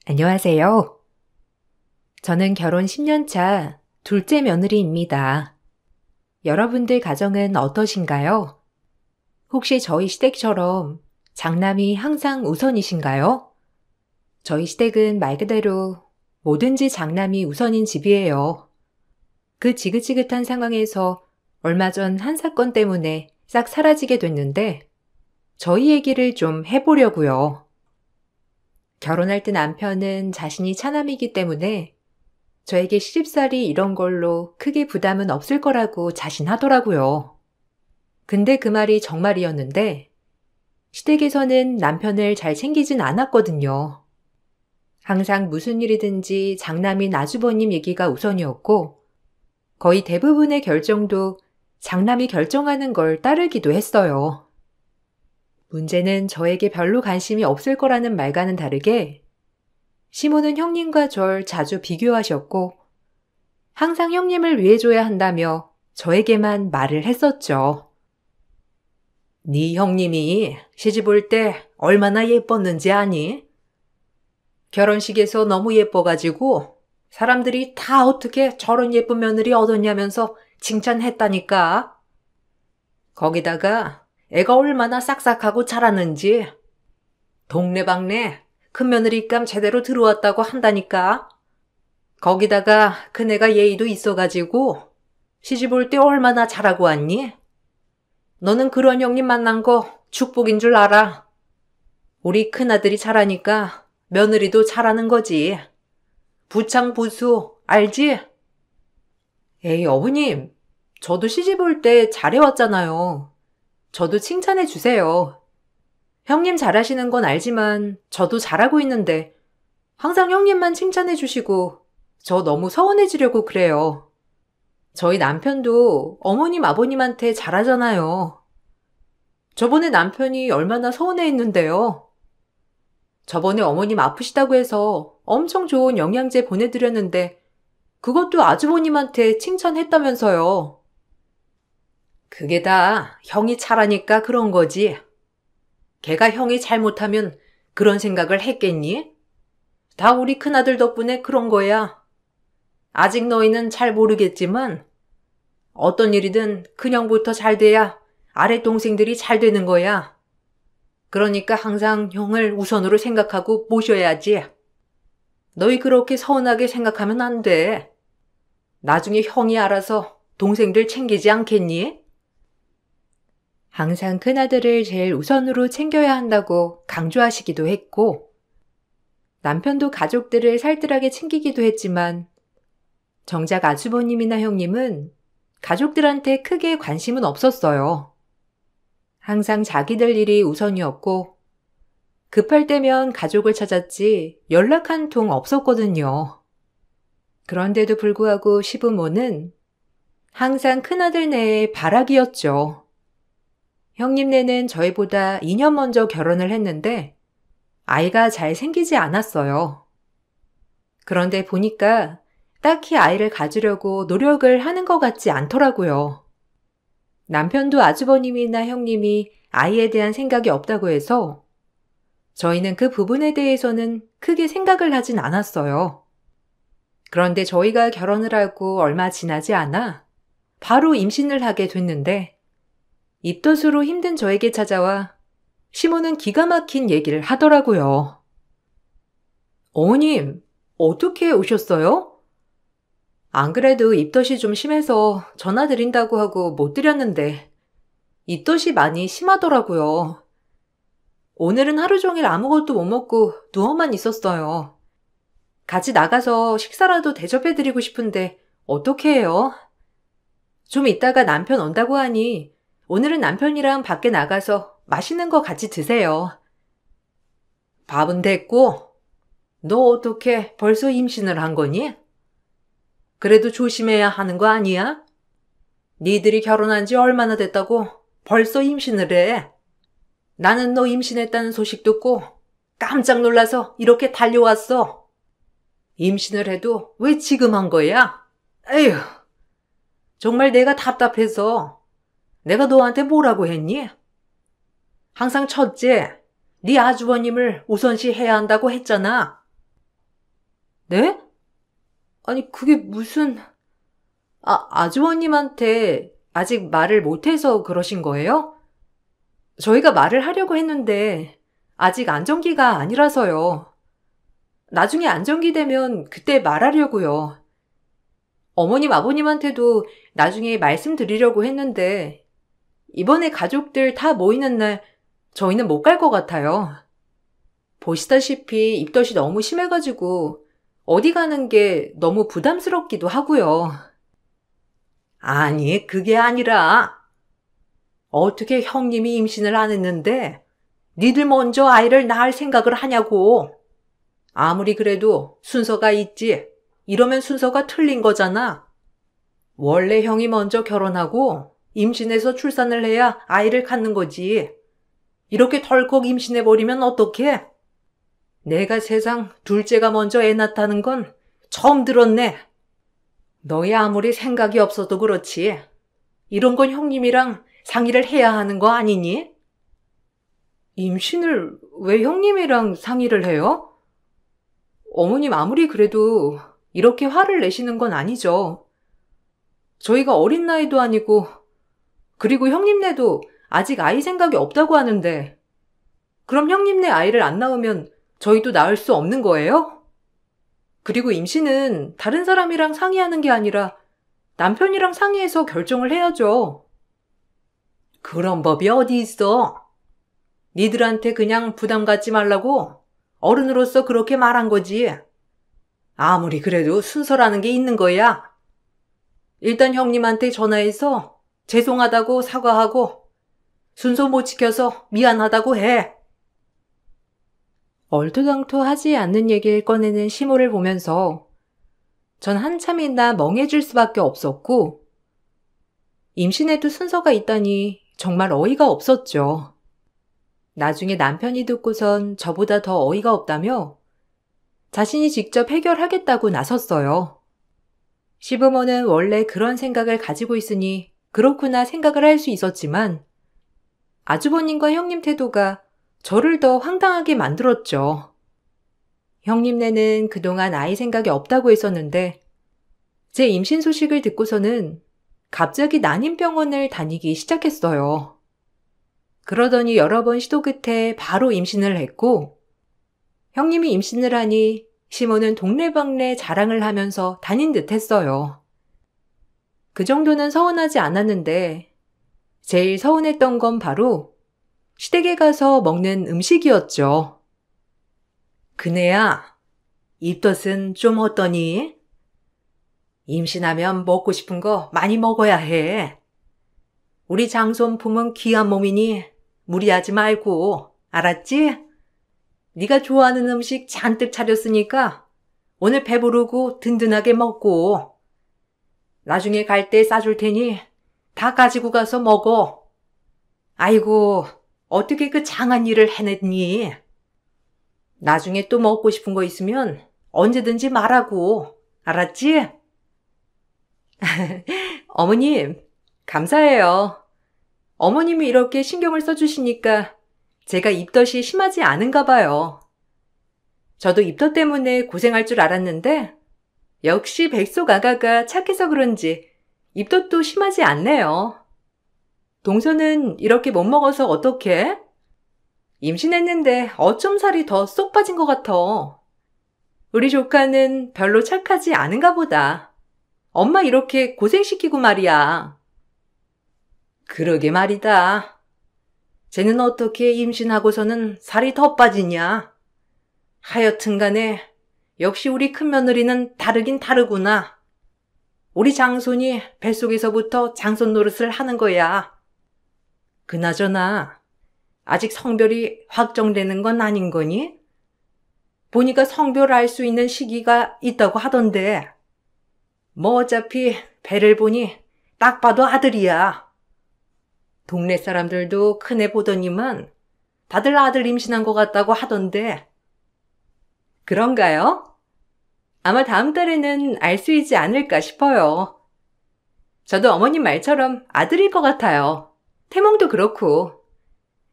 안녕하세요. 저는 결혼 10년 차 둘째 며느리입니다. 여러분들 가정은 어떠신가요? 혹시 저희 시댁처럼 장남이 항상 우선이신가요? 저희 시댁은 말 그대로 뭐든지 장남이 우선인 집이에요. 그 지긋지긋한 상황에서 얼마 전 한 사건 때문에 싹 사라지게 됐는데 저희 얘기를 좀 해보려고요. 결혼할 때 남편은 자신이 차남이기 때문에 저에게 시집살이 이런 걸로 크게 부담은 없을 거라고 자신하더라고요. 근데 그 말이 정말이었는데 시댁에서는 남편을 잘 챙기진 않았거든요. 항상 무슨 일이든지 장남인 아주버님 얘기가 우선이었고 거의 대부분의 결정도 장남이 결정하는 걸 따르기도 했어요. 문제는 저에게 별로 관심이 없을 거라는 말과는 다르게 시모는 형님과 절 자주 비교하셨고 항상 형님을 위해줘야 한다며 저에게만 말을 했었죠. 네 형님이 시집 올 때 얼마나 예뻤는지 아니? 결혼식에서 너무 예뻐가지고 사람들이 다 어떻게 저런 예쁜 며느리 얻었냐면서 칭찬했다니까. 거기다가 애가 얼마나 싹싹하고 자랐는지 동네방네 큰며느리감 제대로 들어왔다고 한다니까. 거기다가 그네가 예의도 있어가지고 시집 올 때 얼마나 잘하고 왔니? 너는 그런 형님 만난 거 축복인 줄 알아. 우리 큰아들이 잘하니까 며느리도 잘하는 거지. 부창부수 알지? 에이 어머님, 저도 시집 올 때 잘해왔잖아요. 저도 칭찬해 주세요. 형님 잘하시는 건 알지만 저도 잘하고 있는데 항상 형님만 칭찬해 주시고 저 너무 서운해지려고 그래요. 저희 남편도 어머님 아버님한테 잘하잖아요. 저번에 남편이 얼마나 서운해했는데요. 저번에 어머님 아프시다고 해서 엄청 좋은 영양제 보내드렸는데 그것도 아주버님한테 칭찬했다면서요. 그게 다 형이 잘하니까 그런 거지. 걔가 형이 잘못하면 그런 생각을 했겠니? 다 우리 큰아들 덕분에 그런 거야. 아직 너희는 잘 모르겠지만 어떤 일이든 큰형부터 잘 돼야 아래 동생들이 잘 되는 거야. 그러니까 항상 형을 우선으로 생각하고 모셔야지. 너희 그렇게 서운하게 생각하면 안 돼. 나중에 형이 알아서 동생들 챙기지 않겠니? 항상 큰아들을 제일 우선으로 챙겨야 한다고 강조하시기도 했고 남편도 가족들을 살뜰하게 챙기기도 했지만 정작 아주버님이나 형님은 가족들한테 크게 관심은 없었어요. 항상 자기들 일이 우선이었고 급할 때면 가족을 찾았지 연락 한 통 없었거든요. 그런데도 불구하고 시부모는 항상 큰아들 내의 바라기였죠. 형님네는 저희보다 2년 먼저 결혼을 했는데 아이가 잘 생기지 않았어요. 그런데 보니까 딱히 아이를 가지려고 노력을 하는 것 같지 않더라고요. 남편도 아주버님이나 형님이 아이에 대한 생각이 없다고 해서 저희는 그 부분에 대해서는 크게 생각을 하진 않았어요. 그런데 저희가 결혼을 하고 얼마 지나지 않아 바로 임신을 하게 됐는데 입덧으로 힘든 저에게 찾아와 시모는 기가 막힌 얘기를 하더라고요. 어머님, 어떻게 오셨어요? 안 그래도 입덧이 좀 심해서 전화 드린다고 하고 못 드렸는데 입덧이 많이 심하더라고요. 오늘은 하루 종일 아무것도 못 먹고 누워만 있었어요. 같이 나가서 식사라도 대접해드리고 싶은데 어떻게 해요? 좀 이따가 남편 온다고 하니 오늘은 남편이랑 밖에 나가서 맛있는 거 같이 드세요. 밥은 됐고, 너 어떻게 벌써 임신을 한 거니? 그래도 조심해야 하는 거 아니야? 니들이 결혼한 지 얼마나 됐다고 벌써 임신을 해? 나는 너 임신했다는 소식 듣고 깜짝 놀라서 이렇게 달려왔어. 임신을 해도 왜 지금 한 거야? 에휴, 정말 내가 답답해서 내가 너한테 뭐라고 했니? 항상 첫째, 네 아주버님을 우선시 해야 한다고 했잖아. 네? 아니, 그게 무슨... 아주버님한테 아직 말을 못해서 그러신 거예요? 저희가 말을 하려고 했는데 아직 안정기가 아니라서요. 나중에 안정기 되면 그때 말하려고요. 어머님, 아버님한테도 나중에 말씀드리려고 했는데 이번에 가족들 다 모이는 날 저희는 못 갈 것 같아요. 보시다시피 입덧이 너무 심해가지고 어디 가는 게 너무 부담스럽기도 하고요. 아니, 그게 아니라 어떻게 형님이 임신을 안 했는데 니들 먼저 아이를 낳을 생각을 하냐고. 아무리 그래도 순서가 있지. 이러면 순서가 틀린 거잖아. 원래 형이 먼저 결혼하고 임신해서 출산을 해야 아이를 갖는 거지. 이렇게 덜컥 임신해버리면 어떡해? 내가 세상 둘째가 먼저 애 낳다는 건 처음 들었네. 너희 아무리 생각이 없어도 그렇지. 이런 건 형님이랑 상의를 해야 하는 거 아니니? 임신을 왜 형님이랑 상의를 해요? 어머님 아무리 그래도 이렇게 화를 내시는 건 아니죠. 저희가 어린 나이도 아니고, 그리고 형님네도 아직 아이 생각이 없다고 하는데, 그럼 형님네 아이를 안 낳으면 저희도 낳을 수 없는 거예요? 그리고 임신은 다른 사람이랑 상의하는 게 아니라 남편이랑 상의해서 결정을 해야죠. 그런 법이 어디 있어? 니들한테 그냥 부담 갖지 말라고 어른으로서 그렇게 말한 거지. 아무리 그래도 순서라는 게 있는 거야. 일단 형님한테 전화해서 죄송하다고 사과하고 순서 못 지켜서 미안하다고 해. 얼토당토하지 않는 얘기를 꺼내는 시모를 보면서 전 한참이나 멍해질 수밖에 없었고 임신에도 순서가 있다니 정말 어이가 없었죠. 나중에 남편이 듣고선 저보다 더 어이가 없다며 자신이 직접 해결하겠다고 나섰어요. 시부모는 원래 그런 생각을 가지고 있으니 그렇구나 생각을 할 수 있었지만 아주버님과 형님 태도가 저를 더 황당하게 만들었죠. 형님네는 그동안 아이 생각이 없다고 했었는데 제 임신 소식을 듣고서는 갑자기 난임병원을 다니기 시작했어요. 그러더니 여러 번 시도 끝에 바로 임신을 했고 형님이 임신을 하니 시모는 동네방네 자랑을 하면서 다닌 듯 했어요. 그 정도는 서운하지 않았는데 제일 서운했던 건 바로 시댁에 가서 먹는 음식이었죠. 그네야, 입덧은 좀 어떠니? 임신하면 먹고 싶은 거 많이 먹어야 해. 우리 장손 품은 귀한 몸이니 무리하지 말고, 알았지? 네가 좋아하는 음식 잔뜩 차렸으니까 오늘 배부르고 든든하게 먹고 나중에 갈 때 싸줄 테니 다 가지고 가서 먹어. 아이고, 어떻게 그 장한 일을 해냈니? 나중에 또 먹고 싶은 거 있으면 언제든지 말하고, 알았지? 어머님, 감사해요. 어머님이 이렇게 신경을 써주시니까 제가 입덧이 심하지 않은가 봐요. 저도 입덧 때문에 고생할 줄 알았는데 역시 백속 아가가 착해서 그런지 입덧도 심하지 않네요. 동서는 이렇게 못 먹어서 어떡해? 임신했는데 어쩜 살이 더 쏙 빠진 것 같아. 우리 조카는 별로 착하지 않은가 보다. 엄마 이렇게 고생시키고 말이야. 그러게 말이다. 쟤는 어떻게 임신하고서는 살이 더 빠지냐? 하여튼 간에 역시 우리 큰며느리는 다르긴 다르구나. 우리 장손이 뱃속에서부터 장손 노릇을 하는 거야. 그나저나 아직 성별이 확정되는 건 아닌 거니? 보니까 성별 알 수 있는 시기가 있다고 하던데. 뭐 어차피 배를 보니 딱 봐도 아들이야. 동네 사람들도 큰애 보더니만 다들 아들 임신한 것 같다고 하던데. 그런가요? 아마 다음 달에는 알 수 있지 않을까 싶어요. 저도 어머님 말처럼 아들일 것 같아요. 태몽도 그렇고.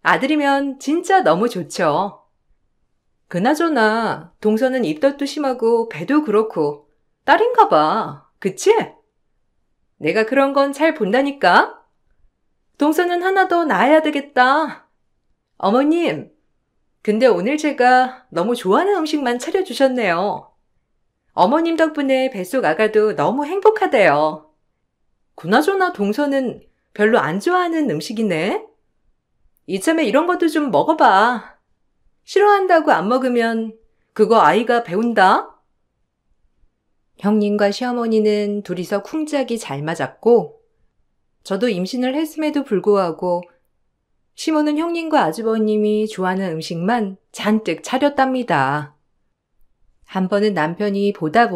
아들이면 진짜 너무 좋죠. 그나저나 동서는 입덧도 심하고 배도 그렇고 딸인가 봐. 그치? 내가 그런 건 잘 본다니까? 동서는 하나 더 낳아야 되겠다. 어머님, 근데 오늘 제가 너무 좋아하는 음식만 차려주셨네요. 어머님 덕분에 뱃속 아가도 너무 행복하대요. 그나저나 동서는 별로 안 좋아하는 음식이네? 이참에 이런 것도 좀 먹어봐. 싫어한다고 안 먹으면 그거 아이가 배운다? 형님과 시어머니는 둘이서 쿵짝이 잘 맞았고, 저도 임신을 했음에도 불구하고 시모는 형님과 아주버님이 좋아하는 음식만 잔뜩 차렸답니다. 한 번은 남편이 보다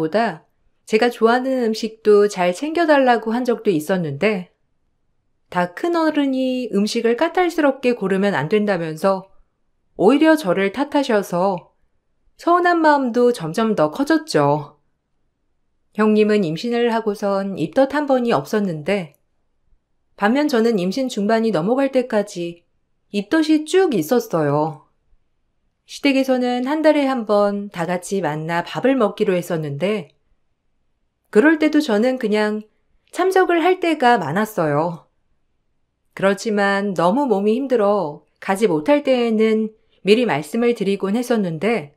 제가 좋아하는 음식도 잘 챙겨달라고 한 적도 있었는데, 다 큰 어른이 음식을 까탈스럽게 고르면 안 된다면서 오히려 저를 탓하셔서 서운한 마음도 점점 더 커졌죠. 형님은 임신을 하고선 입덧 한 번이 없었는데, 반면 저는 임신 중반이 넘어갈 때까지 입덧이 쭉 있었어요. 시댁에서는 한 달에 한 번 다 같이 만나 밥을 먹기로 했었는데, 그럴 때도 저는 그냥 참석을 할 때가 많았어요. 그렇지만 너무 몸이 힘들어 가지 못할 때에는 미리 말씀을 드리곤 했었는데,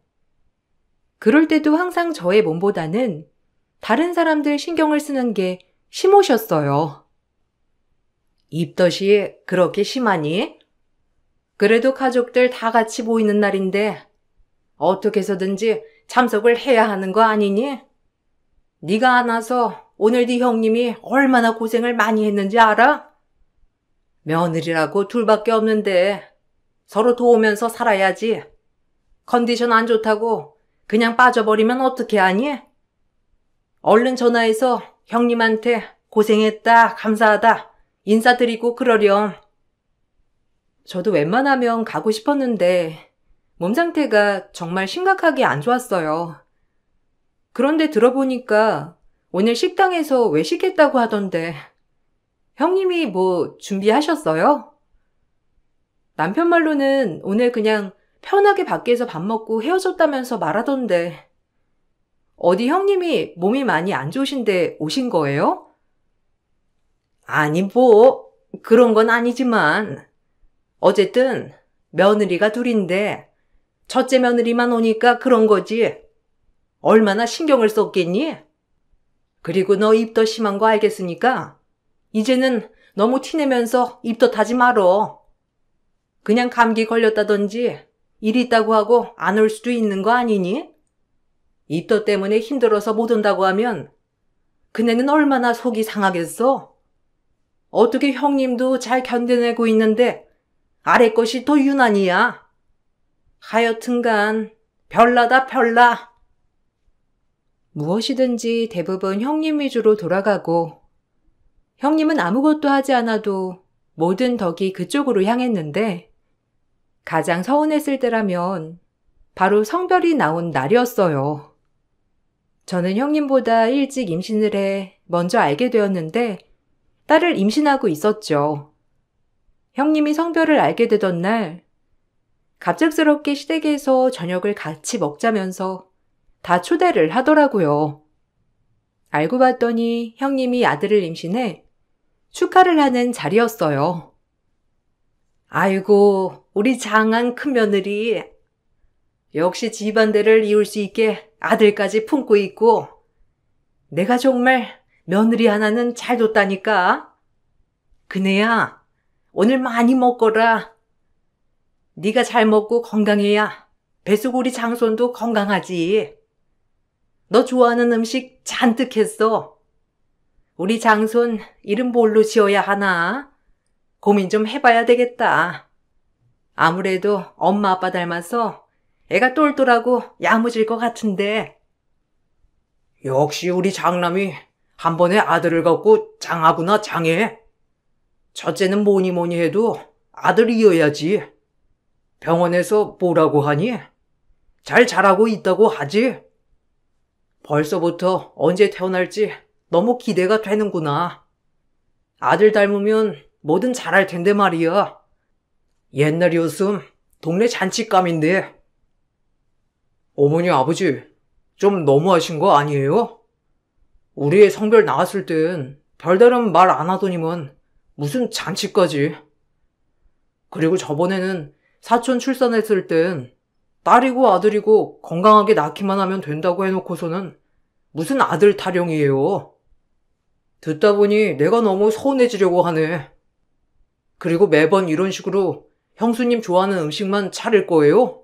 그럴 때도 항상 저의 몸보다는 다른 사람들 신경을 쓰는 게 심오셨어요. 입덧이 그렇게 심하니? 그래도 가족들 다 같이 모이는 날인데 어떻게 해서든지 참석을 해야 하는 거 아니니? 네가 안 와서 오늘 네 형님이 얼마나 고생을 많이 했는지 알아? 며느리라고 둘밖에 없는데 서로 도우면서 살아야지. 컨디션 안 좋다고 그냥 빠져버리면 어떻게 하니? 얼른 전화해서 형님한테 고생했다, 감사하다 인사드리고 그러렴. 저도 웬만하면 가고 싶었는데 몸 상태가 정말 심각하게 안 좋았어요. 그런데 들어보니까 오늘 식당에서 외식했다고 하던데 형님이 뭐 준비하셨어요? 남편 말로는 오늘 그냥 편하게 밖에서 밥 먹고 헤어졌다면서 말하던데 어디 형님이 몸이 많이 안 좋으신데 오신 거예요? 아니 뭐 그런 건 아니지만 어쨌든 며느리가 둘인데 첫째 며느리만 오니까 그런 거지. 얼마나 신경을 썼겠니? 그리고 너 입덧 심한 거 알겠으니까 이제는 너무 티내면서 입덧하지 말어. 그냥 감기 걸렸다든지 일 있다고 하고 안 올 수도 있는 거 아니니? 입덧 때문에 힘들어서 못 온다고 하면 그네는 얼마나 속이 상하겠어? 어떻게 형님도 잘 견뎌내고 있는데 아래 것이 더 유난이야. 하여튼간 별나다 별나. 무엇이든지 대부분 형님 위주로 돌아가고 형님은 아무것도 하지 않아도 모든 덕이 그쪽으로 향했는데 가장 서운했을 때라면 바로 성별이 나온 날이었어요. 저는 형님보다 일찍 임신을 해 먼저 알게 되었는데 딸을 임신하고 있었죠. 형님이 성별을 알게 되던 날 갑작스럽게 시댁에서 저녁을 같이 먹자면서 다 초대를 하더라고요. 알고 봤더니 형님이 아들을 임신해 축하를 하는 자리였어요. 아이고, 우리 장한 큰며느리. 역시 집안대를 이을 수 있게 아들까지 품고 있고 내가 정말 며느리 하나는 잘 뒀다니까. 그네야, 오늘 많이 먹거라. 네가 잘 먹고 건강해야 뱃속 우리 장손도 건강하지. 너 좋아하는 음식 잔뜩 했어. 우리 장손 이름 뭘로 지어야 하나? 고민 좀 해봐야 되겠다. 아무래도 엄마 아빠 닮아서 애가 똘똘하고 야무질 것 같은데. 역시 우리 장남이 한 번에 아들을 갖고 장하구나 장해. 첫째는 뭐니 뭐니 해도 아들이어야지. 병원에서 뭐라고 하니? 잘 자라고 있다고 하지? 벌써부터 언제 태어날지 너무 기대가 되는구나. 아들 닮으면 뭐든 잘할 텐데 말이야. 옛날이었음 동네 잔칫감인데. 어머니 아버지, 좀 너무하신 거 아니에요? 우리의 성별 나왔을 땐 별다른 말 안 하더니만 무슨 잔치까지. 그리고 저번에는 사촌 출산했을 땐 딸이고 아들이고 건강하게 낳기만 하면 된다고 해놓고서는 무슨 아들 타령이에요. 듣다 보니 내가 너무 서운해지려고 하네. 그리고 매번 이런 식으로 형수님 좋아하는 음식만 차릴 거예요?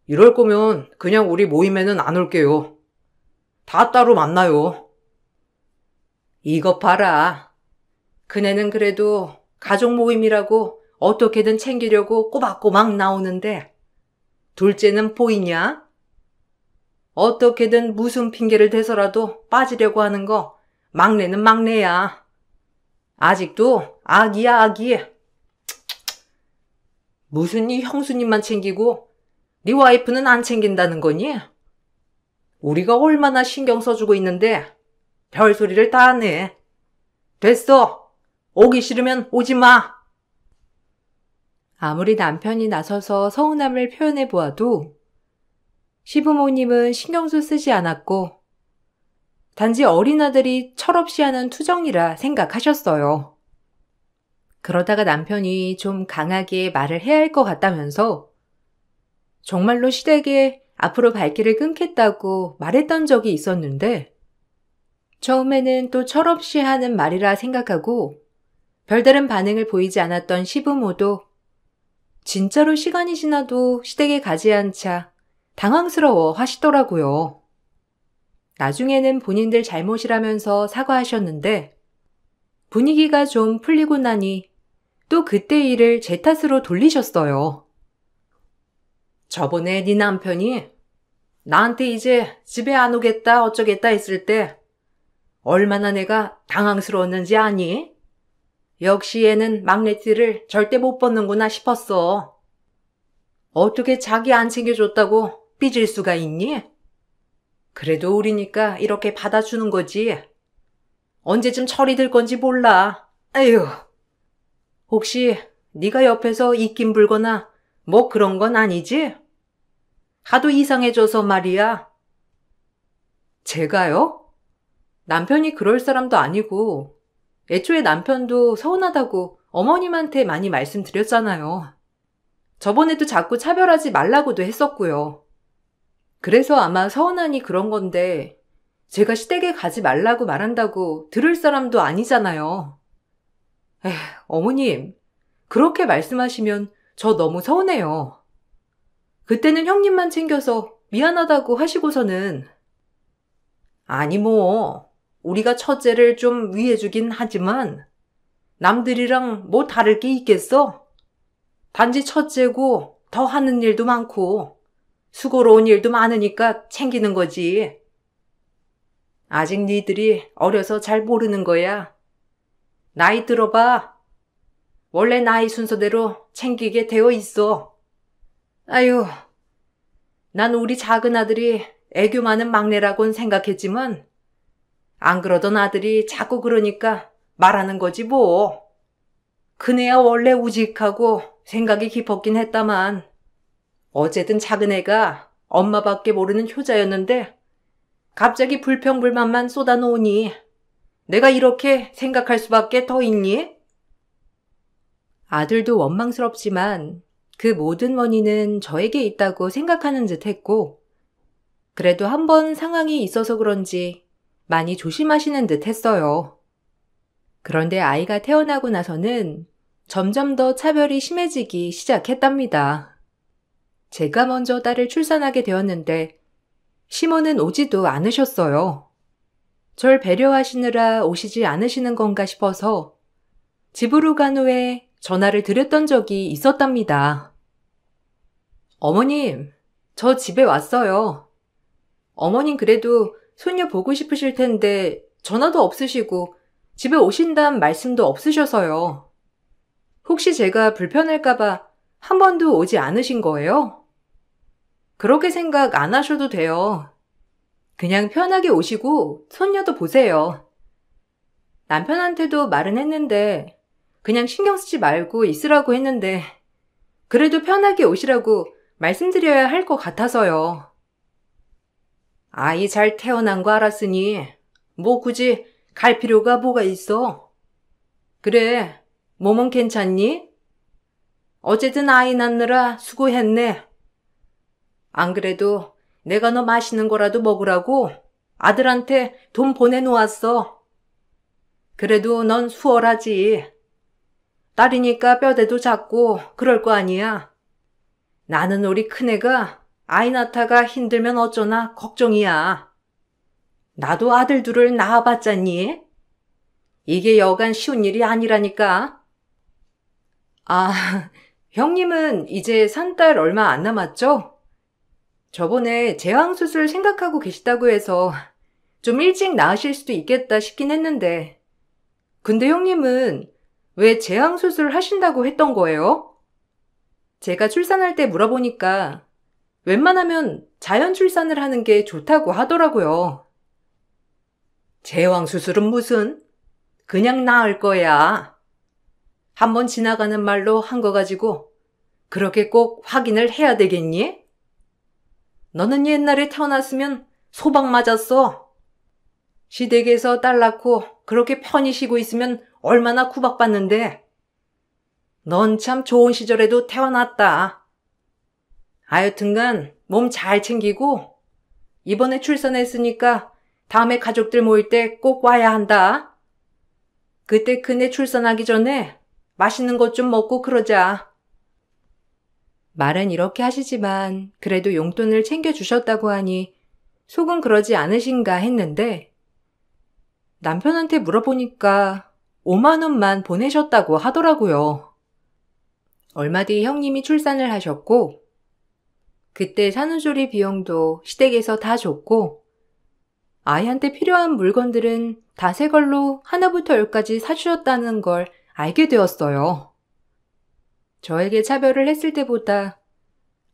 이럴 거면 그냥 우리 모임에는 안 올게요. 다 따로 만나요. 이것 봐라. 그네는 그래도 가족 모임이라고 어떻게든 챙기려고 꼬박꼬박 나오는데 둘째는 보이냐? 어떻게든 무슨 핑계를 대서라도 빠지려고 하는 거 막내는 막내야. 아직도 아기야 아기. 무슨 이 형수님만 챙기고 네 와이프는 안 챙긴다는 거니? 우리가 얼마나 신경 써주고 있는데 별소리를 다 하네. 됐어. 오기 싫으면 오지 마. 아무리 남편이 나서서 서운함을 표현해 보아도 시부모님은 신경도 쓰지 않았고 단지 어린아들이 철없이 하는 투정이라 생각하셨어요. 그러다가 남편이 좀 강하게 말을 해야 할 것 같다면서 정말로 시댁에 앞으로 발길을 끊겠다고 말했던 적이 있었는데 처음에는 또 철없이 하는 말이라 생각하고 별다른 반응을 보이지 않았던 시부모도 진짜로 시간이 지나도 시댁에 가지 않자 당황스러워 하시더라고요. 나중에는 본인들 잘못이라면서 사과하셨는데 분위기가 좀 풀리고 나니 또 그때 일을 제 탓으로 돌리셨어요. 저번에 네 남편이 나한테 이제 집에 안 오겠다 어쩌겠다 했을 때 얼마나 내가 당황스러웠는지 아니? 역시 얘는 막내띠를 절대 못 벗는구나 싶었어. 어떻게 자기 안 챙겨줬다고 삐질 수가 있니? 그래도 우리니까 이렇게 받아주는 거지. 언제쯤 철이 들 건지 몰라. 에휴. 혹시 네가 옆에서 입김 불거나 뭐 그런 건 아니지? 하도 이상해져서 말이야. 제가요? 남편이 그럴 사람도 아니고 애초에 남편도 서운하다고 어머님한테 많이 말씀드렸잖아요. 저번에도 자꾸 차별하지 말라고도 했었고요. 그래서 아마 서운하니 그런 건데 제가 시댁에 가지 말라고 말한다고 들을 사람도 아니잖아요. 에휴, 어머님, 그렇게 말씀하시면 저 너무 서운해요. 그때는 형님만 챙겨서 미안하다고 하시고서는 아니 뭐 우리가 첫째를 좀 위해주긴 하지만 남들이랑 뭐 다를 게 있겠어? 단지 첫째고 더 하는 일도 많고 수고로운 일도 많으니까 챙기는 거지. 아직 니들이 어려서 잘 모르는 거야. 나이 들어봐. 원래 나이 순서대로 챙기게 되어 있어. 아유, 난 우리 작은 아들이 애교 많은 막내라고는 생각했지만 안 그러던 아들이 자꾸 그러니까 말하는 거지 뭐. 큰애야 원래 우직하고 생각이 깊었긴 했다만 어쨌든 작은 애가 엄마밖에 모르는 효자였는데 갑자기 불평불만만 쏟아놓으니 내가 이렇게 생각할 수밖에 더 있니? 아들도 원망스럽지만 그 모든 원인은 저에게 있다고 생각하는 듯 했고 그래도 한번 상황이 있어서 그런지 많이 조심하시는 듯 했어요. 그런데 아이가 태어나고 나서는 점점 더 차별이 심해지기 시작했답니다. 제가 먼저 딸을 출산하게 되었는데 시모는 오지도 않으셨어요. 절 배려하시느라 오시지 않으시는 건가 싶어서 집으로 간 후에 전화를 드렸던 적이 있었답니다. 어머님, 저 집에 왔어요. 어머님 그래도 손녀 보고 싶으실 텐데 전화도 없으시고 집에 오신다는 말씀도 없으셔서요. 혹시 제가 불편할까봐 한 번도 오지 않으신 거예요? 그렇게 생각 안 하셔도 돼요. 그냥 편하게 오시고 손녀도 보세요. 남편한테도 말은 했는데 그냥 신경 쓰지 말고 있으라고 했는데 그래도 편하게 오시라고 말씀드려야 할 것 같아서요. 아이 잘 태어난 거 알았으니 뭐 굳이 갈 필요가 뭐가 있어? 그래, 몸은 괜찮니? 어쨌든 아이 낳느라 수고했네. 안 그래도 내가 너 맛있는 거라도 먹으라고 아들한테 돈 보내놓았어. 그래도 넌 수월하지. 딸이니까 뼈대도 작고 그럴 거 아니야. 나는 우리 큰애가 아이 낳다가 힘들면 어쩌나 걱정이야. 나도 아들 둘을 낳아봤잖니? 이게 여간 쉬운 일이 아니라니까. 아, 형님은 이제 산 딸 얼마 안 남았죠? 저번에 제왕수술 생각하고 계시다고 해서 좀 일찍 나으실 수도 있겠다 싶긴 했는데. 근데 형님은 왜 제왕수술 하신다고 했던 거예요? 제가 출산할 때 물어보니까 웬만하면 자연 출산을 하는 게 좋다고 하더라고요. 제왕수술은 무슨? 그냥 나을 거야. 한번 지나가는 말로 한 거 가지고 그렇게 꼭 확인을 해야 되겠니? 너는 옛날에 태어났으면 소박 맞았어. 시댁에서 딸 낳고 그렇게 편히 쉬고 있으면 얼마나 구박받는데. 넌 참 좋은 시절에도 태어났다. 하여튼간 몸 잘 챙기고 이번에 출산했으니까 다음에 가족들 모일 때 꼭 와야 한다. 그때 큰애 출산하기 전에 맛있는 것 좀 먹고 그러자. 말은 이렇게 하시지만 그래도 용돈을 챙겨주셨다고 하니 속은 그러지 않으신가 했는데 남편한테 물어보니까 5만 원만 보내셨다고 하더라고요. 얼마 뒤 형님이 출산을 하셨고 그때 산후조리 비용도 시댁에서 다 줬고 아이한테 필요한 물건들은 다 새 걸로 하나부터 열까지 사주셨다는 걸 알게 되었어요. 저에게 차별을 했을 때보다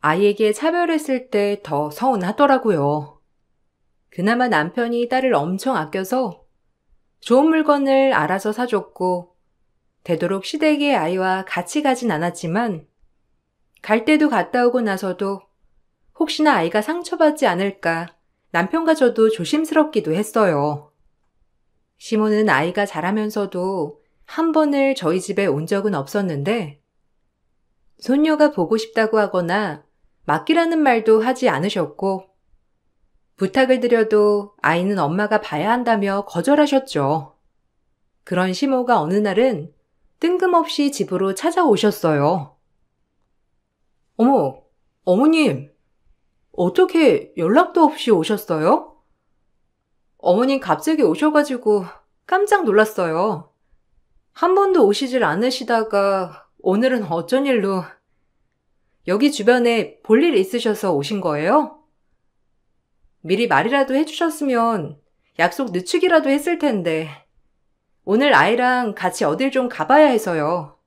아이에게 차별했을 때 더 서운하더라고요. 그나마 남편이 딸을 엄청 아껴서 좋은 물건을 알아서 사줬고 되도록 시댁의 아이와 같이 가진 않았지만 갈 때도 갔다 오고 나서도 혹시나 아이가 상처받지 않을까 남편과 저도 조심스럽기도 했어요. 시모는 아이가 자라면서도 한 번을 저희 집에 온 적은 없었는데 손녀가 보고 싶다고 하거나 맡기라는 말도 하지 않으셨고 부탁을 드려도 아이는 엄마가 봐야 한다며 거절하셨죠. 그런 시모가 어느 날은 뜬금없이 집으로 찾아오셨어요. 어머, 어머님, 어떻게 연락도 없이 오셨어요? 어머님 갑자기 오셔가지고 깜짝 놀랐어요. 한 번도 오시질 않으시다가 오늘은 어쩐 일로 여기 주변에 볼 일 있으셔서 오신 거예요? 미리 말이라도 해주셨으면 약속 늦추기라도 했을 텐데 오늘 아이랑 같이 어딜 좀 가봐야 해서요.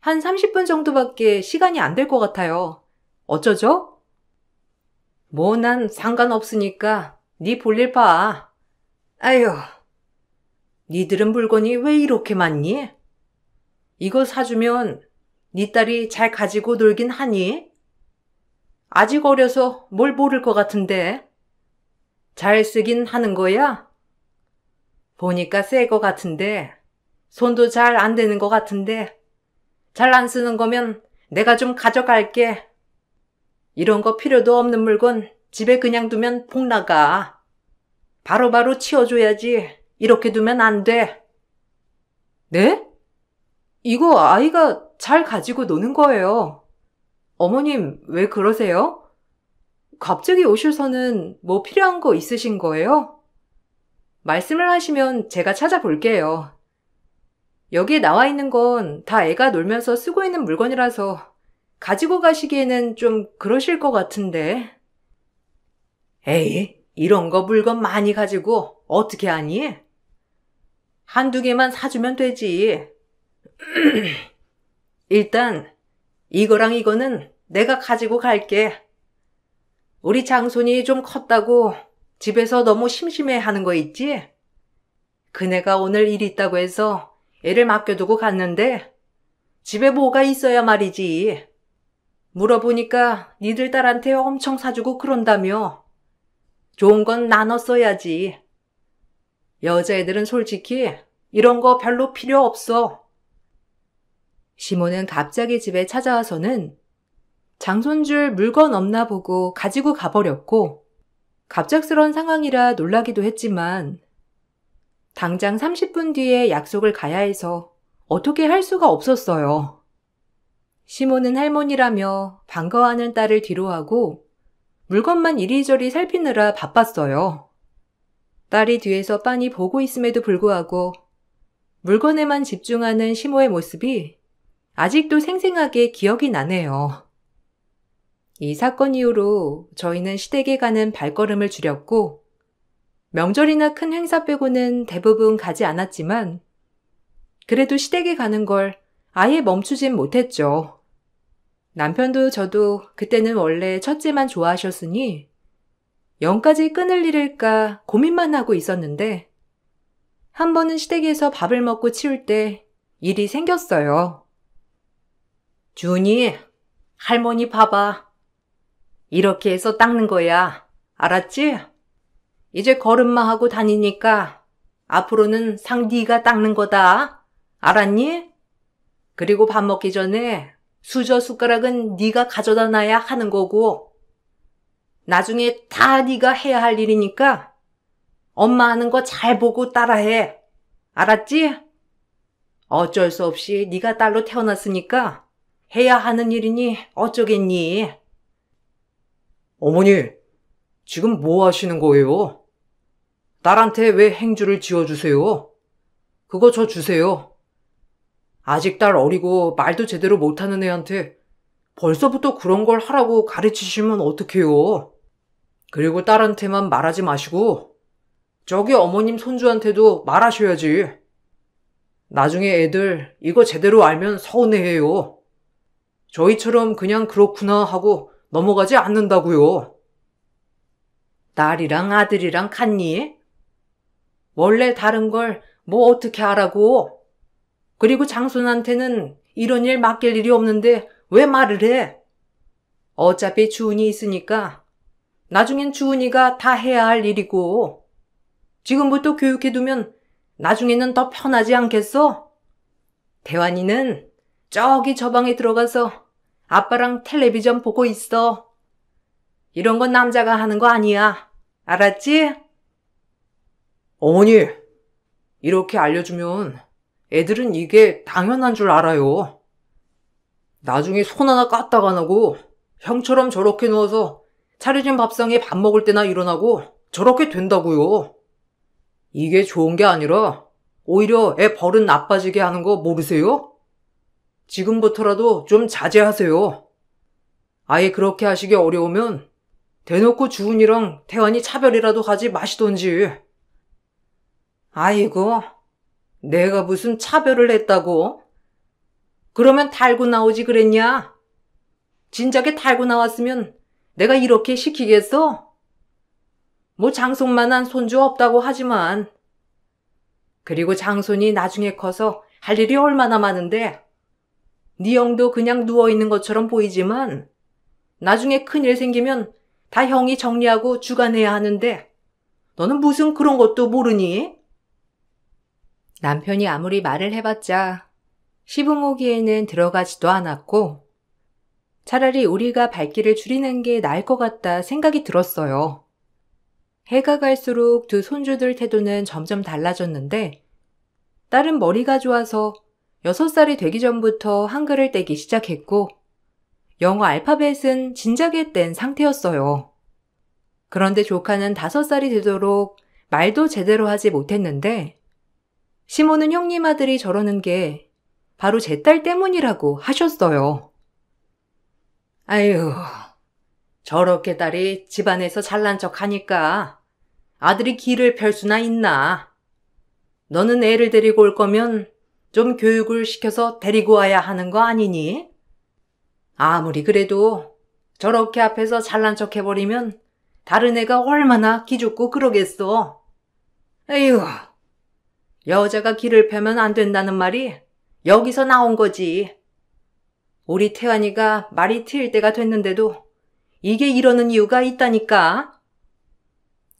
한 30분 정도밖에 시간이 안 될 것 같아요. 어쩌죠? 뭐 난 상관없으니까 네 볼일 봐. 아휴, 니들은 물건이 왜 이렇게 많니? 이거 사주면 네 딸이 잘 가지고 놀긴 하니? 아직 어려서 뭘 모를 것 같은데. 잘 쓰긴 하는 거야? 보니까 새 거 같은데 손도 잘 안 되는 것 같은데 잘 안 쓰는 거면 내가 좀 가져갈게. 이런 거 필요도 없는 물건 집에 그냥 두면 복 나가. 바로바로 치워줘야지. 이렇게 두면 안 돼. 네? 이거 아이가 잘 가지고 노는 거예요. 어머님, 왜 그러세요? 갑자기 오셔서는 뭐 필요한 거 있으신 거예요? 말씀을 하시면 제가 찾아볼게요. 여기에 나와 있는 건 다 애가 놀면서 쓰고 있는 물건이라서 가지고 가시기에는 좀 그러실 것 같은데. 에이, 이런 거 물건 많이 가지고 어떻게 하니? 한두 개만 사주면 되지. 일단 이거랑 이거는 내가 가지고 갈게. 우리 장손이 좀 컸다고 집에서 너무 심심해하는 거 있지? 그네가 오늘 일 있다고 해서 애를 맡겨두고 갔는데 집에 뭐가 있어야 말이지. 물어보니까 니들 딸한테 엄청 사주고 그런다며. 좋은 건 나눠 써야지. 여자애들은 솔직히 이런 거 별로 필요 없어. 시모는 갑자기 집에 찾아와서는 장손줄 물건 없나 보고 가지고 가버렸고, 갑작스러운 상황이라 놀라기도 했지만 당장 30분 뒤에 약속을 가야 해서 어떻게 할 수가 없었어요. 시모는 할머니라며 반가워하는 딸을 뒤로하고 물건만 이리저리 살피느라 바빴어요. 딸이 뒤에서 빤히 보고 있음에도 불구하고 물건에만 집중하는 시모의 모습이 아직도 생생하게 기억이 나네요. 이 사건 이후로 저희는 시댁에 가는 발걸음을 줄였고, 명절이나 큰 행사 빼고는 대부분 가지 않았지만 그래도 시댁에 가는 걸 아예 멈추진 못했죠. 남편도 저도 그때는 원래 첫째만 좋아하셨으니 영까지 끈을 잃을까 고민만 하고 있었는데, 한 번은 시댁에서 밥을 먹고 치울 때 일이 생겼어요. 준이, 할머니 봐봐. 이렇게 해서 닦는 거야. 알았지? 이제 걸음마 하고 다니니까 앞으로는 상 네가 닦는 거다. 알았니? 그리고 밥 먹기 전에 수저 숟가락은 네가 가져다 놔야 하는 거고, 나중에 다 네가 해야 할 일이니까 엄마 하는 거 잘 보고 따라해. 알았지? 어쩔 수 없이 네가 딸로 태어났으니까 해야 하는 일이니 어쩌겠니? 어머니, 지금 뭐 하시는 거예요? 딸한테 왜 행주를 지어주세요? 그거 저 주세요. 아직 딸 어리고 말도 제대로 못하는 애한테 벌써부터 그런 걸 하라고 가르치시면 어떡해요? 그리고 딸한테만 말하지 마시고 저기 어머님 손주한테도 말하셔야지. 나중에 애들 이거 제대로 알면 서운해해요. 저희처럼 그냥 그렇구나 하고 넘어가지 않는다고요. 딸이랑 아들이랑 같니? 원래 다른 걸 뭐 어떻게 하라고? 그리고 장손한테는 이런 일 맡길 일이 없는데 왜 말을 해? 어차피 주은이 있으니까 나중엔 주은이가 다 해야 할 일이고, 지금부터 교육해두면 나중에는 더 편하지 않겠어? 대환이는 저기 저 방에 들어가서 아빠랑 텔레비전 보고 있어. 이런 건 남자가 하는 거 아니야. 알았지? 어머니, 이렇게 알려주면 애들은 이게 당연한 줄 알아요. 나중에 손 하나 까딱 안 하고 형처럼 저렇게 누워서 차려진 밥상에 밥 먹을 때나 일어나고 저렇게 된다고요. 이게 좋은 게 아니라 오히려 애 버릇 나빠지게 하는 거 모르세요? 지금부터라도 좀 자제하세요. 아예 그렇게 하시기 어려우면 대놓고 주은이랑 태환이 차별이라도 하지 마시던지. 아이고, 내가 무슨 차별을 했다고? 그러면 달고 나오지 그랬냐? 진작에 달고 나왔으면 내가 이렇게 시키겠어? 뭐 장손만한 손주 없다고 하지만, 그리고 장손이 나중에 커서 할 일이 얼마나 많은데, 네 형도 그냥 누워있는 것처럼 보이지만 나중에 큰일 생기면 다 형이 정리하고 주관해야 하는데 너는 무슨 그런 것도 모르니? 남편이 아무리 말을 해봤자 시부모기에는 들어가지도 않았고, 차라리 우리가 발길을 줄이는 게 나을 것 같다 생각이 들었어요. 해가 갈수록 두 손주들 태도는 점점 달라졌는데, 딸은 머리가 좋아서 6살이 되기 전부터 한글을 떼기 시작했고, 영어 알파벳은 진작에 뗀 상태였어요. 그런데 조카는 5살이 되도록 말도 제대로 하지 못했는데, 시모는 형님 아들이 저러는 게 바로 제 딸 때문이라고 하셨어요. 아유, 저렇게 딸이 집안에서 잘난 척 하니까 아들이 길을 펼 수나 있나. 너는 애를 데리고 올 거면 좀 교육을 시켜서 데리고 와야 하는 거 아니니? 아무리 그래도 저렇게 앞에서 잘난 척 해버리면 다른 애가 얼마나 기죽고 그러겠어. 에휴, 여자가 길을 펴면 안 된다는 말이 여기서 나온 거지. 우리 태환이가 말이 트일 때가 됐는데도 이게 이러는 이유가 있다니까.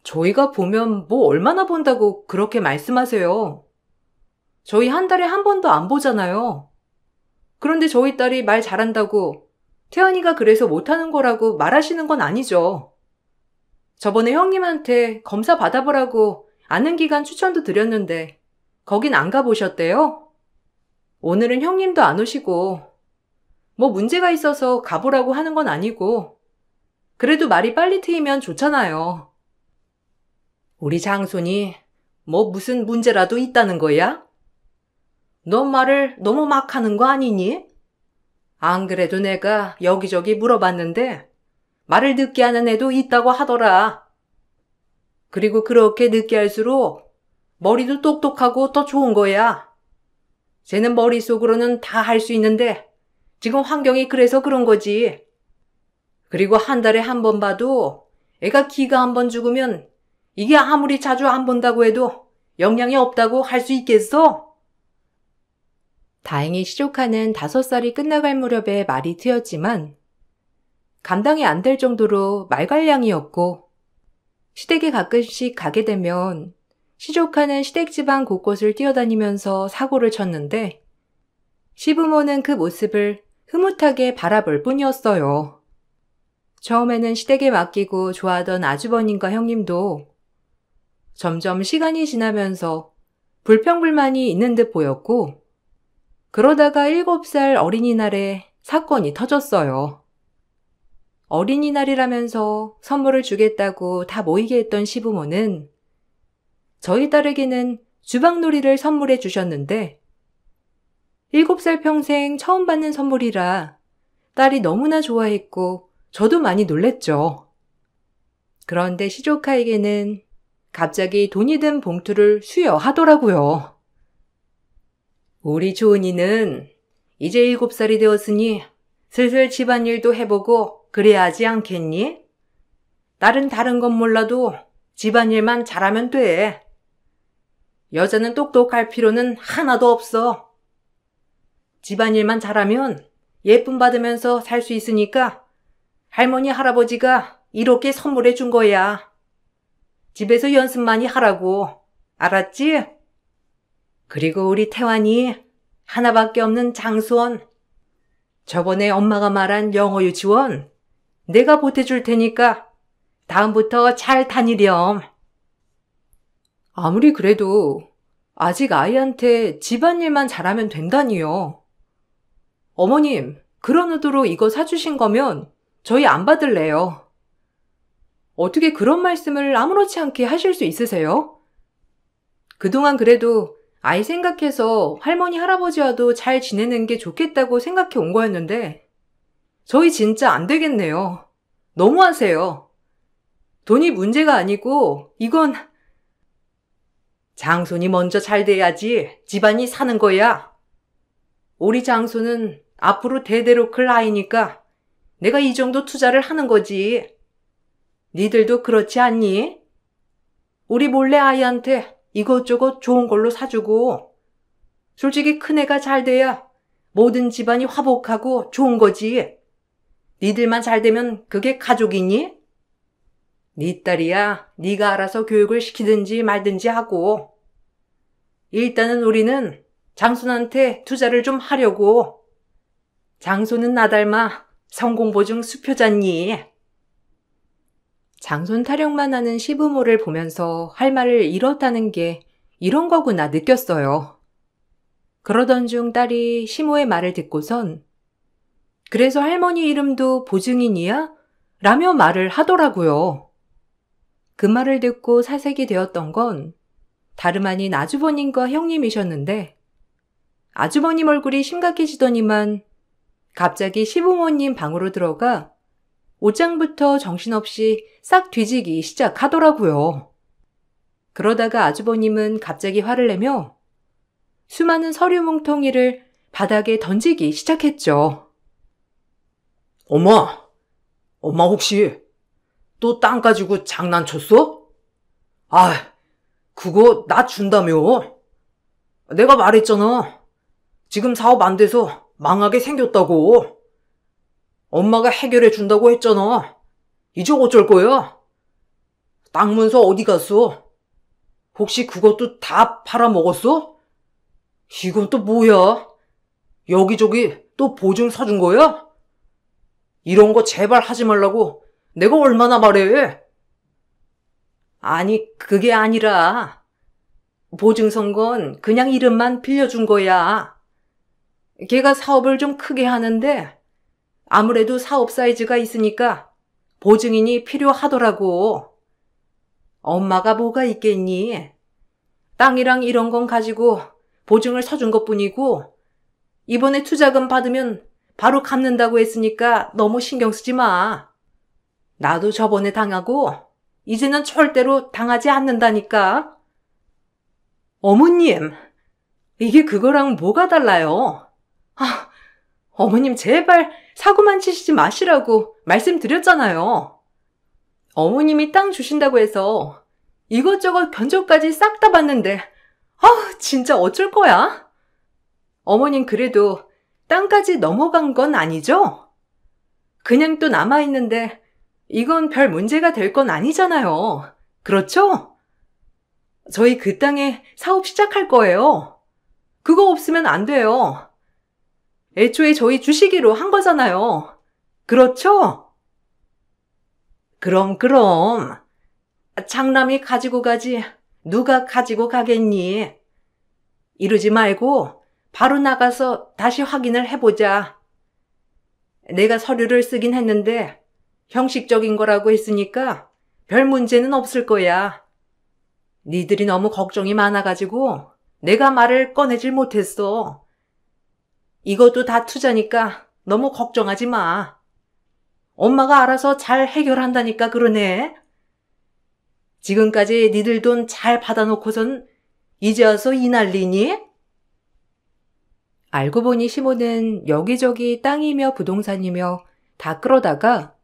저희가 보면 뭐 얼마나 본다고 그렇게 말씀하세요. 저희 한 달에 한 번도 안 보잖아요. 그런데 저희 딸이 말 잘한다고 태연이가 그래서 못하는 거라고 말하시는 건 아니죠. 저번에 형님한테 검사 받아보라고 아는 기관 추천도 드렸는데 거긴 안 가보셨대요? 오늘은 형님도 안 오시고 뭐 문제가 있어서 가보라고 하는 건 아니고 그래도 말이 빨리 트이면 좋잖아요. 우리 장손이 뭐 무슨 문제라도 있다는 거야? 너 말을 너무 막 하는 거 아니니? 안 그래도 내가 여기저기 물어봤는데 말을 늦게 하는 애도 있다고 하더라. 그리고 그렇게 늦게 할수록 머리도 똑똑하고 더 좋은 거야. 쟤는 머릿속으로는 다 할 수 있는데 지금 환경이 그래서 그런 거지. 그리고 한 달에 한 번 봐도 애가 기가 한 번 죽으면 이게 아무리 자주 안 본다고 해도 영향이 없다고 할 수 있겠어? 다행히 시조카는 5살이 끝나갈 무렵에 말이 트였지만 감당이 안 될 정도로 말괄량이었고 시댁에 가끔씩 가게 되면 시조카는 시댁 집안 곳곳을 뛰어다니면서 사고를 쳤는데 시부모는 그 모습을 흐뭇하게 바라볼 뿐이었어요. 처음에는 시댁에 맡기고 좋아하던 아주버님과 형님도 점점 시간이 지나면서 불평불만이 있는 듯 보였고 그러다가 7살 어린이날에 사건이 터졌어요. 어린이날이라면서 선물을 주겠다고 다 모이게 했던 시부모는 저희 딸에게는 주방놀이를 선물해 주셨는데 7살 평생 처음 받는 선물이라 딸이 너무나 좋아했고 저도 많이 놀랬죠. 그런데 시조카에게는 갑자기 돈이 든 봉투를 수여하더라고요. 우리 조은이는 이제 7살이 되었으니 슬슬 집안일도 해보고 그래야 하지 않겠니? 딸은 다른 건 몰라도 집안일만 잘하면 돼. 여자는 똑똑할 필요는 하나도 없어. 집안일만 잘하면 예쁨 받으면서 살 수 있으니까 할머니 할아버지가 이렇게 선물해 준 거야. 집에서 연습 많이 하라고. 알았지? 그리고 우리 태환이 하나밖에 없는 장수원. 저번에 엄마가 말한 영어 유치원 내가 보태줄 테니까 다음부터 잘 다니렴. 아무리 그래도 아직 아이한테 집안일만 잘하면 된다니요. 어머님, 그런 의도로 이거 사주신 거면 저희 안 받을래요. 어떻게 그런 말씀을 아무렇지 않게 하실 수 있으세요? 그동안 그래도 아이 생각해서 할머니 할아버지와도 잘 지내는 게 좋겠다고 생각해 온 거였는데 저희 진짜 안 되겠네요. 너무하세요. 돈이 문제가 아니고 이건 장손이 먼저 잘 돼야지 집안이 사는 거야. 우리 장손은 앞으로 대대로 클 아이니까 내가 이 정도 투자를 하는 거지. 니들도 그렇지 않니? 우리 몰래 아이한테 이것저것 좋은 걸로 사주고 솔직히 큰애가 잘 돼야 모든 집안이 화목하고 좋은 거지. 니들만 잘 되면 그게 가족이니? 니 딸이야 니가 알아서 교육을 시키든지 말든지 하고 일단은 우리는 장손한테 투자를 좀 하려고. 장손은 나 닮아 성공보증 수표잖니. 장손 타령만 하는 시부모를 보면서 할 말을 잃었다는 게 이런 거구나 느꼈어요. 그러던 중 딸이 시모의 말을 듣고선 그래서 할머니 이름도 보증인이야? 라며 말을 하더라고요. 그 말을 듣고 사색이 되었던 건 다름 아닌 아주버님과 형님이셨는데 아주버님 얼굴이 심각해지더니만 갑자기 시부모님 방으로 들어가 옷장부터 정신없이 싹 뒤지기 시작하더라고요. 그러다가 아주버님은 갑자기 화를 내며 수많은 서류 뭉텅이를 바닥에 던지기 시작했죠. 엄마 혹시 또 땅 가지고 장난쳤어? 아, 그거 나 준다며. 내가 말했잖아. 지금 사업 안 돼서 망하게 생겼다고. 엄마가 해결해 준다고 했잖아. 이제 어쩔 거야? 땅 문서 어디 갔어? 혹시 그것도 다 팔아먹었어? 이건 또 뭐야? 여기저기 또 보증 서준 거야? 이런 거 제발 하지 말라고 내가 얼마나 말해? 아니, 그게 아니라 보증 선 건 그냥 이름만 빌려준 거야. 걔가 사업을 좀 크게 하는데 아무래도 사업 사이즈가 있으니까 보증인이 필요하더라고. 엄마가 뭐가 있겠니? 땅이랑 이런 건 가지고 보증을 서준 것뿐이고 이번에 투자금 받으면 바로 갚는다고 했으니까 너무 신경 쓰지 마. 나도 저번에 당하고 이제는 절대로 당하지 않는다니까. 어머님, 이게 그거랑 뭐가 달라요? 아, 어머님 제발 사고만 치시지 마시라고 말씀드렸잖아요. 어머님이 땅 주신다고 해서 이것저것 견적까지 싹 다 봤는데 진짜 어쩔 거야? 어머님 그래도 땅까지 넘어간 건 아니죠? 그냥 또 남아있는데 이건 별 문제가 될 건 아니잖아요. 그렇죠? 저희 그 땅에 사업 시작할 거예요. 그거 없으면 안 돼요. 애초에 저희 주시기로 한 거잖아요. 그렇죠? 그럼. 장남이 가지고 가지 누가 가지고 가겠니? 이러지 말고 바로 나가서 다시 확인을 해보자. 내가 서류를 쓰긴 했는데 형식적인 거라고 했으니까 별 문제는 없을 거야. 니들이 너무 걱정이 많아가지고 내가 말을 꺼내질 못했어. 이것도 다 투자니까 너무 걱정하지 마. 엄마가 알아서 잘 해결한다니까 그러네. 지금까지 니들 돈 잘 받아놓고선 이제 와서 이 난리니? 알고 보니 시모는 여기저기 땅이며 부동산이며 다 끌어다가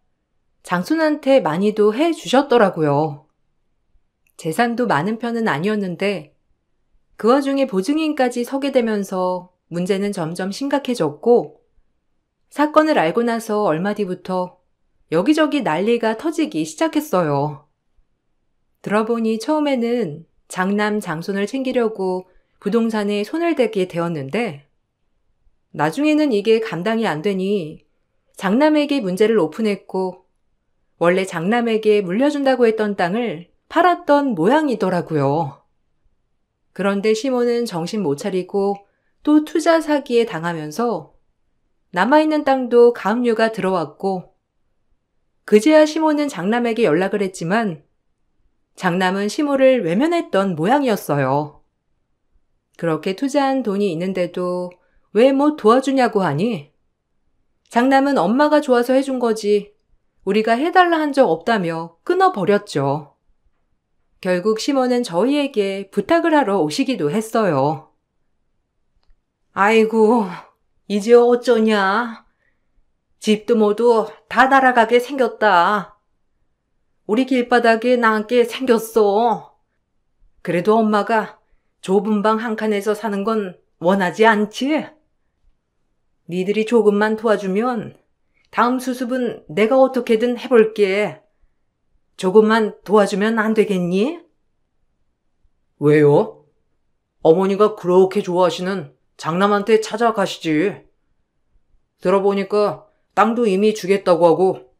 장순한테 많이도 해주셨더라고요. 재산도 많은 편은 아니었는데 그 와중에 보증인까지 서게 되면서 문제는 점점 심각해졌고 사건을 알고 나서 얼마 뒤부터 여기저기 난리가 터지기 시작했어요. 들어보니 처음에는 장남 장손을 챙기려고 부동산에 손을 대게 되었는데 나중에는 이게 감당이 안 되니 장남에게 문제를 오픈했고 원래 장남에게 물려준다고 했던 땅을 팔았던 모양이더라고요. 그런데 시모는 정신 못 차리고 또 투자 사기에 당하면서 남아있는 땅도 가압류가 들어왔고 그제야 시모는 장남에게 연락을 했지만 장남은 시모를 외면했던 모양이었어요. 그렇게 투자한 돈이 있는데도 왜 뭐 도와주냐고 하니 장남은 엄마가 좋아서 해준 거지 우리가 해달라 한 적 없다며 끊어버렸죠. 결국 시모는 저희에게 부탁을 하러 오시기도 했어요. 아이고, 이제 어쩌냐. 집도 모두 다 날아가게 생겼다. 우리 길바닥에 나앉게 생겼어. 그래도 엄마가 좁은 방 한 칸에서 사는 건 원하지 않지? 니들이 조금만 도와주면 다음 수습은 내가 어떻게든 해볼게. 조금만 도와주면 안 되겠니? 왜요? 어머니가 그렇게 좋아하시는 장남한테 찾아가시지. 들어보니까 땅도 이미 주겠다고 하고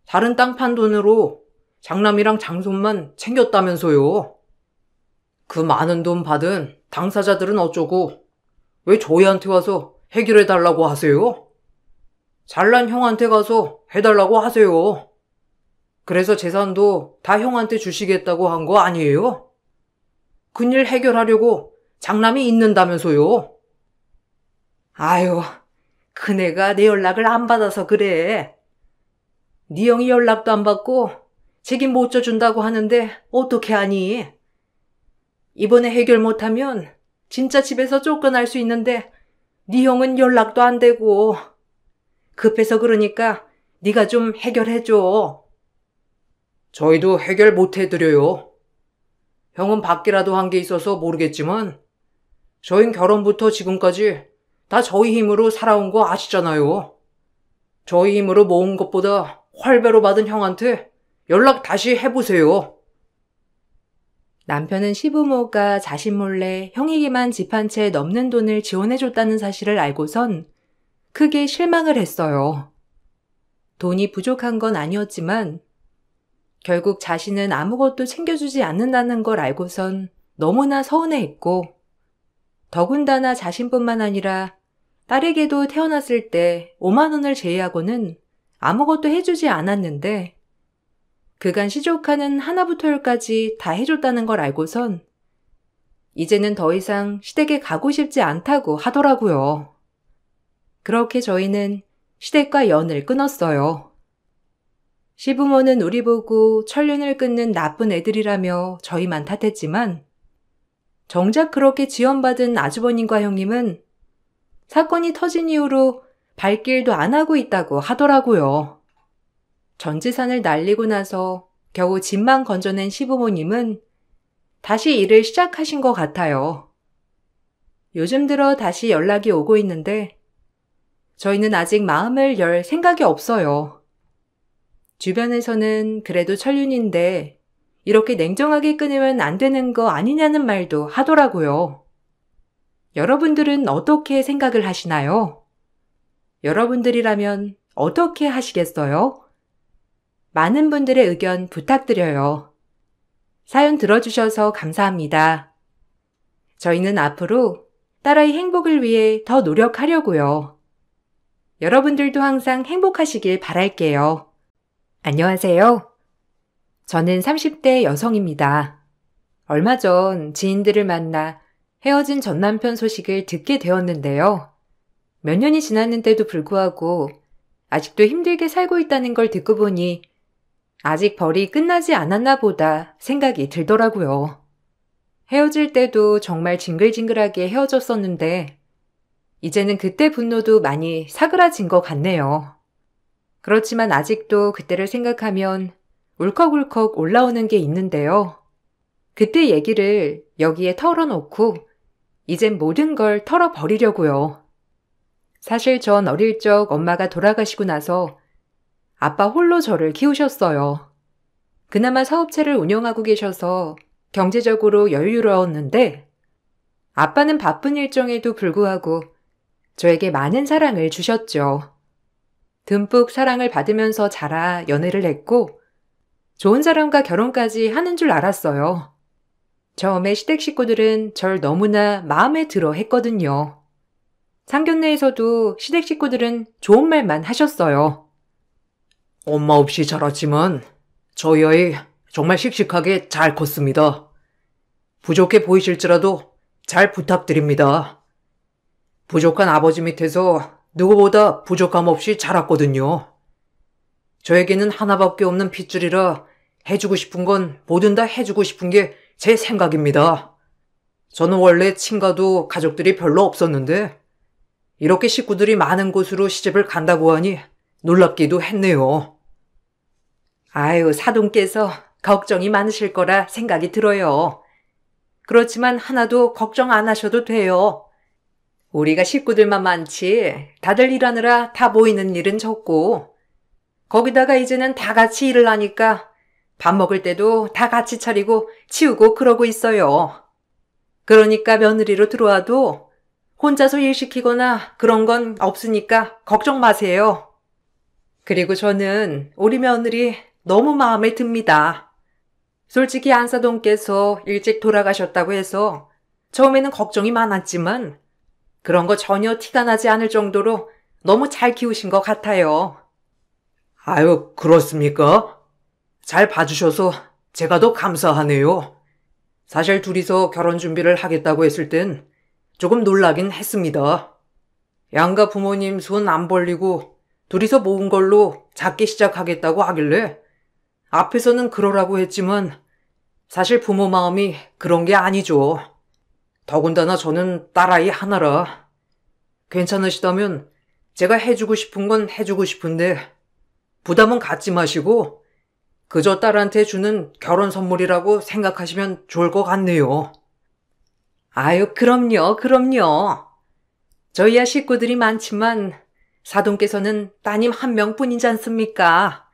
다른 땅 판 돈으로 장남이랑 장손만 챙겼다면서요. 그 많은 돈 받은 당사자들은 어쩌고 왜 저희한테 와서 해결해달라고 하세요? 잘난 형한테 가서 해달라고 하세요. 그래서 재산도 다 형한테 주시겠다고 한 거 아니에요? 큰일 해결하려고 장남이 있는다면서요. 아유, 큰애가 내 연락을 안 받아서 그래. 네 형이 연락도 안 받고 책임 못 져준다고 하는데 어떻게 하니? 이번에 해결 못하면 진짜 집에서 쫓겨날 수 있는데 네 형은 연락도 안 되고 급해서 그러니까 네가 좀 해결해줘. 저희도 해결 못 해드려요. 형은 밖이라도 한 게 있어서 모르겠지만 저흰 결혼부터 지금까지 다 저희 힘으로 살아온 거 아시잖아요. 저희 힘으로 모은 것보다 활배로 받은 형한테 연락 다시 해보세요. 남편은 시부모가 자신 몰래 형에게만 집 한 채 넘는 돈을 지원해줬다는 사실을 알고선 크게 실망을 했어요. 돈이 부족한 건 아니었지만 결국 자신은 아무것도 챙겨주지 않는다는 걸 알고선 너무나 서운해했고, 더군다나 자신뿐만 아니라 딸에게도 태어났을 때 5만 원을 제외하고는 아무것도 해주지 않았는데 그간 시족하는 하나부터 열까지 다 해줬다는 걸 알고선 이제는 더 이상 시댁에 가고 싶지 않다고 하더라고요. 그렇게 저희는 시댁과 연을 끊었어요. 시부모는 우리 보고 천륜을 끊는 나쁜 애들이라며 저희만 탓했지만 정작 그렇게 지원받은 아주버님과 형님은 사건이 터진 이후로 발길도 안 하고 있다고 하더라고요. 전 재산을 날리고 나서 겨우 집만 건져낸 시부모님은 다시 일을 시작하신 것 같아요. 요즘 들어 다시 연락이 오고 있는데 저희는 아직 마음을 열 생각이 없어요. 주변에서는 그래도 천륜인데 이렇게 냉정하게 끊으면 안 되는 거 아니냐는 말도 하더라고요. 여러분들은 어떻게 생각을 하시나요? 여러분들이라면 어떻게 하시겠어요? 많은 분들의 의견 부탁드려요. 사연 들어주셔서 감사합니다. 저희는 앞으로 딸아이 행복을 위해 더 노력하려고요. 여러분들도 항상 행복하시길 바랄게요. 안녕하세요. 저는 30대 여성입니다. 얼마 전 지인들을 만나 헤어진 전 남편 소식을 듣게 되었는데요. 몇 년이 지났는데도 불구하고 아직도 힘들게 살고 있다는 걸 듣고 보니 아직 벌이 끝나지 않았나 보다 생각이 들더라고요. 헤어질 때도 정말 징글징글하게 헤어졌었는데 이제는 그때 분노도 많이 사그라진 것 같네요. 그렇지만 아직도 그때를 생각하면 울컥울컥 올라오는 게 있는데요. 그때 얘기를 여기에 털어놓고 이젠 모든 걸 털어버리려고요. 사실 전 어릴 적 엄마가 돌아가시고 나서 아빠 홀로 저를 키우셨어요. 그나마 사업체를 운영하고 계셔서 경제적으로 여유로웠는데 아빠는 바쁜 일정에도 불구하고 저에게 많은 사랑을 주셨죠. 듬뿍 사랑을 받으면서 자라 연애를 했고 좋은 사람과 결혼까지 하는 줄 알았어요. 처음에 시댁 식구들은 절 너무나 마음에 들어 했거든요. 상견례에서도 시댁 식구들은 좋은 말만 하셨어요. 엄마 없이 자랐지만 저희 아이 정말 씩씩하게 잘 컸습니다. 부족해 보이실지라도 잘 부탁드립니다. 부족한 아버지 밑에서 누구보다 부족함 없이 자랐거든요. 저에게는 하나밖에 없는 핏줄이라 해주고 싶은 건 뭐든 다 해주고 싶은 게 제 생각입니다. 저는 원래 친가도 가족들이 별로 없었는데 이렇게 식구들이 많은 곳으로 시집을 간다고 하니 놀랍기도 했네요. 아유, 사돈께서 걱정이 많으실 거라 생각이 들어요. 그렇지만 하나도 걱정 안 하셔도 돼요. 우리가 식구들만 많지 다들 일하느라 다 모이는 일은 적고 거기다가 이제는 다 같이 일을 하니까 밥 먹을 때도 다 같이 차리고 치우고 그러고 있어요. 그러니까 며느리로 들어와도 혼자서 일 시키거나 그런 건 없으니까 걱정 마세요. 그리고 저는 우리 며느리 너무 마음에 듭니다. 솔직히 안사돈께서 일찍 돌아가셨다고 해서 처음에는 걱정이 많았지만 그런 거 전혀 티가 나지 않을 정도로 너무 잘 키우신 것 같아요. 아유, 그렇습니까? 잘 봐주셔서 제가 더 감사하네요. 사실 둘이서 결혼 준비를 하겠다고 했을 땐 조금 놀라긴 했습니다. 양가 부모님 손 안 벌리고 둘이서 모은 걸로 작게 시작하겠다고 하길래 앞에서는 그러라고 했지만 사실 부모 마음이 그런 게 아니죠. 더군다나 저는 딸아이 하나라. 괜찮으시다면 제가 해주고 싶은 건 해주고 싶은데 부담은 갖지 마시고 그저 딸한테 주는 결혼 선물이라고 생각하시면 좋을 것 같네요. 아유, 그럼요. 저희야 식구들이 많지만 사돈께서는 따님 한 명뿐이지 않습니까?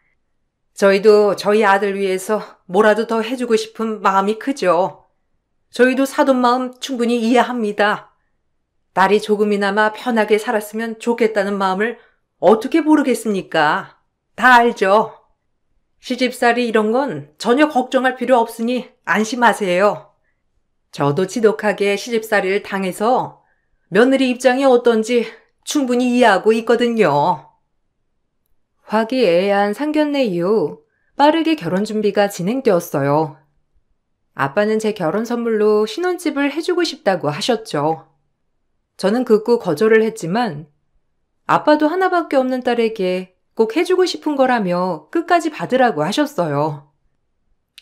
저희도 저희 아들 위해서 뭐라도 더 해주고 싶은 마음이 크죠. 저희도 사돈 마음 충분히 이해합니다. 딸이 조금이나마 편하게 살았으면 좋겠다는 마음을 어떻게 모르겠습니까? 다 알죠. 시집살이 이런 건 전혀 걱정할 필요 없으니 안심하세요. 저도 지독하게 시집살이를 당해서 며느리 입장이 어떤지 충분히 이해하고 있거든요. 화기애애한 상견례 이후 빠르게 결혼 준비가 진행되었어요. 아빠는 제 결혼 선물로 신혼집을 해주고 싶다고 하셨죠. 저는 극구 거절을 했지만 아빠도 하나밖에 없는 딸에게 꼭 해주고 싶은 거라며 끝까지 받으라고 하셨어요.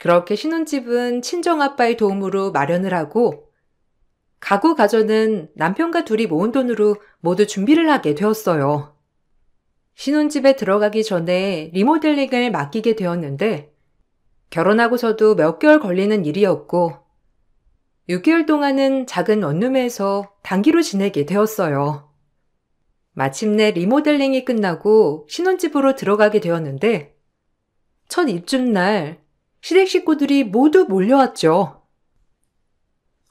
그렇게 신혼집은 친정아빠의 도움으로 마련을 하고 가구 가전은 남편과 둘이 모은 돈으로 모두 준비를 하게 되었어요. 신혼집에 들어가기 전에 리모델링을 맡기게 되었는데 결혼하고서도 몇 개월 걸리는 일이었고 6개월 동안은 작은 원룸에서 단기로 지내게 되었어요. 마침내 리모델링이 끝나고 신혼집으로 들어가게 되었는데 첫 입주날 시댁 식구들이 모두 몰려왔죠.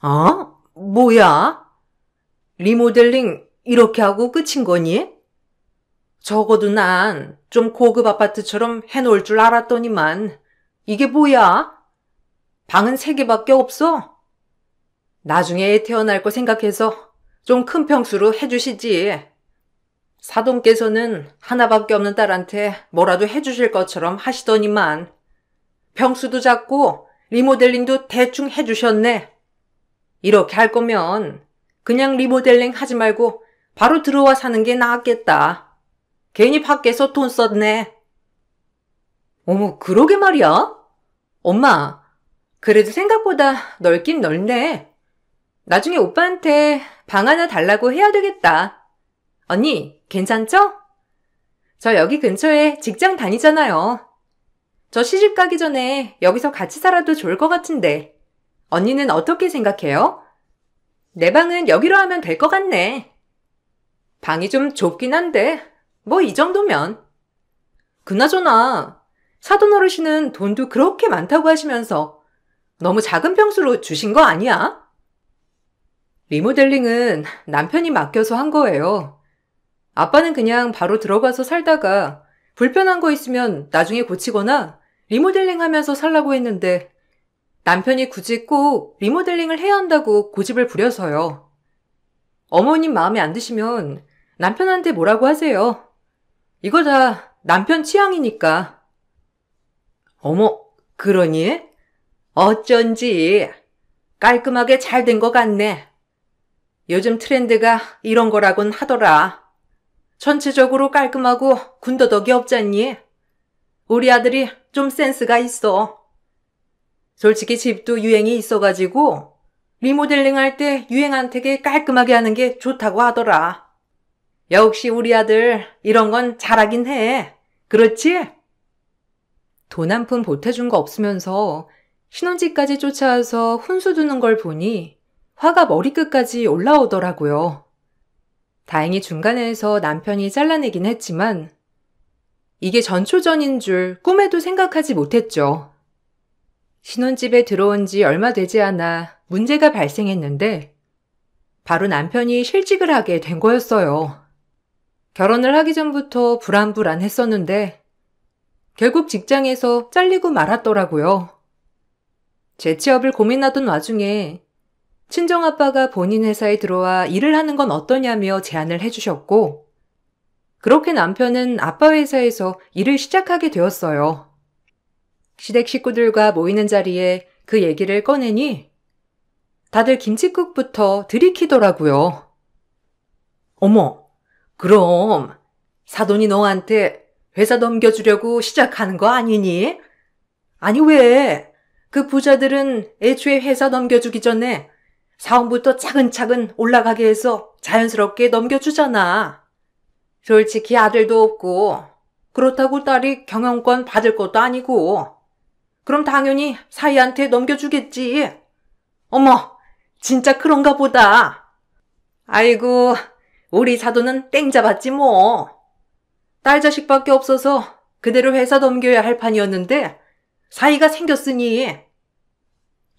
어? 뭐야? 리모델링 이렇게 하고 끝인 거니? 적어도 난 좀 고급 아파트처럼 해놓을 줄 알았더니만 이게 뭐야? 방은 3개밖에 없어? 나중에 애 태어날 거 생각해서 좀 큰 평수로 해주시지. 사돈께서는 하나밖에 없는 딸한테 뭐라도 해주실 것처럼 하시더니만 평수도 작고 리모델링도 대충 해주셨네. 이렇게 할 거면 그냥 리모델링 하지 말고 바로 들어와 사는 게 나았겠다. 괜히 밖에서 돈 썼네. 어머, 그러게 말이야. 엄마, 그래도 생각보다 넓긴 넓네. 나중에 오빠한테 방 하나 달라고 해야 되겠다. 언니, 괜찮죠? 저 여기 근처에 직장 다니잖아요. 저 시집 가기 전에 여기서 같이 살아도 좋을 것 같은데 언니는 어떻게 생각해요? 내 방은 여기로 하면 될 것 같네. 방이 좀 좁긴 한데 뭐 이 정도면. 그나저나 사돈 어르신은 돈도 그렇게 많다고 하시면서 너무 작은 평수로 주신 거 아니야? 리모델링은 남편이 맡겨서 한 거예요. 아빠는 그냥 바로 들어가서 살다가 불편한 거 있으면 나중에 고치거나 리모델링 하면서 살라고 했는데 남편이 굳이 꼭 리모델링을 해야 한다고 고집을 부려서요. 어머님 마음에 안 드시면 남편한테 뭐라고 하세요. 이거 다 남편 취향이니까. 어머, 그러니? 어쩐지 깔끔하게 잘 된 것 같네. 요즘 트렌드가 이런 거라곤 하더라. 전체적으로 깔끔하고 군더더기 없잖니? 우리 아들이 좀 센스가 있어. 솔직히 집도 유행이 있어가지고 리모델링 할 때 유행한 되게 깔끔하게 하는 게 좋다고 하더라. 역시 우리 아들 이런 건 잘하긴 해. 그렇지? 돈 한 푼 보태준 거 없으면서 신혼집까지 쫓아와서 훈수 두는 걸 보니 화가 머리끝까지 올라오더라고요. 다행히 중간에서 남편이 잘라내긴 했지만 이게 전초전인 줄 꿈에도 생각하지 못했죠. 신혼집에 들어온 지 얼마 되지 않아 문제가 발생했는데 바로 남편이 실직을 하게 된 거였어요. 결혼을 하기 전부터 불안불안했었는데 결국 직장에서 잘리고 말았더라고요. 재취업을 고민하던 와중에 친정아빠가 본인 회사에 들어와 일을 하는 건 어떠냐며 제안을 해주셨고 그렇게 남편은 아빠 회사에서 일을 시작하게 되었어요. 시댁 식구들과 모이는 자리에 그 얘기를 꺼내니 다들 김칫국부터 들이키더라고요. 어머, 그럼 사돈이 너한테 회사 넘겨주려고 시작하는 거 아니니? 아니 왜? 그 부자들은 애초에 회사 넘겨주기 전에 사원부터 차근차근 올라가게 해서 자연스럽게 넘겨주잖아. 솔직히 아들도 없고 그렇다고 딸이 경영권 받을 것도 아니고 그럼 당연히 사위한테 넘겨주겠지. 어머, 진짜 그런가 보다. 아이고, 우리 사돈은 땡 잡았지 뭐. 딸 자식밖에 없어서 그대로 회사 넘겨야 할 판이었는데 사이가 생겼으니.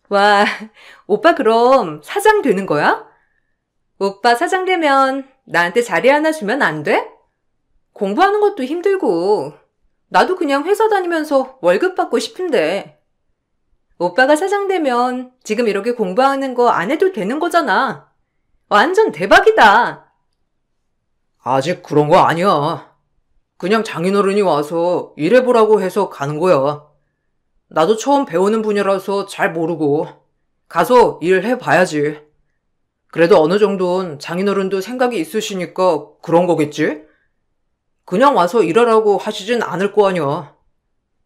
와, 오빠 그럼 사장 되는 거야? 오빠 사장 되면 나한테 자리 하나 주면 안 돼? 공부하는 것도 힘들고 나도 그냥 회사 다니면서 월급 받고 싶은데. 오빠가 사장 되면 지금 이렇게 공부하는 거 안 해도 되는 거잖아. 완전 대박이다. 아직 그런 거 아니야. 그냥 장인어른이 와서 일해보라고 해서 가는 거야. 나도 처음 배우는 분야라서 잘 모르고 가서 일해봐야지. 그래도 어느 정도는 장인어른도 생각이 있으시니까 그런 거겠지? 그냥 와서 일하라고 하시진 않을 거 아니야.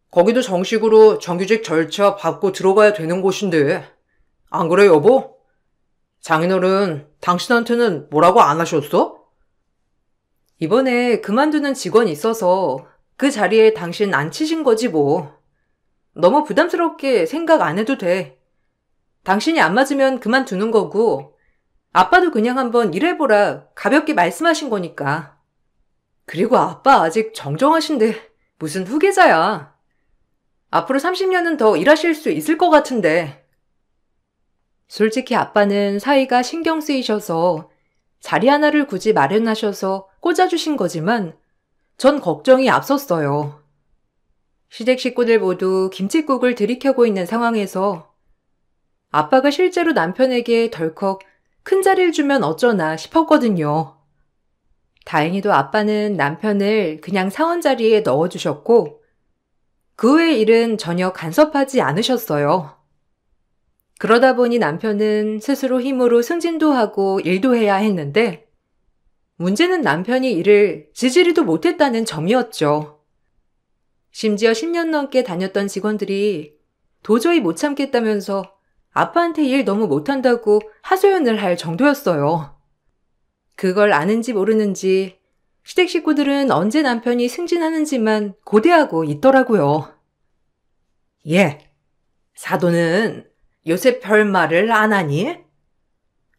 거기도 정식으로 정규직 절차 밟고 들어가야 되는 곳인데. 안 그래, 여보? 장인어른 당신한테는 뭐라고 안 하셨어? 이번에 그만두는 직원이 있어서 그 자리에 당신 앉히신 거지 뭐. 너무 부담스럽게 생각 안 해도 돼. 당신이 안 맞으면 그만두는 거고 아빠도 그냥 한번 일해보라 가볍게 말씀하신 거니까. 그리고 아빠 아직 정정하신데 무슨 후계자야. 앞으로 30년은 더 일하실 수 있을 것 같은데. 솔직히 아빠는 사이가 신경 쓰이셔서 자리 하나를 굳이 마련하셔서 꽂아주신 거지만 전 걱정이 앞섰어요. 시댁 식구들 모두 김칫국을 들이켜고 있는 상황에서 아빠가 실제로 남편에게 덜컥 큰 자리를 주면 어쩌나 싶었거든요. 다행히도 아빠는 남편을 그냥 사원 자리에 넣어주셨고 그 외의 일은 전혀 간섭하지 않으셨어요. 그러다 보니 남편은 스스로 힘으로 승진도 하고 일도 해야 했는데 문제는 남편이 일을 지지리도 못했다는 점이었죠. 심지어 10년 넘게 다녔던 직원들이 도저히 못 참겠다면서 아빠한테 일 너무 못한다고 하소연을 할 정도였어요. 그걸 아는지 모르는지 시댁 식구들은 언제 남편이 승진하는지만 고대하고 있더라고요. 예, 사돈은 요새 별말을 안 하니?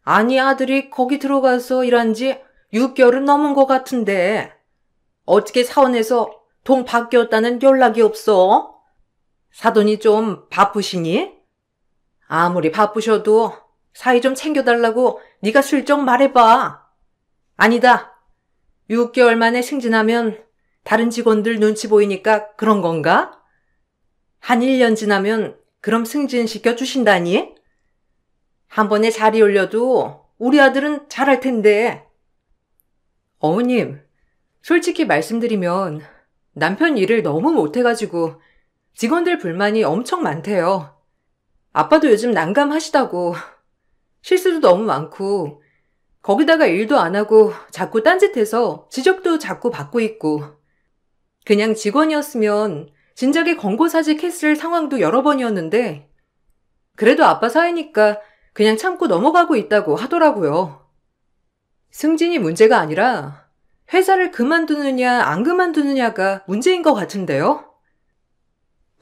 아니, 아들이 거기 들어가서 일한 지 6개월은 넘은 것 같은데 어떻게 사원에서 동 바뀌었다는 연락이 없어? 사돈이 좀 바쁘시니? 아무리 바쁘셔도 사이 좀 챙겨달라고 네가 슬쩍 말해봐. 아니다. 6개월 만에 승진하면 다른 직원들 눈치 보이니까 그런 건가? 한 1년 지나면 그럼 승진시켜 주신다니? 한 번에 자리 올려도 우리 아들은 잘할 텐데. 어머님, 솔직히 말씀드리면 남편 일을 너무 못해가지고 직원들 불만이 엄청 많대요. 아빠도 요즘 난감하시다고. 실수도 너무 많고 거기다가 일도 안 하고 자꾸 딴짓해서 지적도 자꾸 받고 있고. 그냥 직원이었으면 진작에 권고사직했을 상황도 여러 번이었는데 그래도 아빠 사이니까 그냥 참고 넘어가고 있다고 하더라고요. 승진이 문제가 아니라 회사를 그만두느냐 안 그만두느냐가 문제인 것 같은데요?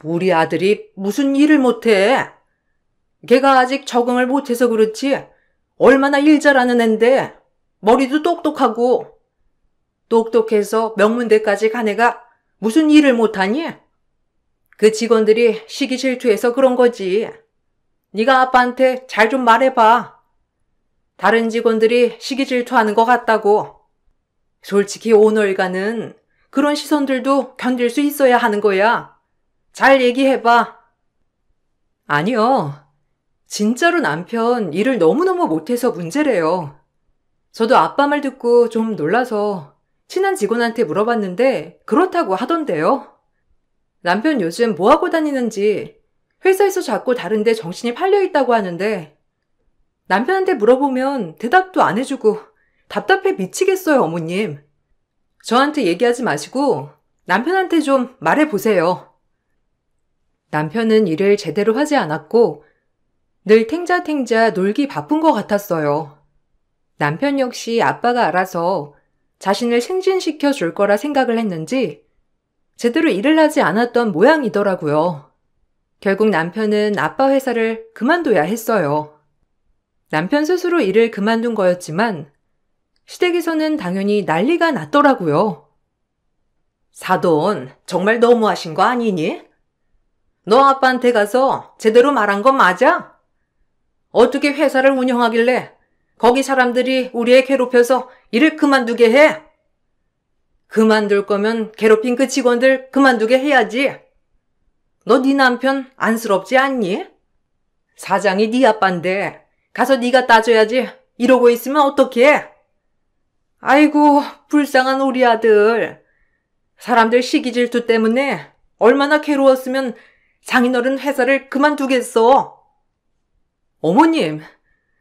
우리 아들이 무슨 일을 못해? 걔가 아직 적응을 못해서 그렇지 얼마나 일 잘하는 앤데 머리도 똑똑하고 똑똑해서 명문대까지 간 애가 무슨 일을 못하니? 그 직원들이 시기 질투해서 그런 거지. 네가 아빠한테 잘 좀 말해봐. 다른 직원들이 시기 질투하는 것 같다고. 솔직히 오늘가는 그런 시선들도 견딜 수 있어야 하는 거야. 잘 얘기해봐. 아니요. 진짜로 남편 일을 너무너무 못해서 문제래요. 저도 아빠 말 듣고 좀 놀라서 친한 직원한테 물어봤는데 그렇다고 하던데요. 남편 요즘 뭐하고 다니는지 회사에서 자꾸 다른데 정신이 팔려있다고 하는데 남편한테 물어보면 대답도 안 해주고 답답해 미치겠어요, 어머님. 저한테 얘기하지 마시고 남편한테 좀 말해보세요. 남편은 일을 제대로 하지 않았고 늘 탱자탱자 놀기 바쁜 것 같았어요. 남편 역시 아빠가 알아서 자신을 승진시켜 줄 거라 생각을 했는지 제대로 일을 하지 않았던 모양이더라고요. 결국 남편은 아빠 회사를 그만둬야 했어요. 남편 스스로 일을 그만둔 거였지만 시댁에서는 당연히 난리가 났더라고요. 사돈, 정말 너무하신 거 아니니? 너 아빠한테 가서 제대로 말한 건 맞아? 어떻게 회사를 운영하길래 거기 사람들이 우리 애 괴롭혀서 일을 그만두게 해? 그만둘 거면 괴롭힌 그 직원들 그만두게 해야지. 너 네 남편 안쓰럽지 않니? 사장이 네 아빠인데 가서 네가 따져야지. 이러고 있으면 어떡해? 아이고, 불쌍한 우리 아들. 사람들 시기 질투 때문에 얼마나 괴로웠으면 장인어른 회사를 그만두겠어. 어머님,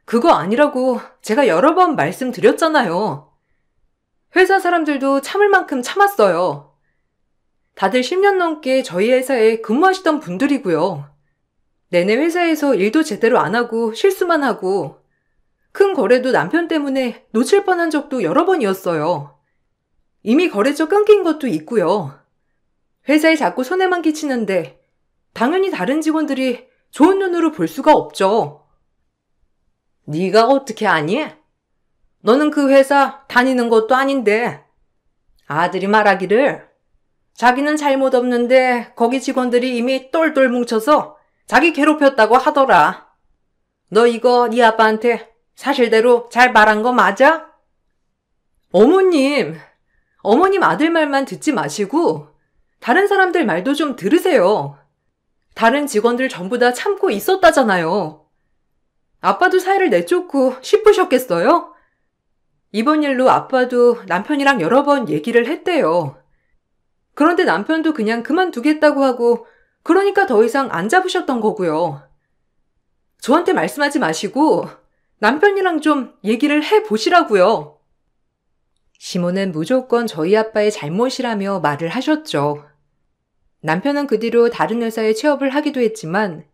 그거 아니라고 제가 여러 번 말씀드렸잖아요. 회사 사람들도 참을 만큼 참았어요. 다들 10년 넘게 저희 회사에 근무하시던 분들이고요. 내내 회사에서 일도 제대로 안 하고 실수만 하고 큰 거래도 남편 때문에 놓칠 뻔한 적도 여러 번이었어요. 이미 거래처 끊긴 것도 있고요. 회사에 자꾸 손해만 끼치는데 당연히 다른 직원들이 좋은 눈으로 볼 수가 없죠. 네가 어떻게 아니? 너는 그 회사 다니는 것도 아닌데. 아들이 말하기를 자기는 잘못 없는데 거기 직원들이 이미 똘똘 뭉쳐서 자기 괴롭혔다고 하더라. 너 이거 네 아빠한테 사실대로 잘 말한 거 맞아? 어머님 아들 말만 듣지 마시고 다른 사람들 말도 좀 들으세요. 다른 직원들 전부 다 참고 있었다잖아요. 아빠도 사이를 내쫓고 싶으셨겠어요? 이번 일로 아빠도 남편이랑 여러 번 얘기를 했대요. 그런데 남편도 그냥 그만두겠다고 하고 그러니까 더 이상 안 잡으셨던 거고요. 저한테 말씀하지 마시고 남편이랑 좀 얘기를 해보시라고요. 시모는 무조건 저희 아빠의 잘못이라며 말을 하셨죠. 남편은 그 뒤로 다른 회사에 취업을 하기도 했지만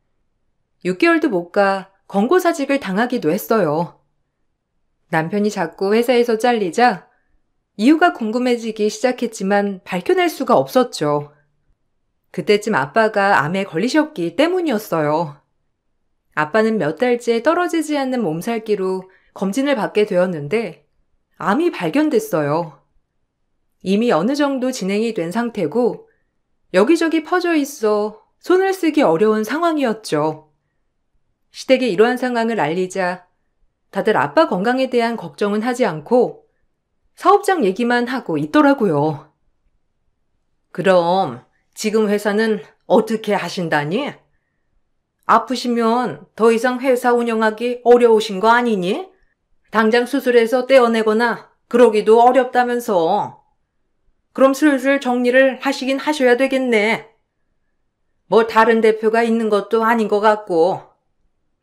6개월도 못 가 권고사직을 당하기도 했어요. 남편이 자꾸 회사에서 잘리자 이유가 궁금해지기 시작했지만 밝혀낼 수가 없었죠. 그때쯤 아빠가 암에 걸리셨기 때문이었어요. 아빠는 몇 달째 떨어지지 않는 몸살기로 검진을 받게 되었는데 암이 발견됐어요. 이미 어느 정도 진행이 된 상태고 여기저기 퍼져 있어 손을 쓰기 어려운 상황이었죠. 시댁에 이러한 상황을 알리자 다들 아빠 건강에 대한 걱정은 하지 않고 사업장 얘기만 하고 있더라고요. 그럼 지금 회사는 어떻게 하신다니? 아프시면 더 이상 회사 운영하기 어려우신 거 아니니? 당장 수술해서 떼어내거나 그러기도 어렵다면서. 그럼 슬슬 정리를 하시긴 하셔야 되겠네. 뭐 다른 대표가 있는 것도 아닌 것 같고.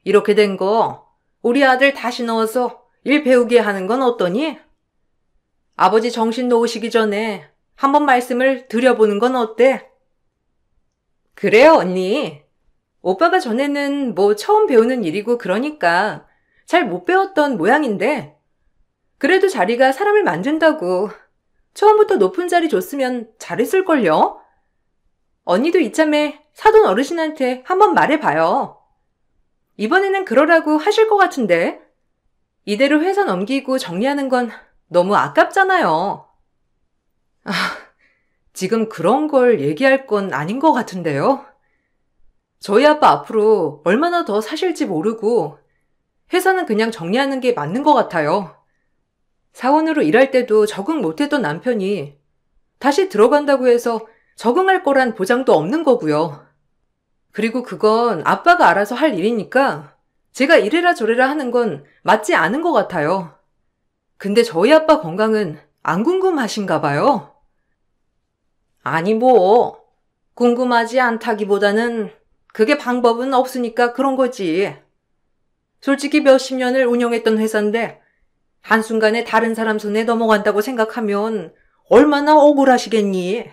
이렇게 된 거 우리 아들 다시 넣어서 일 배우게 하는 건 어떠니? 아버지 정신 놓으시기 전에 한번 말씀을 드려보는 건 어때? 그래요, 언니. 오빠가 전에는 뭐 처음 배우는 일이고 그러니까 잘 못 배웠던 모양인데 그래도 자리가 사람을 만든다고 처음부터 높은 자리 줬으면 잘했을걸요? 언니도 이참에 사돈 어르신한테 한번 말해봐요. 이번에는 그러라고 하실 것 같은데 이대로 회사 넘기고 정리하는 건 너무 아깝잖아요. 지금 그런 걸 얘기할 건 아닌 것 같은데요. 저희 아빠 앞으로 얼마나 더 사실지 모르고 회사는 그냥 정리하는 게 맞는 것 같아요. 사원으로 일할 때도 적응 못했던 남편이 다시 들어간다고 해서 적응할 거란 보장도 없는 거고요. 그리고 그건 아빠가 알아서 할 일이니까 제가 이래라 저래라 하는 건 맞지 않은 것 같아요. 근데 저희 아빠 건강은 안 궁금하신가 봐요. 아니 뭐 궁금하지 않다기보다는 그게 방법은 없으니까 그런 거지. 솔직히 몇십 년을 운영했던 회사인데 한순간에 다른 사람 손에 넘어간다고 생각하면 얼마나 억울하시겠니?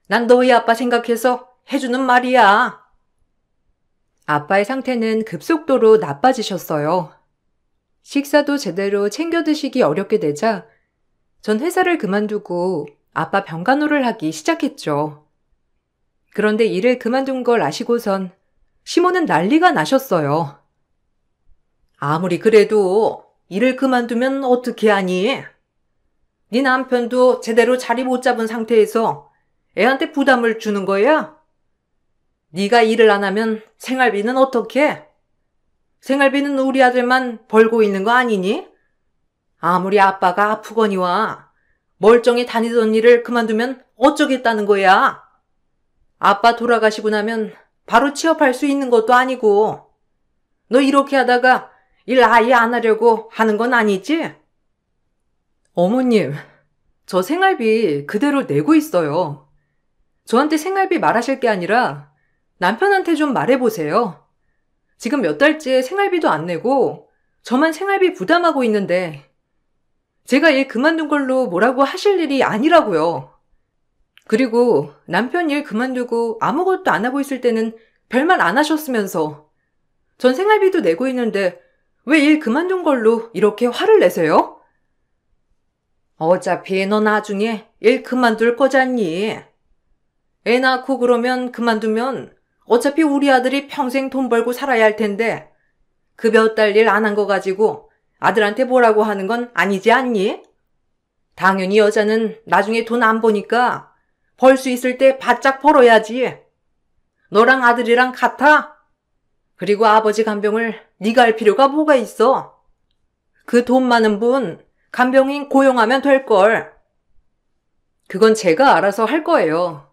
난 너희 아빠 생각해서 해주는 말이야. 아빠의 상태는 급속도로 나빠지셨어요. 식사도 제대로 챙겨 드시기 어렵게 되자 전 회사를 그만두고 아빠 병간호를 하기 시작했죠. 그런데 일을 그만둔 걸 아시고선 시모는 난리가 나셨어요. 아무리 그래도 일을 그만두면 어떻게 하니? 네 남편도 제대로 자리 못 잡은 상태에서 애한테 부담을 주는 거야? 네가 일을 안 하면 생활비는 어떻게? 생활비는 우리 아들만 벌고 있는 거 아니니? 아무리 아빠가 아프거니와 멀쩡히 다니던 일을 그만두면 어쩌겠다는 거야? 아빠 돌아가시고 나면 바로 취업할 수 있는 것도 아니고 너 이렇게 하다가 일 아예 안 하려고 하는 건 아니지? 어머님, 저 생활비 그대로 내고 있어요. 저한테 생활비 말하실 게 아니라 남편한테 좀 말해보세요. 지금 몇 달째 생활비도 안 내고 저만 생활비 부담하고 있는데 제가 일 그만둔 걸로 뭐라고 하실 일이 아니라고요. 그리고 남편 일 그만두고 아무것도 안 하고 있을 때는 별말 안 하셨으면서 전 생활비도 내고 있는데 왜 일 그만둔 걸로 이렇게 화를 내세요? 어차피 너 나중에 일 그만둘 거잖니. 애 낳고 그러면 그만두면 어차피 우리 아들이 평생 돈 벌고 살아야 할 텐데 그 몇 달 일 안 한 거 가지고 아들한테 뭐라고 하는 건 아니지 않니? 당연히 여자는 나중에 돈 안 버니까 벌 수 있을 때 바짝 벌어야지. 너랑 아들이랑 같아? 그리고 아버지 간병을 네가 할 필요가 뭐가 있어? 그 돈 많은 분 간병인 고용하면 될걸. 그건 제가 알아서 할 거예요.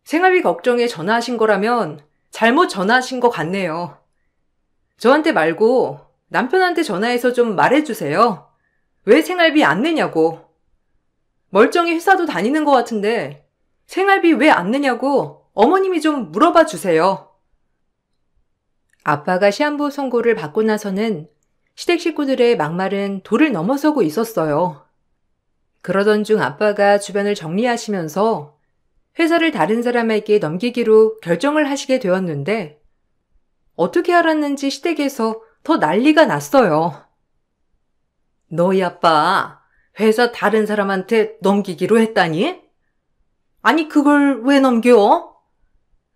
생활비 걱정에 전화하신 거라면 잘못 전화하신 것 같네요. 저한테 말고 남편한테 전화해서 좀 말해주세요. 왜 생활비 안 내냐고. 멀쩡히 회사도 다니는 것 같은데 생활비 왜 안 내냐고 어머님이 좀 물어봐 주세요. 아빠가 시한부 선고를 받고 나서는 시댁 식구들의 막말은 도를 넘어서고 있었어요. 그러던 중 아빠가 주변을 정리하시면서 회사를 다른 사람에게 넘기기로 결정을 하시게 되었는데 어떻게 알았는지 시댁에서 더 난리가 났어요. 너희 아빠 회사 다른 사람한테 넘기기로 했다니? 아니 그걸 왜 넘겨?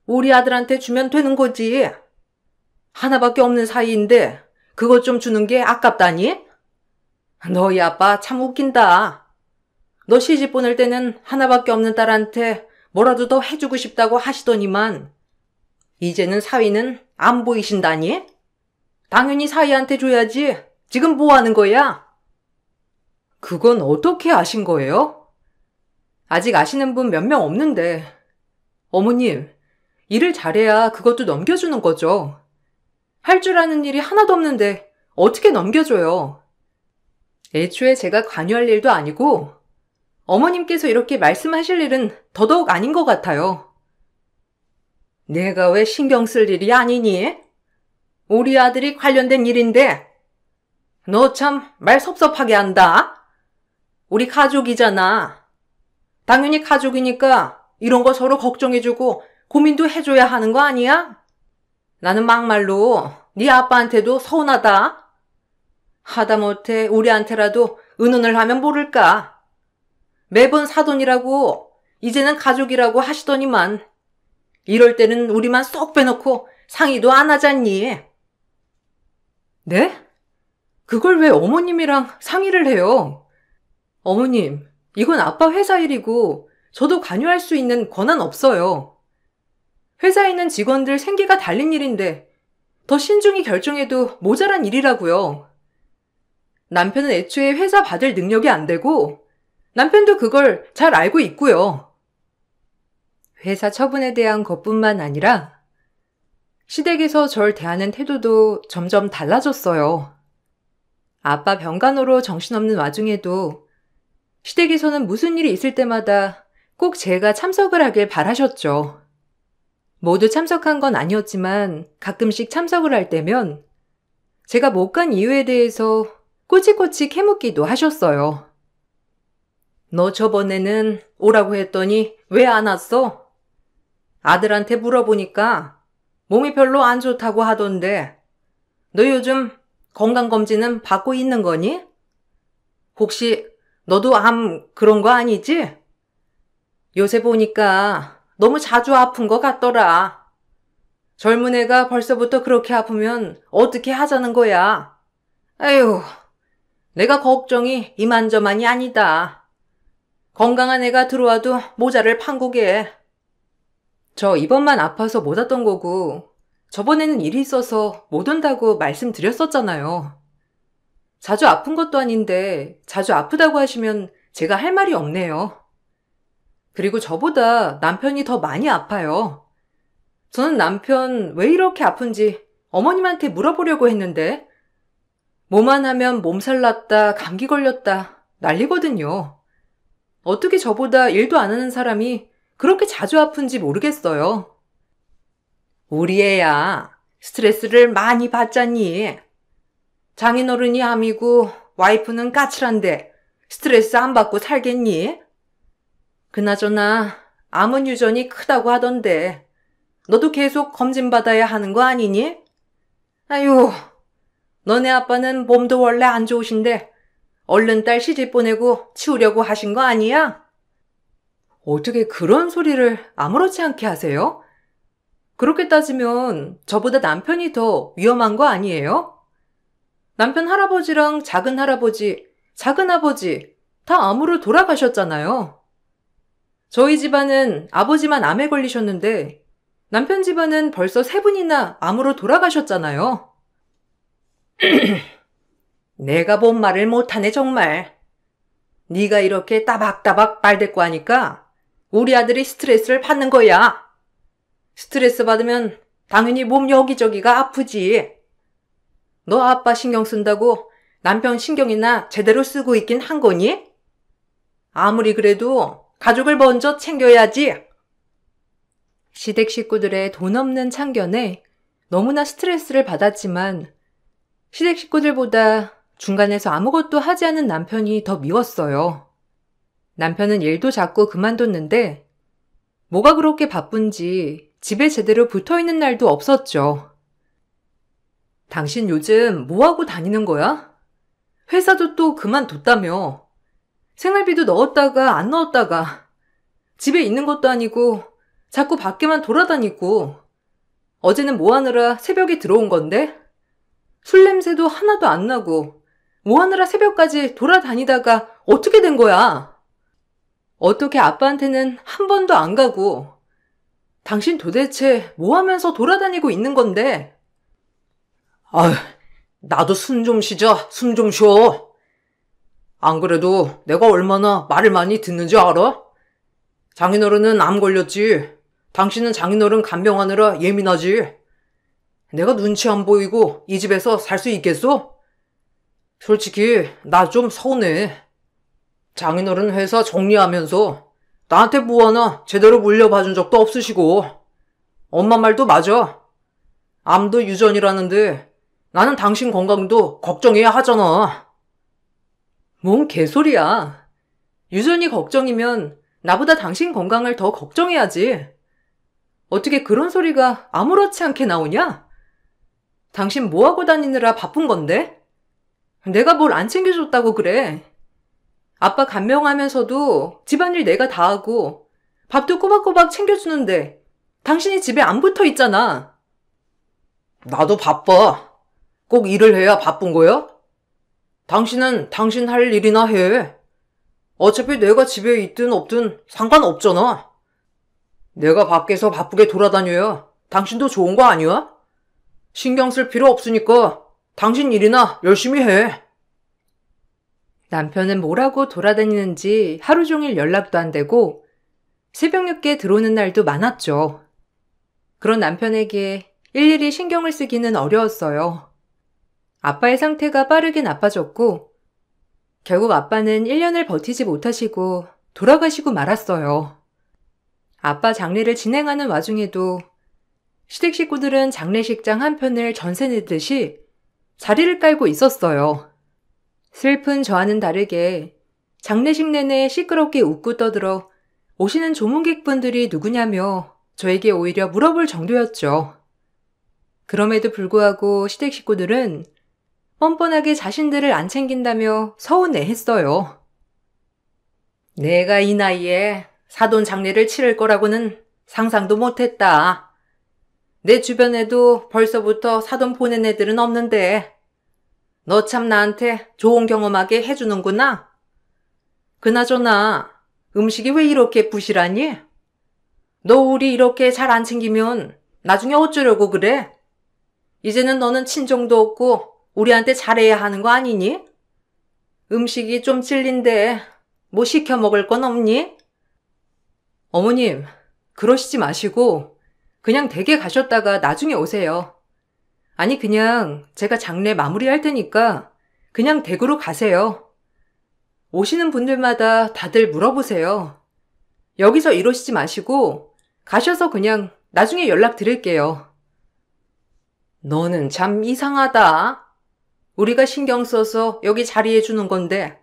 우리 아들한테 주면 되는 거지. 하나밖에 없는 사이인데 그것 좀 주는 게 아깝다니? 너희 아빠 참 웃긴다. 너 시집 보낼 때는 하나밖에 없는 딸한테 뭐라도 더 해주고 싶다고 하시더니만 이제는 사위는 안 보이신다니? 당연히 사위한테 줘야지. 지금 뭐 하는 거야? 그건 어떻게 아신 거예요? 아직 아시는 분 몇 명 없는데. 어머님, 일을 잘해야 그것도 넘겨주는 거죠. 할 줄 아는 일이 하나도 없는데 어떻게 넘겨줘요? 애초에 제가 관여할 일도 아니고 어머님께서 이렇게 말씀하실 일은 더더욱 아닌 것 같아요. 내가 왜 신경 쓸 일이 아니니? 우리 아들이 관련된 일인데 너 참 말 섭섭하게 한다. 우리 가족이잖아. 당연히 가족이니까 이런 거 서로 걱정해주고 고민도 해줘야 하는 거 아니야? 나는 막말로 네 아빠한테도 서운하다. 하다못해 우리한테라도 의논을 하면 모를까. 매번 사돈이라고 이제는 가족이라고 하시더니만 이럴 때는 우리만 쏙 빼놓고 상의도 안 하잖니. 네? 그걸 왜 어머님이랑 상의를 해요? 어머님, 이건 아빠 회사 일이고 저도 관여할 수 있는 권한 없어요. 회사에 있는 직원들 생계가 달린 일인데 더 신중히 결정해도 모자란 일이라고요. 남편은 애초에 회사 받을 능력이 안 되고 남편도 그걸 잘 알고 있고요. 회사 처분에 대한 것뿐만 아니라 시댁에서 절 대하는 태도도 점점 달라졌어요. 아빠 병간호로 정신없는 와중에도 시댁에서는 무슨 일이 있을 때마다 꼭 제가 참석을 하길 바라셨죠. 모두 참석한 건 아니었지만 가끔씩 참석을 할 때면 제가 못 간 이유에 대해서 꼬치꼬치 캐묻기도 하셨어요. 너 저번에는 오라고 했더니 왜 안 왔어? 아들한테 물어보니까 몸이 별로 안 좋다고 하던데 너 요즘 건강검진은 받고 있는 거니? 혹시 너도 암 그런 거 아니지? 요새 보니까 너무 자주 아픈 것 같더라. 젊은 애가 벌써부터 그렇게 아프면 어떻게 하자는 거야? 에휴, 내가 걱정이 이만저만이 아니다. 건강한 애가 들어와도 모자를 판국에. 저 이번만 아파서 못 왔던 거고 저번에는 일이 있어서 못 온다고 말씀드렸었잖아요. 자주 아픈 것도 아닌데 자주 아프다고 하시면 제가 할 말이 없네요. 그리고 저보다 남편이 더 많이 아파요. 저는 남편 왜 이렇게 아픈지 어머님한테 물어보려고 했는데 뭐만 하면 몸살 났다, 감기 걸렸다 난리거든요. 어떻게 저보다 일도 안 하는 사람이 그렇게 자주 아픈지 모르겠어요. 우리 애야 스트레스를 많이 받잖니. 장인어른이 암이고 와이프는 까칠한데 스트레스 안 받고 살겠니? 그나저나 암은 유전이 크다고 하던데 너도 계속 검진받아야 하는 거 아니니? 아유, 너네 아빠는 몸도 원래 안 좋으신데 얼른 딸 시집 보내고 치우려고 하신 거 아니야? 어떻게 그런 소리를 아무렇지 않게 하세요? 그렇게 따지면 저보다 남편이 더 위험한 거 아니에요? 남편 할아버지랑 작은 할아버지, 작은 아버지 다 암으로 돌아가셨잖아요. 저희 집안은 아버지만 암에 걸리셨는데 남편 집안은 벌써 3분이나 암으로 돌아가셨잖아요. 내가 뭔 말을 못하네 정말. 네가 이렇게 따박따박 말대꾸 하니까 우리 아들이 스트레스를 받는 거야. 스트레스 받으면 당연히 몸 여기저기가 아프지. 너 아빠 신경 쓴다고 남편 신경이나 제대로 쓰고 있긴 한 거니? 아무리 그래도 가족을 먼저 챙겨야지. 시댁 식구들의 돈 없는 참견에 너무나 스트레스를 받았지만 시댁 식구들보다 중간에서 아무것도 하지 않은 남편이 더 미웠어요. 남편은 일도 자꾸 그만뒀는데 뭐가 그렇게 바쁜지 집에 제대로 붙어있는 날도 없었죠. 당신 요즘 뭐하고 다니는 거야? 회사도 또 그만뒀다며. 생활비도 넣었다가 안 넣었다가 집에 있는 것도 아니고 자꾸 밖에만 돌아다니고 어제는 뭐 하느라 새벽에 들어온 건데? 술 냄새도 하나도 안 나고 뭐 하느라 새벽까지 돌아다니다가 어떻게 된 거야? 어떻게 아빠한테는 한 번도 안 가고 당신 도대체 뭐 하면서 돌아다니고 있는 건데? 아휴, 나도 숨 좀 쉬자, 숨 좀 쉬어. 안 그래도 내가 얼마나 말을 많이 듣는지 알아? 장인어른은 암 걸렸지. 당신은 장인어른 간병하느라 예민하지. 내가 눈치 안 보이고 이 집에서 살 수 있겠어? 솔직히 나 좀 서운해. 장인어른 회사 정리하면서 나한테 뭐 하나 제대로 물려봐준 적도 없으시고 엄마 말도 맞아. 암도 유전이라는데 나는 당신 건강도 걱정해야 하잖아. 뭔 개소리야. 유전이 걱정이면 나보다 당신 건강을 더 걱정해야지. 어떻게 그런 소리가 아무렇지 않게 나오냐? 당신 뭐하고 다니느라 바쁜 건데? 내가 뭘 안 챙겨줬다고 그래. 아빠 간병하면서도 집안일 내가 다 하고 밥도 꼬박꼬박 챙겨주는데 당신이 집에 안 붙어 있잖아. 나도 바빠. 꼭 일을 해야 바쁜 거야? 당신은 당신 할 일이나 해. 어차피 내가 집에 있든 없든 상관없잖아. 내가 밖에서 바쁘게 돌아다녀야 당신도 좋은 거 아니야? 신경 쓸 필요 없으니까 당신 일이나 열심히 해. 남편은 뭐라고 돌아다니는지 하루 종일 연락도 안 되고 새벽 늦게 들어오는 날도 많았죠. 그런 남편에게 일일이 신경을 쓰기는 어려웠어요. 아빠의 상태가 빠르게 나빠졌고 결국 아빠는 1년을 버티지 못하시고 돌아가시고 말았어요. 아빠 장례를 진행하는 와중에도 시댁 식구들은 장례식장 한편을 전세 내듯이 자리를 깔고 있었어요. 슬픈 저와는 다르게 장례식 내내 시끄럽게 웃고 떠들어 오시는 조문객분들이 누구냐며 저에게 오히려 물어볼 정도였죠. 그럼에도 불구하고 시댁 식구들은 뻔뻔하게 자신들을 안 챙긴다며 서운해했어요. 내가 이 나이에 사돈 장례를 치를 거라고는 상상도 못했다. 내 주변에도 벌써부터 사돈 보낸 애들은 없는데 너 참 나한테 좋은 경험하게 해주는구나. 그나저나 음식이 왜 이렇게 부실하니? 너 우리 이렇게 잘 안 챙기면 나중에 어쩌려고 그래? 이제는 너는 친정도 없고 우리한테 잘해야 하는 거 아니니? 음식이 좀 찔린데 뭐 시켜 먹을 건 없니? 어머님, 그러시지 마시고 그냥 댁에 가셨다가 나중에 오세요. 아니 그냥 제가 장례 마무리할 테니까 그냥 댁으로 가세요. 오시는 분들마다 다들 물어보세요. 여기서 이러시지 마시고 가셔서 그냥 나중에 연락 드릴게요. 너는 참 이상하다. 우리가 신경 써서 여기 자리해 주는 건데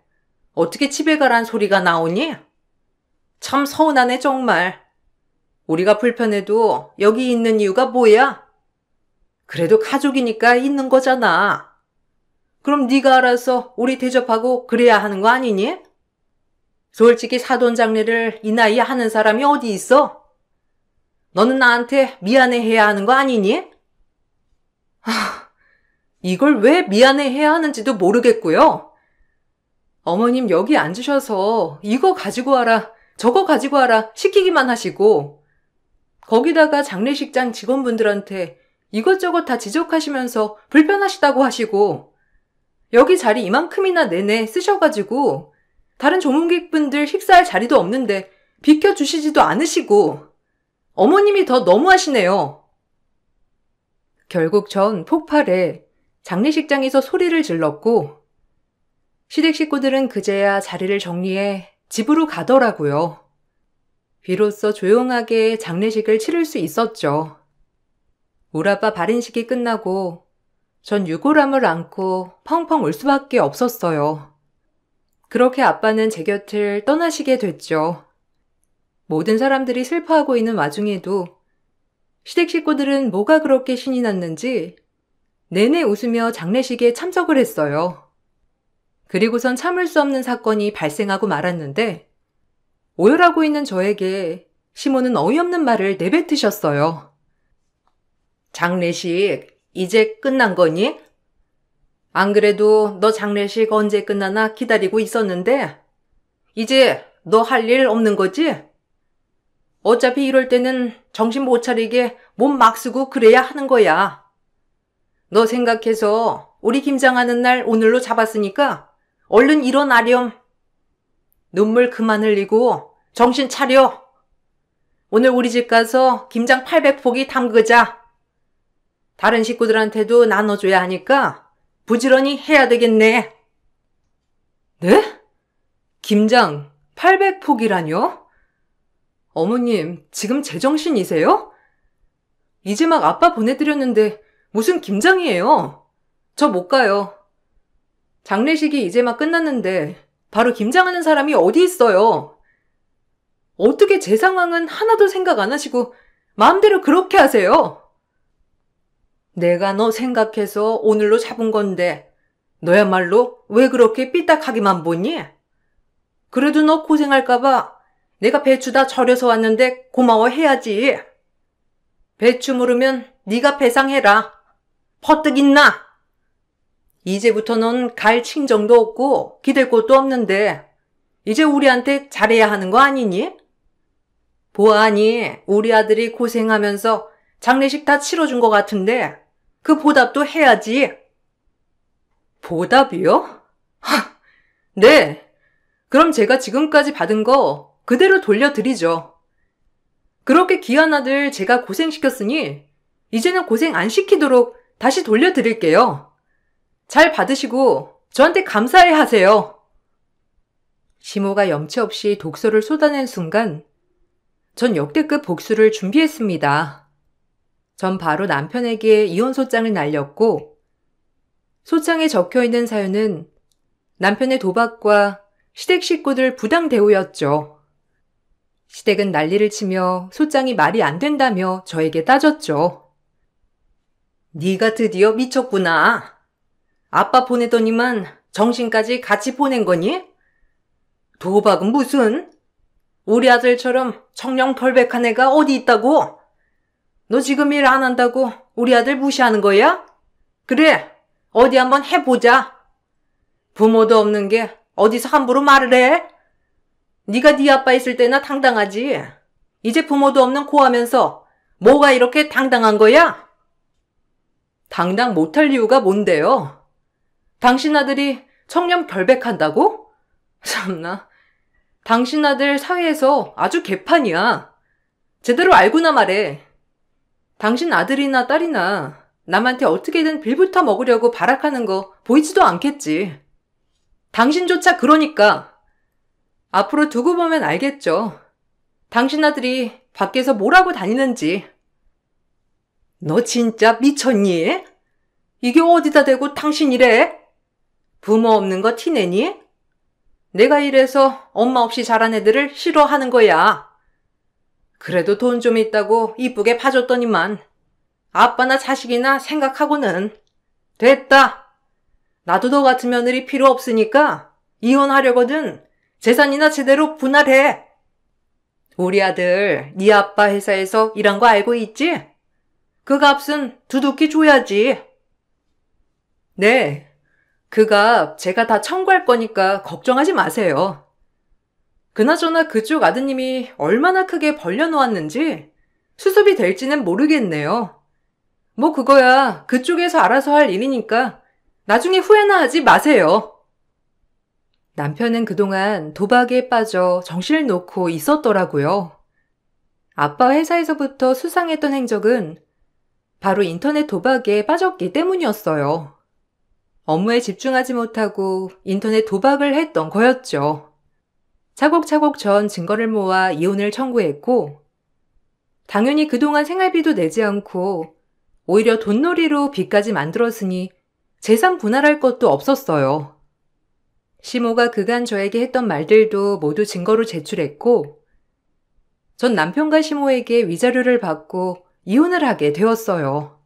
어떻게 집에 가란 소리가 나오니? 참 서운하네 정말. 우리가 불편해도 여기 있는 이유가 뭐야? 그래도 가족이니까 있는 거잖아. 그럼 네가 알아서 우리 대접하고 그래야 하는 거 아니니? 솔직히 사돈 장례를 이 나이에 하는 사람이 어디 있어? 너는 나한테 미안해해야 하는 거 아니니? 이걸 왜 미안해해야 하는지도 모르겠고요. 어머님 여기 앉으셔서 이거 가지고 와라, 저거 가지고 와라 시키기만 하시고 거기다가 장례식장 직원분들한테 이것저것 다 지적하시면서 불편하시다고 하시고 여기 자리 이만큼이나 내내 쓰셔가지고 다른 조문객분들 식사할 자리도 없는데 비켜주시지도 않으시고 어머님이 더 너무하시네요. 결국 전 폭발해 장례식장에서 소리를 질렀고 시댁 식구들은 그제야 자리를 정리해 집으로 가더라고요. 비로소 조용하게 장례식을 치를 수 있었죠. 우라빠 발인식이 끝나고 전 유골함을 안고 펑펑 울 수밖에 없었어요. 그렇게 아빠는 제 곁을 떠나시게 됐죠. 모든 사람들이 슬퍼하고 있는 와중에도 시댁 식구들은 뭐가 그렇게 신이 났는지 내내 웃으며 장례식에 참석을 했어요. 그리고선 참을 수 없는 사건이 발생하고 말았는데 오열하고 있는 저에게 시모는 어이없는 말을 내뱉으셨어요. 장례식 이제 끝난 거니? 안 그래도 너 장례식 언제 끝나나 기다리고 있었는데 이제 너 할 일 없는 거지? 어차피 이럴 때는 정신 못 차리게 몸 막 쓰고 그래야 하는 거야. 너 생각해서 우리 김장하는 날 오늘로 잡았으니까 얼른 일어나렴. 눈물 그만 흘리고 정신 차려. 오늘 우리 집 가서 김장 800포기 담그자. 다른 식구들한테도 나눠줘야 하니까 부지런히 해야 되겠네. 네? 김장 800포기라뇨? 어머님, 지금 제정신이세요? 이제 막 아빠 보내드렸는데 무슨 김장이에요? 저 못 가요. 장례식이 이제 막 끝났는데 바로 김장하는 사람이 어디 있어요? 어떻게 제 상황은 하나도 생각 안 하시고 마음대로 그렇게 하세요? 내가 너 생각해서 오늘로 잡은 건데 너야말로 왜 그렇게 삐딱하게만 보니? 그래도 너 고생할까봐 내가 배추 다 절여서 왔는데 고마워해야지. 배추 물으면 네가 배상해라. 퍼뜩 있나? 이제부터 넌 갈 친정도 없고 기댈 곳도 없는데 이제 우리한테 잘해야 하는 거 아니니? 보아하니 우리 아들이 고생하면서 장례식 다 치러준 것 같은데 그 보답도 해야지. 보답이요? 네. 그럼 제가 지금까지 받은 거 그대로 돌려드리죠. 그렇게 귀한 아들 제가 고생시켰으니 이제는 고생 안 시키도록 다시 돌려드릴게요. 잘 받으시고 저한테 감사해 하세요. 시모가 염치 없이 독서를 쏟아낸 순간 전 역대급 복수를 준비했습니다. 전 바로 남편에게 이혼 소장을 날렸고 소장에 적혀있는 사연은 남편의 도박과 시댁 식구들 부당 대우였죠. 시댁은 난리를 치며 소장이 말이 안 된다며 저에게 따졌죠. 네가 드디어 미쳤구나. 아빠 보내더니만 정신까지 같이 보낸 거니? 도박은 무슨? 우리 아들처럼 청렴결백한 애가 어디 있다고? 너 지금 일 안 한다고 우리 아들 무시하는 거야? 그래, 어디 한번 해보자. 부모도 없는 게 어디서 함부로 말을 해? 네가 네 아빠 있을 때나 당당하지. 이제 부모도 없는 고하면서 뭐가 이렇게 당당한 거야? 당당 못할 이유가 뭔데요? 당신 아들이 청렴 결백한다고? 참나. 당신 아들 사회에서 아주 개판이야. 제대로 알고나 말해. 당신 아들이나 딸이나 남한테 어떻게든 빌붙어 먹으려고 발악하는 거 보이지도 않겠지. 당신조차 그러니까. 앞으로 두고 보면 알겠죠. 당신 아들이 밖에서 뭐라고 다니는지. 너 진짜 미쳤니? 이게 어디다 대고 당신 이래? 부모 없는 거 티내니? 내가 이래서 엄마 없이 자란 애들을 싫어하는 거야. 그래도 돈 좀 있다고 이쁘게 봐줬더니만 아빠나 자식이나 생각하고는. 됐다. 나도 너 같은 며느리 필요 없으니까 이혼하려거든 재산이나 제대로 분할해. 우리 아들 네 아빠 회사에서 일한 거 알고 있지? 그 값은 두둑히 줘야지. 네. 그 값 제가 다 청구할 거니까 걱정하지 마세요. 그나저나 그쪽 아드님이 얼마나 크게 벌려놓았는지 수습이 될지는 모르겠네요. 뭐 그거야 그쪽에서 알아서 할 일이니까 나중에 후회나 하지 마세요. 남편은 그동안 도박에 빠져 정신을 놓고 있었더라고요. 아빠 회사에서부터 수상했던 행적은 바로 인터넷 도박에 빠졌기 때문이었어요. 업무에 집중하지 못하고 인터넷 도박을 했던 거였죠. 차곡차곡 전 증거를 모아 이혼을 청구했고, 당연히 그동안 생활비도 내지 않고 오히려 돈놀이로 빚까지 만들었으니 재산 분할할 것도 없었어요. 시모가 그간 저에게 했던 말들도 모두 증거로 제출했고, 전 남편과 시모에게 위자료를 받고 이혼을 하게 되었어요.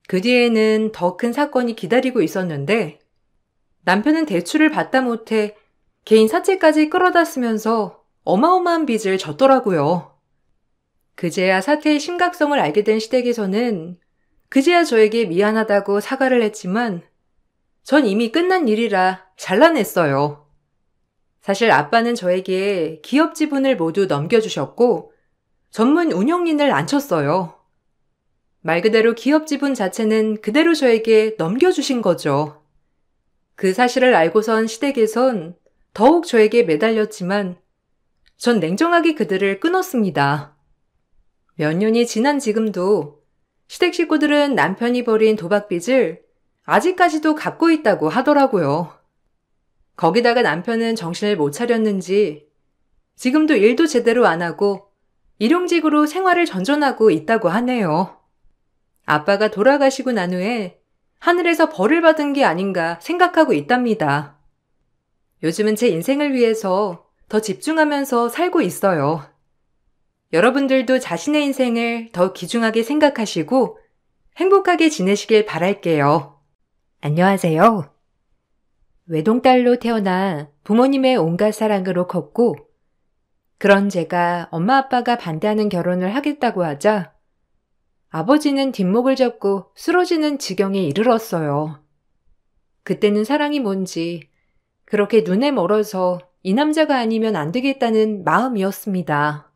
그 뒤에는 더 큰 사건이 기다리고 있었는데 남편은 대출을 받다 못해 개인 사채까지 끌어다 쓰면서 어마어마한 빚을 졌더라고요. 그제야 사태의 심각성을 알게 된 시댁에서는 그제야 저에게 미안하다고 사과를 했지만 전 이미 끝난 일이라 잘라냈어요. 사실 아빠는 저에게 기업 지분을 모두 넘겨주셨고 전문 운영인을 앉혔어요. 말 그대로 기업 지분 자체는 그대로 저에게 넘겨주신 거죠. 그 사실을 알고선 시댁에선 더욱 저에게 매달렸지만 전 냉정하게 그들을 끊었습니다. 몇 년이 지난 지금도 시댁 식구들은 남편이 벌인 도박빚을 아직까지도 갚고 있다고 하더라고요. 거기다가 남편은 정신을 못 차렸는지 지금도 일도 제대로 안 하고 일용직으로 생활을 전전하고 있다고 하네요. 아빠가 돌아가시고 난 후에 하늘에서 벌을 받은 게 아닌가 생각하고 있답니다. 요즘은 제 인생을 위해서 더 집중하면서 살고 있어요. 여러분들도 자신의 인생을 더 귀중하게 생각하시고 행복하게 지내시길 바랄게요. 안녕하세요. 외동딸로 태어나 부모님의 온갖 사랑으로 컸고, 그런 제가 엄마 아빠가 반대하는 결혼을 하겠다고 하자 아버지는 뒷목을 잡고 쓰러지는 지경에 이르렀어요. 그때는 사랑이 뭔지 그렇게 눈에 멀어서 이 남자가 아니면 안 되겠다는 마음이었습니다.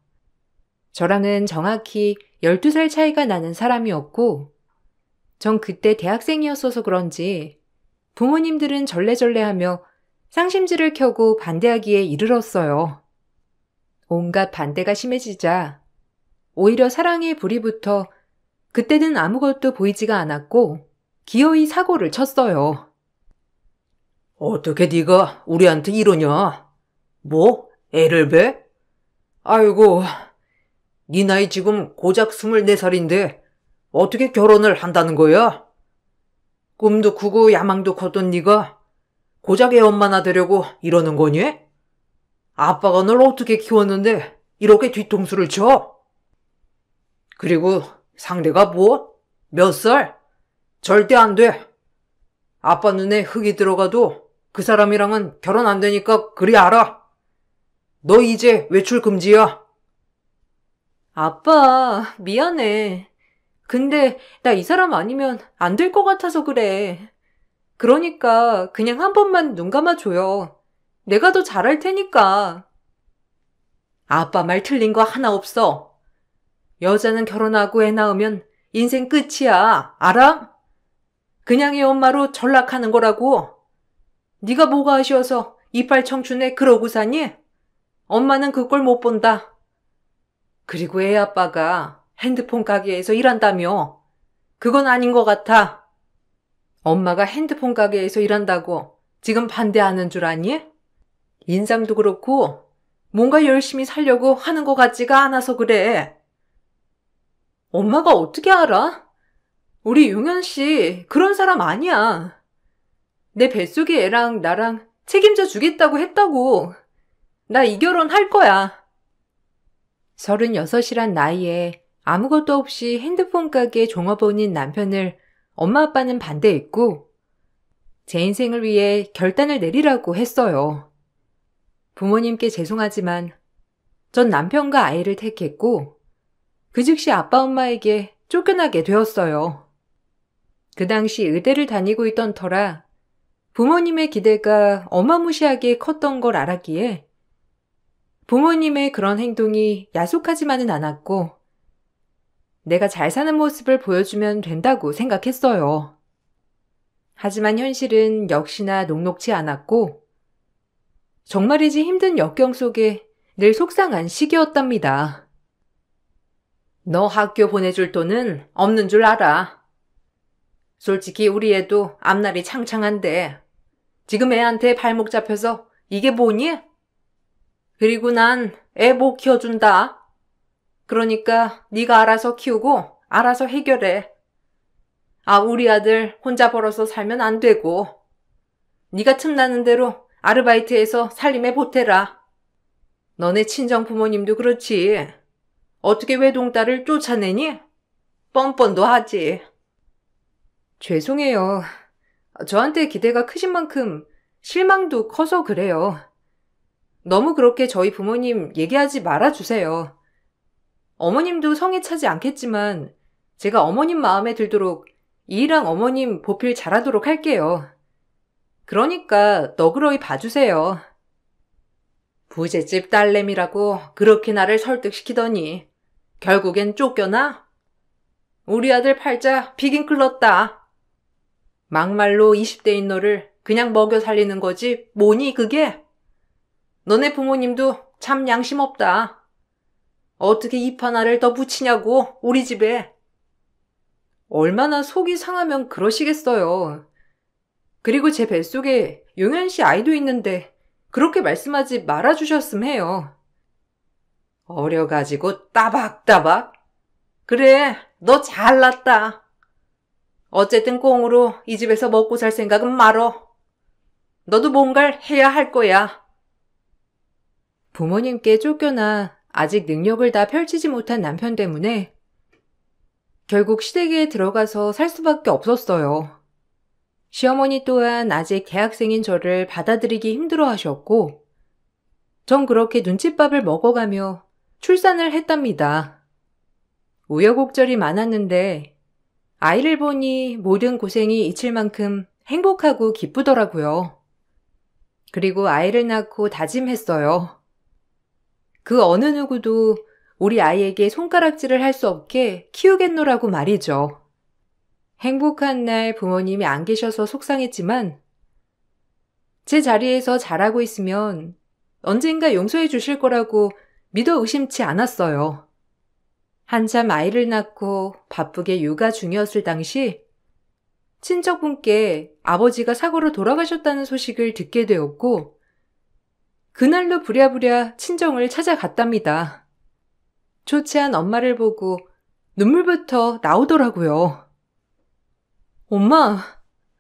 저랑은 정확히 12살 차이가 나는 사람이었고, 전 그때 대학생이었어서 그런지 부모님들은 절레절레하며 쌍심지를 켜고 반대하기에 이르렀어요. 온갖 반대가 심해지자 오히려 사랑의 불이 붙어 그때는 아무것도 보이지가 않았고 기어이 사고를 쳤어요. 어떻게 네가 우리한테 이러냐? 뭐? 애를 배? 아이고, 네 나이 지금 고작 24살인데 어떻게 결혼을 한다는 거야? 꿈도 크고 야망도 컸던 네가 고작 애 엄마나 되려고 이러는 거니? 아빠가 널 어떻게 키웠는데 이렇게 뒤통수를 쳐? 그리고 상대가 뭐? 몇 살? 절대 안 돼. 아빠 눈에 흙이 들어가도 그 사람이랑은 결혼 안 되니까 그리 알아. 너 이제 외출 금지야. 아빠, 미안해. 근데 나 이 사람 아니면 안 될 것 같아서 그래. 그러니까 그냥 한 번만 눈 감아줘요. 내가 더 잘할 테니까. 아빠 말 틀린 거 하나 없어. 여자는 결혼하고 애 낳으면 인생 끝이야. 알아? 그냥 애 엄마로 전락하는 거라고. 네가 뭐가 아쉬워서 이빨 청춘에 그러고 사니? 엄마는 그 꼴 못 본다. 그리고 애 아빠가 핸드폰 가게에서 일한다며. 그건 아닌 것 같아. 엄마가 핸드폰 가게에서 일한다고 지금 반대하는 줄 아니? 인상도 그렇고 뭔가 열심히 살려고 하는 것 같지가 않아서 그래. 엄마가 어떻게 알아? 우리 용현 씨 그런 사람 아니야. 내 뱃속의 애랑 나랑 책임져 주겠다고 했다고. 나 이 결혼 할 거야. 36이란 나이에 아무것도 없이 핸드폰 가게 종업원인 남편을 엄마 아빠는 반대했고 제 인생을 위해 결단을 내리라고 했어요. 부모님께 죄송하지만 전 남편과 아이를 택했고 그 즉시 아빠 엄마에게 쫓겨나게 되었어요. 그 당시 의대를 다니고 있던 터라 부모님의 기대가 어마무시하게 컸던 걸 알았기에 부모님의 그런 행동이 야속하지만은 않았고 내가 잘 사는 모습을 보여주면 된다고 생각했어요. 하지만 현실은 역시나 녹록지 않았고 정말이지 힘든 역경 속에 늘 속상한 시기였답니다. 너 학교 보내줄 돈은 없는 줄 알아. 솔직히 우리 애도 앞날이 창창한데 지금 애한테 발목 잡혀서 이게 뭐니? 그리고 난 애 못 키워준다. 그러니까 네가 알아서 키우고 알아서 해결해. 아, 우리 아들 혼자 벌어서 살면 안 되고 네가 틈나는 대로 아르바이트해서 살림에 보태라. 너네 친정 부모님도 그렇지. 어떻게 외동딸을 쫓아내니? 뻔뻔도 하지. 죄송해요. 저한테 기대가 크신 만큼 실망도 커서 그래요. 너무 그렇게 저희 부모님 얘기하지 말아주세요. 어머님도 성에 차지 않겠지만 제가 어머님 마음에 들도록 이랑 어머님 보필 잘하도록 할게요. 그러니까 너그러이 봐주세요. 부잣집 딸내미라고 그렇게 나를 설득시키더니 결국엔 쫓겨나? 우리 아들 팔자 비긴 클렀다. 막말로 20대인 너를 그냥 먹여 살리는 거지 뭐니 그게? 너네 부모님도 참 양심 없다. 어떻게 입 하나를 더 붙이냐고 우리 집에. 얼마나 속이 상하면 그러시겠어요. 그리고 제 뱃속에 용현 씨 아이도 있는데 그렇게 말씀하지 말아주셨음 해요. 어려가지고 따박따박. 그래, 너 잘났다. 어쨌든 꽁으로 이 집에서 먹고 살 생각은 말어. 너도 뭔가를 해야 할 거야. 부모님께 쫓겨나 아직 능력을 다 펼치지 못한 남편 때문에 결국 시댁에 들어가서 살 수밖에 없었어요. 시어머니 또한 아직 대학생인 저를 받아들이기 힘들어 하셨고 전 그렇게 눈칫밥을 먹어가며 출산을 했답니다. 우여곡절이 많았는데 아이를 보니 모든 고생이 잊힐 만큼 행복하고 기쁘더라고요. 그리고 아이를 낳고 다짐했어요. 그 어느 누구도 우리 아이에게 손가락질을 할 수 없게 키우겠노라고 말이죠. 행복한 날 부모님이 안 계셔서 속상했지만 제 자리에서 잘하고 있으면 언젠가 용서해 주실 거라고 믿어 의심치 않았어요. 한참 아이를 낳고 바쁘게 육아 중이었을 당시 친척분께 아버지가 사고로 돌아가셨다는 소식을 듣게 되었고 그날로 부랴부랴 친정을 찾아갔답니다. 초췌한 엄마를 보고 눈물부터 나오더라고요. 엄마,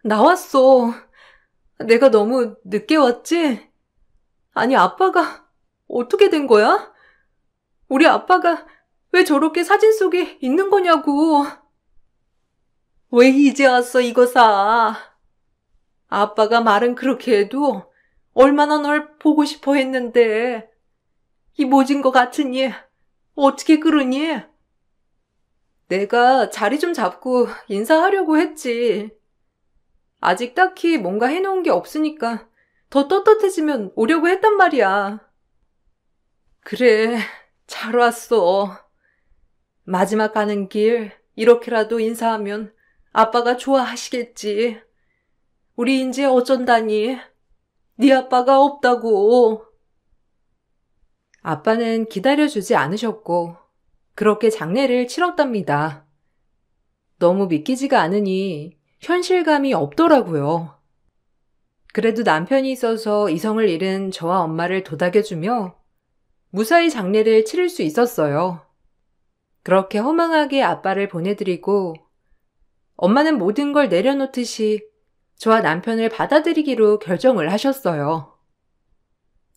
나왔어. 내가 너무 늦게 왔지? 아니, 아빠가 어떻게 된 거야? 우리 아빠가 왜 저렇게 사진 속에 있는 거냐고. 왜 이제 왔어, 이거사. 아빠가 말은 그렇게 해도 얼마나 널 보고 싶어 했는데 이 모진 거 같으니 어떻게 그러니? 내가 자리 좀 잡고 인사하려고 했지. 아직 딱히 뭔가 해놓은 게 없으니까 더 떳떳해지면 오려고 했단 말이야. 그래, 잘 왔어. 마지막 가는 길 이렇게라도 인사하면 아빠가 좋아하시겠지. 우리 이제 어쩐다니. 네 아빠가 없다고. 아빠는 기다려주지 않으셨고 그렇게 장례를 치렀답니다. 너무 믿기지가 않으니 현실감이 없더라고요. 그래도 남편이 있어서 이성을 잃은 저와 엄마를 도닥여주며 무사히 장례를 치를 수 있었어요. 그렇게 허망하게 아빠를 보내드리고 엄마는 모든 걸 내려놓듯이 저와 남편을 받아들이기로 결정을 하셨어요.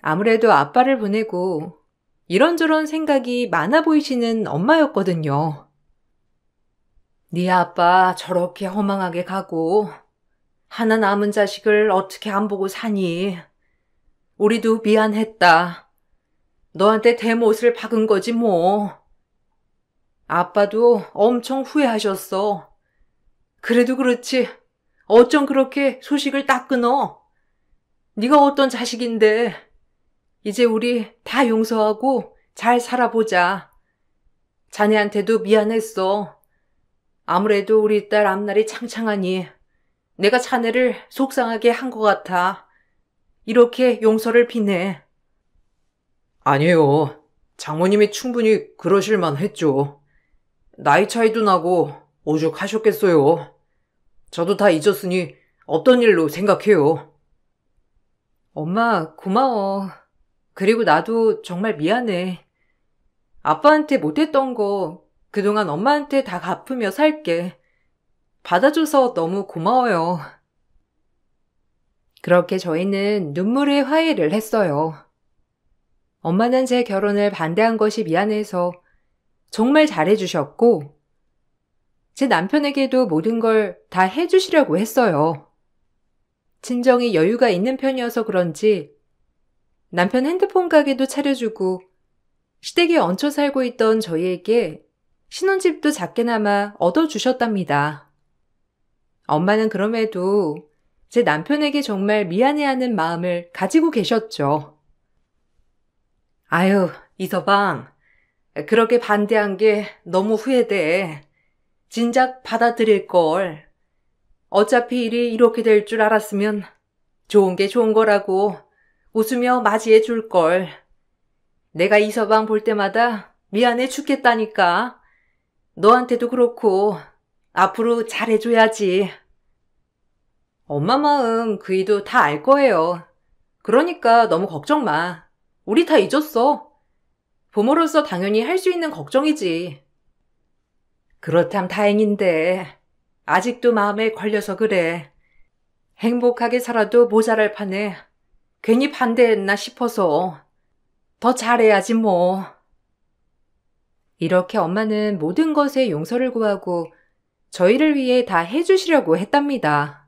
아무래도 아빠를 보내고 이런저런 생각이 많아 보이시는 엄마였거든요. 네 아빠 저렇게 허망하게 가고 하나 남은 자식을 어떻게 안 보고 사니? 우리도 미안했다. 너한테 대못을 박은 거지 뭐. 아빠도 엄청 후회하셨어. 그래도 그렇지. 어쩜 그렇게 소식을 딱 끊어? 네가 어떤 자식인데. 이제 우리 다 용서하고 잘 살아보자. 자네한테도 미안했어. 아무래도 우리 딸 앞날이 창창하니 내가 자네를 속상하게 한 것 같아. 이렇게 용서를 비네. 아니에요. 장모님이 충분히 그러실만 했죠. 나이 차이도 나고 오죽하셨겠어요. 저도 다 잊었으니 없던 일로 생각해요. 엄마, 고마워. 그리고 나도 정말 미안해. 아빠한테 못했던 거 그동안 엄마한테 다 갚으며 살게. 받아줘서 너무 고마워요. 그렇게 저희는 눈물의 화해를 했어요. 엄마는 제 결혼을 반대한 것이 미안해서 정말 잘해주셨고, 제 남편에게도 모든 걸 다 해주시려고 했어요. 친정이 여유가 있는 편이어서 그런지 남편 핸드폰 가게도 차려주고 시댁에 얹혀 살고 있던 저희에게 신혼집도 작게나마 얻어주셨답니다. 엄마는 그럼에도 제 남편에게 정말 미안해하는 마음을 가지고 계셨죠. 아유, 이서방, 그렇게 반대한 게 너무 후회돼. 진작 받아들일걸. 어차피 일이 이렇게 될 줄 알았으면 좋은 게 좋은 거라고 웃으며 맞이해 줄걸. 내가 이서방 볼 때마다 미안해 죽겠다니까. 너한테도 그렇고 앞으로 잘해줘야지. 엄마 마음 그이도 다 알 거예요. 그러니까 너무 걱정 마. 우리 다 잊었어. 부모로서 당연히 할 수 있는 걱정이지. 그렇담 다행인데 아직도 마음에 걸려서 그래. 행복하게 살아도 모자랄 판에 괜히 반대했나 싶어서 더 잘해야지 뭐. 이렇게 엄마는 모든 것에 용서를 구하고 저희를 위해 다 해주시려고 했답니다.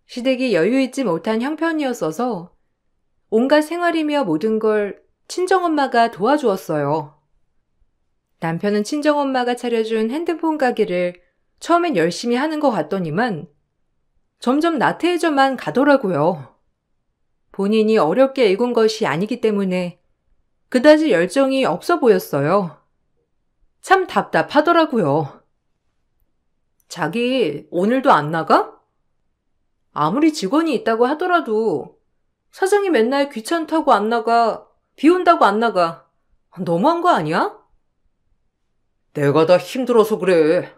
시댁이 여유 있지 못한 형편이었어서 온갖 생활이며 모든 걸 친정엄마가 도와주었어요. 남편은 친정엄마가 차려준 핸드폰 가게를 처음엔 열심히 하는 것 같더니만 점점 나태해져만 가더라고요. 본인이 어렵게 일군 것이 아니기 때문에 그다지 열정이 없어 보였어요. 참 답답하더라고요. 자기 오늘도 안 나가? 아무리 직원이 있다고 하더라도 사장이 맨날 귀찮다고 안 나가, 비 온다고 안 나가. 너무한 거 아니야? 내가 다 힘들어서 그래.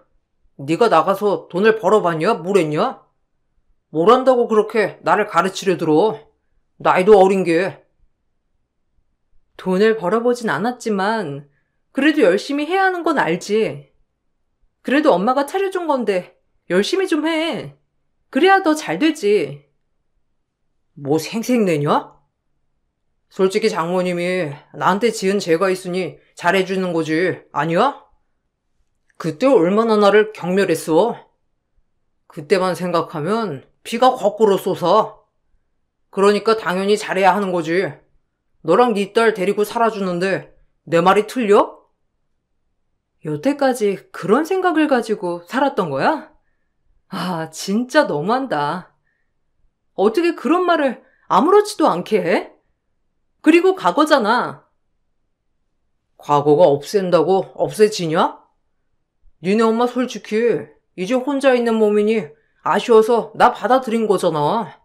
네가 나가서 돈을 벌어봤냐? 뭘 했냐? 뭘 한다고 그렇게 나를 가르치려 들어. 나이도 어린 게. 돈을 벌어보진 않았지만 그래도 열심히 해야 하는 건 알지. 그래도 엄마가 차려준 건데 열심히 좀 해. 그래야 더 잘 되지. 뭐 생색내냐? 솔직히 장모님이 나한테 지은 죄가 있으니 잘해주는 거지. 아니야? 그때 얼마나 나를 경멸했어. 그때만 생각하면 피가 거꾸로 솟아. 그러니까 당연히 잘해야 하는 거지. 너랑 네 딸 데리고 살아주는데 내 말이 틀려? 여태까지 그런 생각을 가지고 살았던 거야? 아, 진짜 너무한다. 어떻게 그런 말을 아무렇지도 않게 해? 그리고 과거잖아. 과거가 없앤다고 없애지냐? 니네 엄마 솔직히 이제 혼자 있는 몸이니 아쉬워서 나 받아들인 거잖아.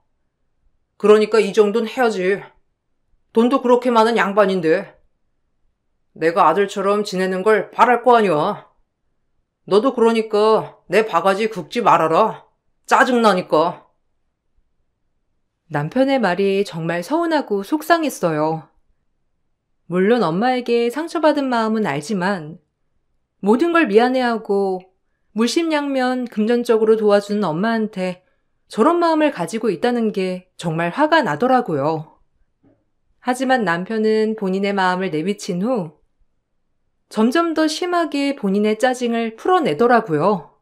그러니까 이 정도는 해야지. 돈도 그렇게 많은 양반인데. 내가 아들처럼 지내는 걸 바랄 거 아니야. 너도 그러니까 내 바가지 긁지 말아라. 짜증나니까. 남편의 말이 정말 서운하고 속상했어요. 물론 엄마에게 상처받은 마음은 알지만 모든 걸 미안해하고 물심양면 금전적으로 도와주는 엄마한테 저런 마음을 가지고 있다는 게 정말 화가 나더라고요. 하지만 남편은 본인의 마음을 내비친 후 점점 더 심하게 본인의 짜증을 풀어내더라고요.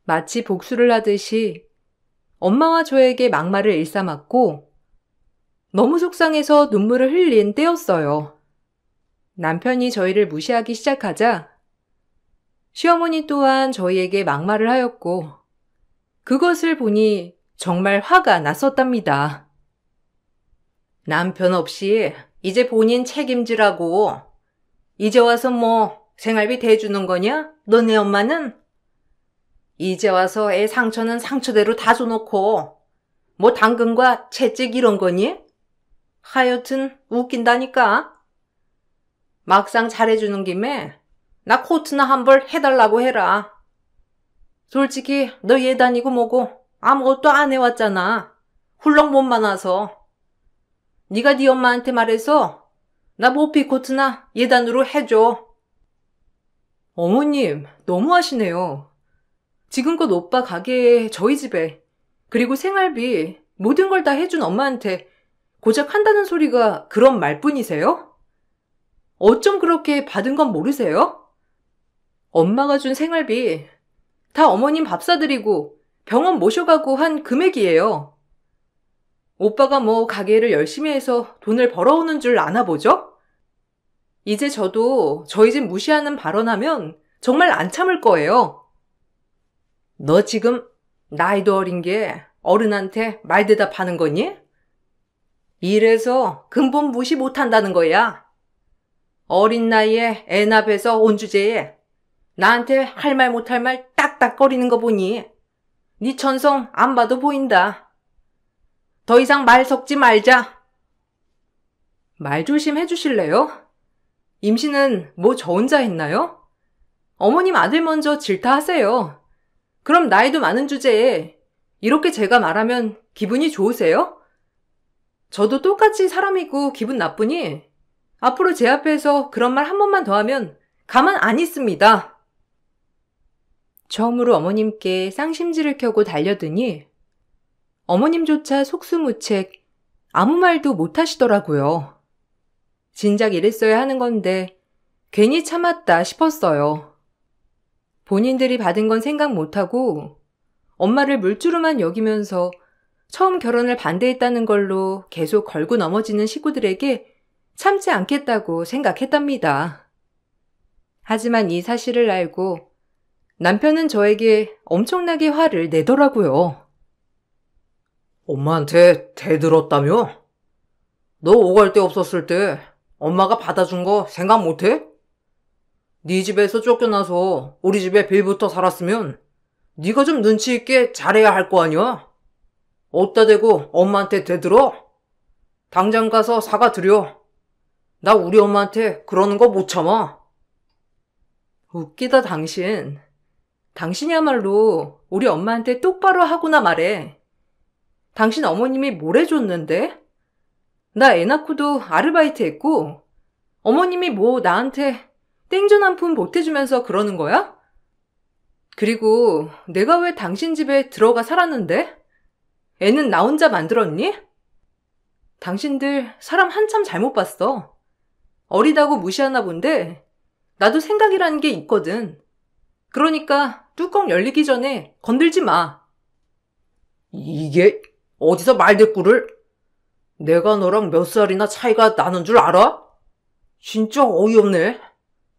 마치 복수를 하듯이 엄마와 저에게 막말을 일삼았고 너무 속상해서 눈물을 흘린 때였어요. 남편이 저희를 무시하기 시작하자 시어머니 또한 저희에게 막말을 하였고 그것을 보니 정말 화가 났었답니다. 남편 없이 이제 본인 책임지라고. 이제 와서 뭐 생활비 대주는 거냐? 너네 엄마는? 이제 와서 애 상처는 상처대로 다 줘놓고 뭐 당근과 채찍 이런 거니? 하여튼 웃긴다니까. 막상 잘해주는 김에 나 코트나 한 벌 해달라고 해라. 솔직히 너 얘 다니고 뭐고 아무것도 안 해왔잖아. 훌렁 몸만 와서. 네가 네 엄마한테 말해서 나 모피 코트나 예단으로 해줘. 어머님, 너무하시네요. 지금껏 오빠 가게에 저희 집에 그리고 생활비 모든 걸 다 해준 엄마한테 고작 한다는 소리가 그런 말뿐이세요? 어쩜 그렇게 받은 건 모르세요? 엄마가 준 생활비 다 어머님 밥 사드리고 병원 모셔가고 한 금액이에요. 오빠가 뭐 가게를 열심히 해서 돈을 벌어오는 줄 아나 보죠? 이제 저도 저희 집 무시하는 발언하면 정말 안 참을 거예요. 너 지금 나이도 어린 게 어른한테 말대답하는 거니? 이래서 근본 무시 못한다는 거야. 어린 나이에 애 낳아서 온 주제에 나한테 할 말 못할 말 딱딱거리는 거 보니 네 천성 안 봐도 보인다. 더 이상 말 섞지 말자. 말 조심해 주실래요? 임신은 뭐 저 혼자 했나요? 어머님 아들 먼저 질타하세요. 그럼 나이도 많은 주제에 이렇게 제가 말하면 기분이 좋으세요? 저도 똑같이 사람이고 기분 나쁘니 앞으로 제 앞에서 그런 말 한 번만 더 하면 가만 안 있습니다. 처음으로 어머님께 쌍심지를 켜고 달려드니 어머님조차 속수무책 아무 말도 못 하시더라고요. 진작 이랬어야 하는 건데 괜히 참았다 싶었어요. 본인들이 받은 건 생각 못하고 엄마를 물주로만 여기면서 처음 결혼을 반대했다는 걸로 계속 걸고 넘어지는 식구들에게 참지 않겠다고 생각했답니다. 하지만 이 사실을 알고 남편은 저에게 엄청나게 화를 내더라고요. 엄마한테 대들었다며? 너 오갈 데 없었을 때 엄마가 받아준 거 생각 못해? 네 집에서 쫓겨나서 우리 집에 빌부터 살았으면 네가 좀 눈치 있게 잘해야 할 거 아니야? 어디다 대고 엄마한테 대들어? 당장 가서 사과드려. 나 우리 엄마한테 그러는 거 못 참아. 웃기다 당신. 당신이야말로 우리 엄마한테 똑바로 하고나 말해. 당신 어머님이 뭘 해줬는데? 나 애 낳고도 아르바이트 했고 어머님이 뭐 나한테 땡전 한 푼 보태주면서 그러는 거야? 그리고 내가 왜 당신 집에 들어가 살았는데? 애는 나 혼자 만들었니? 당신들 사람 한참 잘못 봤어. 어리다고 무시하나 본데 나도 생각이라는 게 있거든. 그러니까 뚜껑 열리기 전에 건들지 마. 이게 어디서 말대꾸를? 내가 너랑 몇 살이나 차이가 나는 줄 알아? 진짜 어이없네.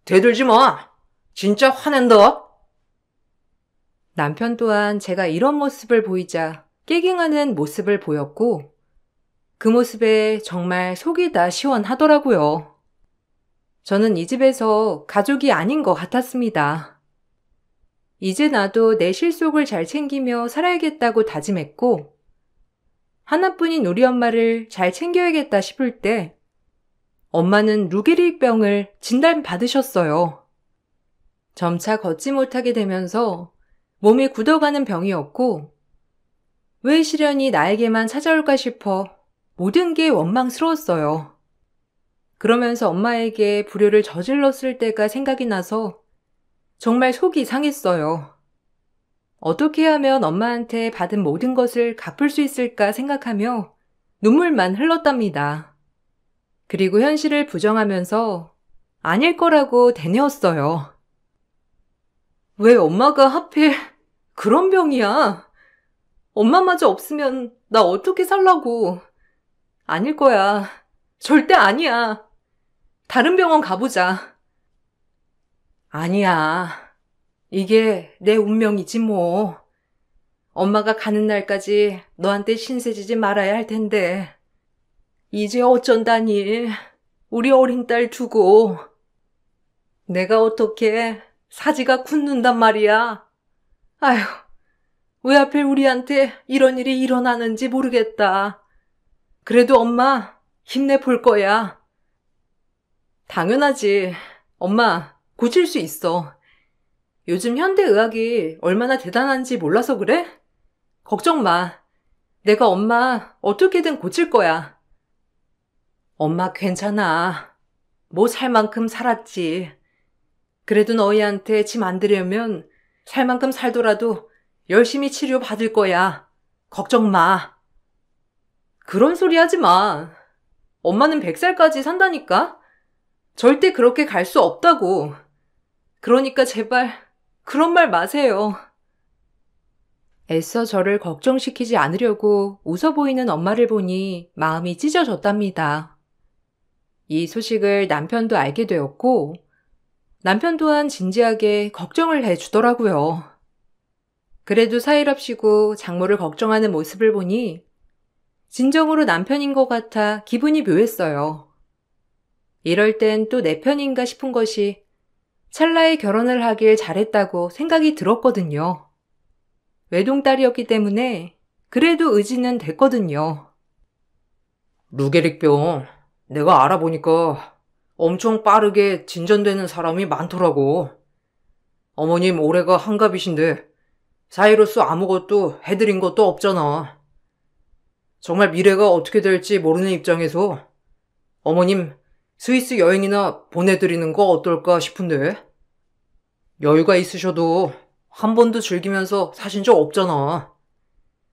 대들지 마. 진짜 화낸다. 남편 또한 제가 이런 모습을 보이자 깨갱하는 모습을 보였고 그 모습에 정말 속이 다 시원하더라고요. 저는 이 집에서 가족이 아닌 것 같았습니다. 이제 나도 내 실속을 잘 챙기며 살아야겠다고 다짐했고, 하나뿐인 우리 엄마를 잘 챙겨야겠다 싶을 때, 엄마는 루게릭병을 진단받으셨어요. 점차 걷지 못하게 되면서 몸이 굳어가는 병이었고, 왜 시련이 나에게만 찾아올까 싶어 모든 게 원망스러웠어요. 그러면서 엄마에게 불효를 저질렀을 때가 생각이 나서 정말 속이 상했어요. 어떻게 하면 엄마한테 받은 모든 것을 갚을 수 있을까 생각하며 눈물만 흘렀답니다. 그리고 현실을 부정하면서 아닐 거라고 되뇌었어요. 왜 엄마가 하필 그런 병이야? 엄마마저 없으면 나 어떻게 살라고. 아닐 거야. 절대 아니야. 다른 병원 가보자. 아니야. 이게 내 운명이지 뭐. 엄마가 가는 날까지 너한테 신세지지 말아야 할 텐데. 이제 어쩐다니. 우리 어린 딸 두고. 내가 어떻게 사지가 굳는단 말이야. 아휴, 왜 하필 우리한테 이런 일이 일어나는지 모르겠다. 그래도 엄마 힘내볼 거야. 당연하지. 엄마 고칠 수 있어. 요즘 현대의학이 얼마나 대단한지 몰라서 그래? 걱정 마. 내가 엄마 어떻게든 고칠 거야. 엄마 괜찮아. 뭐 살 만큼 살았지. 그래도 너희한테 짐 안 들려면 살 만큼 살더라도 열심히 치료 받을 거야. 걱정 마. 그런 소리 하지 마. 엄마는 100살까지 산다니까? 절대 그렇게 갈 수 없다고. 그러니까 제발 그런 말 마세요. 애써 저를 걱정시키지 않으려고 웃어 보이는 엄마를 보니 마음이 찢어졌답니다. 이 소식을 남편도 알게 되었고 남편 또한 진지하게 걱정을 해주더라고요. 그래도 사이럽시고 장모를 걱정하는 모습을 보니 진정으로 남편인 것 같아 기분이 묘했어요. 이럴 땐 또 내 편인가 싶은 것이 찰나에 결혼을 하길 잘했다고 생각이 들었거든요. 외동딸이었기 때문에 그래도 의지는 됐거든요. 루게릭병, 내가 알아보니까 엄청 빠르게 진전되는 사람이 많더라고. 어머님 올해가 한갑이신데 사이로서 아무것도 해드린 것도 없잖아. 정말 미래가 어떻게 될지 모르는 입장에서 어머님 스위스 여행이나 보내드리는 거 어떨까 싶은데. 여유가 있으셔도 한 번도 즐기면서 사신 적 없잖아.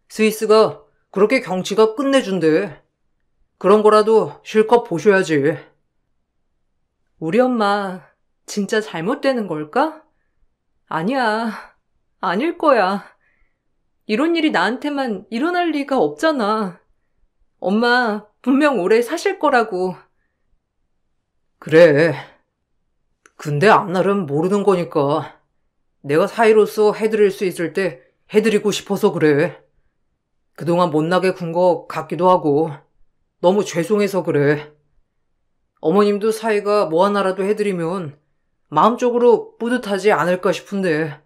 스위스가 그렇게 경치가 끝내준대. 그런 거라도 실컷 보셔야지. 우리 엄마 진짜 잘못되는 걸까? 아니야. 아닐 거야. 이런 일이 나한테만 일어날 리가 없잖아. 엄마 분명 오래 사실 거라고. 그래. 근데 앞날은 모르는 거니까 내가 사이로서 해드릴 수 있을 때 해드리고 싶어서 그래. 그동안 못나게 군 거 같기도 하고 너무 죄송해서 그래. 어머님도 사이가 뭐 하나라도 해드리면 마음적으로 뿌듯하지 않을까 싶은데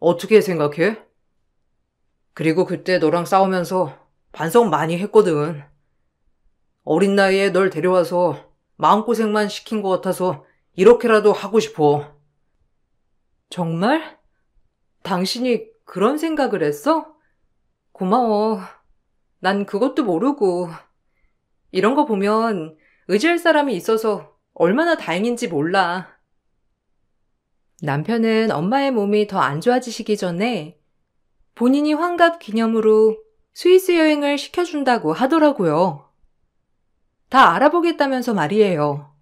어떻게 생각해? 그리고 그때 너랑 싸우면서 반성 많이 했거든. 어린 나이에 널 데려와서 마음고생만 시킨 것 같아서 이렇게라도 하고 싶어. 정말? 당신이 그런 생각을 했어? 고마워. 난 그것도 모르고. 이런 거 보면 의지할 사람이 있어서 얼마나 다행인지 몰라. 남편은 엄마의 몸이 더 안 좋아지시기 전에 본인이 환갑 기념으로 스위스 여행을 시켜준다고 하더라고요. 다 알아보겠다면서 말이에요.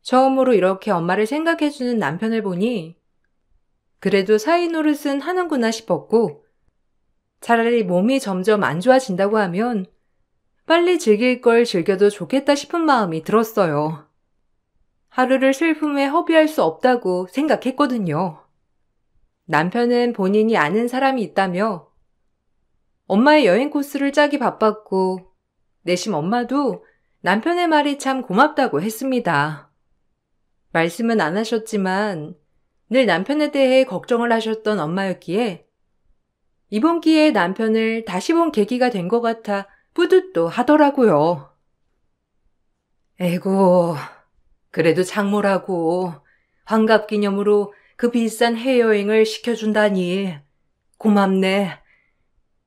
처음으로 이렇게 엄마를 생각해주는 남편을 보니 그래도 사이 노릇은 하는구나 싶었고 차라리 몸이 점점 안 좋아진다고 하면 빨리 즐길 걸 즐겨도 좋겠다 싶은 마음이 들었어요. 하루를 슬픔에 허비할 수 없다고 생각했거든요. 남편은 본인이 아는 사람이 있다며 엄마의 여행 코스를 짜기 바빴고 내심 엄마도 남편의 말이 참 고맙다고 했습니다. 말씀은 안 하셨지만 늘 남편에 대해 걱정을 하셨던 엄마였기에 이번 기회에 남편을 다시 본 계기가 된 것 같아 뿌듯도 하더라고요. 에고, 그래도 장모라고 환갑기념으로 그 비싼 해외여행을 시켜준다니 고맙네.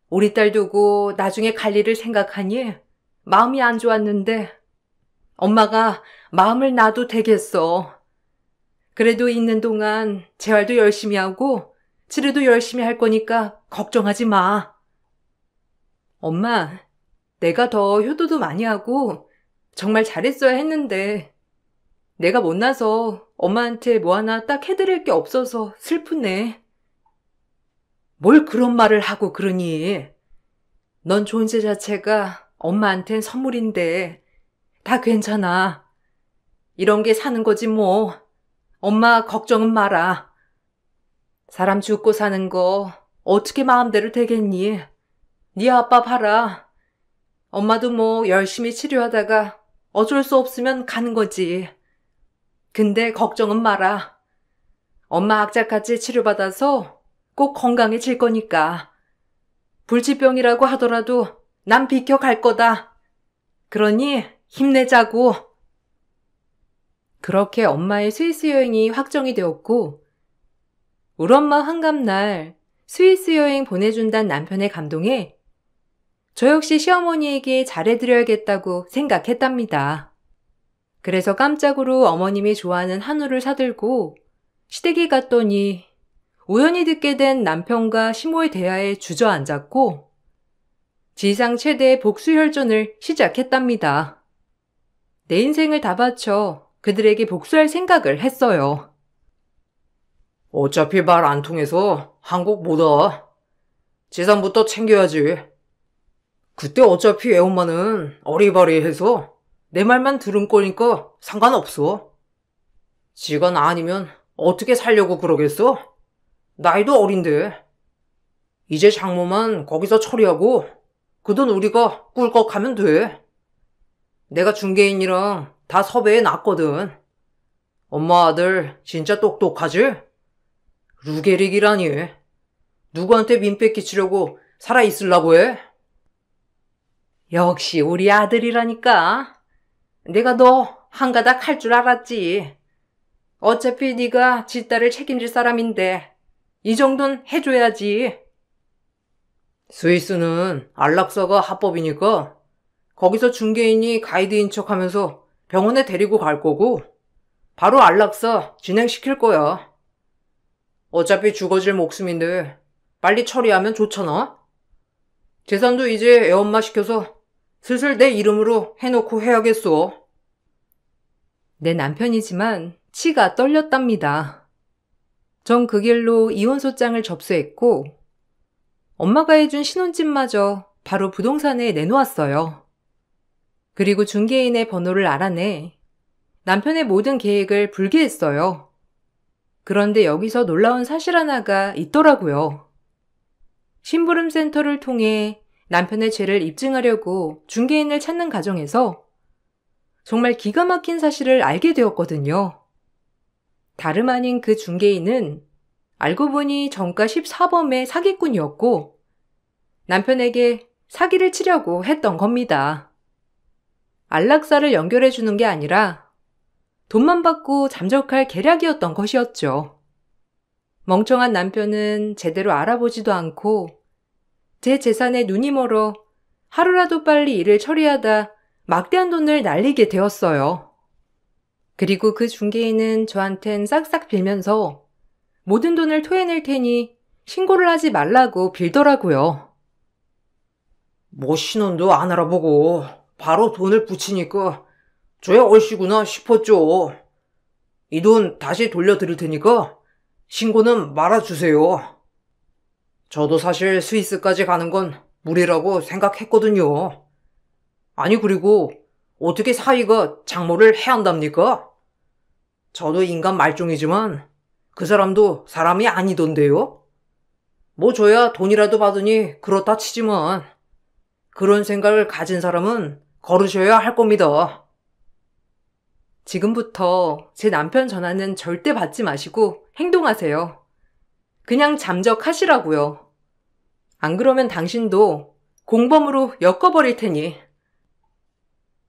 우리 딸 두고 나중에 갈 일을 생각하니 마음이 안 좋았는데 엄마가 마음을 놔도 되겠어. 그래도 있는 동안 재활도 열심히 하고 치료도 열심히 할 거니까 걱정하지 마. 엄마, 내가 더 효도도 많이 하고 정말 잘했어야 했는데 내가 못나서 엄마한테 뭐 하나 딱 해드릴 게 없어서 슬프네. 뭘 그런 말을 하고 그러니? 넌 존재 자체가 엄마한텐 선물인데 다 괜찮아. 이런 게 사는 거지 뭐. 엄마 걱정은 마라. 사람 죽고 사는 거 어떻게 마음대로 되겠니? 네 아빠 봐라. 엄마도 뭐 열심히 치료하다가 어쩔 수 없으면 가는 거지. 근데 걱정은 마라. 엄마 악착같이 치료받아서 꼭 건강해질 거니까. 불치병이라고 하더라도 난 비켜갈 거다. 그러니 힘내자고. 그렇게 엄마의 스위스 여행이 확정이 되었고 우리 엄마 환갑날 스위스 여행 보내준다는 남편의 감동에 저 역시 시어머니에게 잘해드려야겠다고 생각했답니다. 그래서 깜짝으로 어머님이 좋아하는 한우를 사들고 시댁에 갔더니 우연히 듣게 된 남편과 시모의 대화에 주저앉았고 지상 최대의 복수혈전을 시작했답니다. 내 인생을 다 바쳐 그들에게 복수할 생각을 했어요. 어차피 말 안 통해서 한국 못 와. 재산부터 챙겨야지. 그때 어차피 애엄마는 어리바리해서 내 말만 들은 거니까 상관없어. 지가 나 아니면 어떻게 살려고 그러겠어? 나이도 어린데. 이제 장모만 거기서 처리하고 그 돈 우리가 꿀꺽하면 돼. 내가 중개인이랑 다 섭외해 놨거든. 엄마 아들 진짜 똑똑하지? 루게릭이라니. 누구한테 민폐 끼치려고 살아있으려고 해? 역시 우리 아들이라니까. 내가 너 한가닥 할 줄 알았지. 어차피 네가 지 딸을 책임질 사람인데 이 정도는 해줘야지. 스위스는 안락사가 합법이니까 거기서 중개인이 가이드인 척하면서 병원에 데리고 갈 거고 바로 안락사 진행시킬 거야. 어차피 죽어질 목숨인데 빨리 처리하면 좋잖아. 재산도 이제 애엄마 시켜서 슬슬 내 이름으로 해놓고 해야겠어. 내 남편이지만 치가 떨렸답니다. 전 그 길로 이혼소장을 접수했고 엄마가 해준 신혼집마저 바로 부동산에 내놓았어요. 그리고 중개인의 번호를 알아내 남편의 모든 계획을 불개했어요. 그런데 여기서 놀라운 사실 하나가 있더라고요. 심부름센터를 통해 남편의 죄를 입증하려고 중개인을 찾는 과정에서 정말 기가 막힌 사실을 알게 되었거든요. 다름 아닌 그 중개인은 알고 보니 정가 14범의 사기꾼이었고 남편에게 사기를 치려고 했던 겁니다. 안락사를 연결해 주는 게 아니라 돈만 받고 잠적할 계략이었던 것이었죠. 멍청한 남편은 제대로 알아보지도 않고 제 재산에 눈이 멀어 하루라도 빨리 일을 처리하다 막대한 돈을 날리게 되었어요. 그리고 그 중개인은 저한텐 싹싹 빌면서 모든 돈을 토해낼 테니 신고를 하지 말라고 빌더라고요. 뭐 신원도 안 알아보고 바로 돈을 붙이니까 저야 얼씨구나 싶었죠. 이 돈 다시 돌려드릴 테니까 신고는 말아주세요. 저도 사실 스위스까지 가는 건 무리라고 생각했거든요. 아니 그리고 어떻게 사위가 장모를 해야 한답니까? 저도 인간 말종이지만 그 사람도 사람이 아니던데요? 뭐 줘야 돈이라도 받으니 그렇다 치지만 그런 생각을 가진 사람은 거르셔야 할 겁니다. 지금부터 제 남편 전화는 절대 받지 마시고 행동하세요. 그냥 잠적하시라고요. 안 그러면 당신도 공범으로 엮어버릴 테니.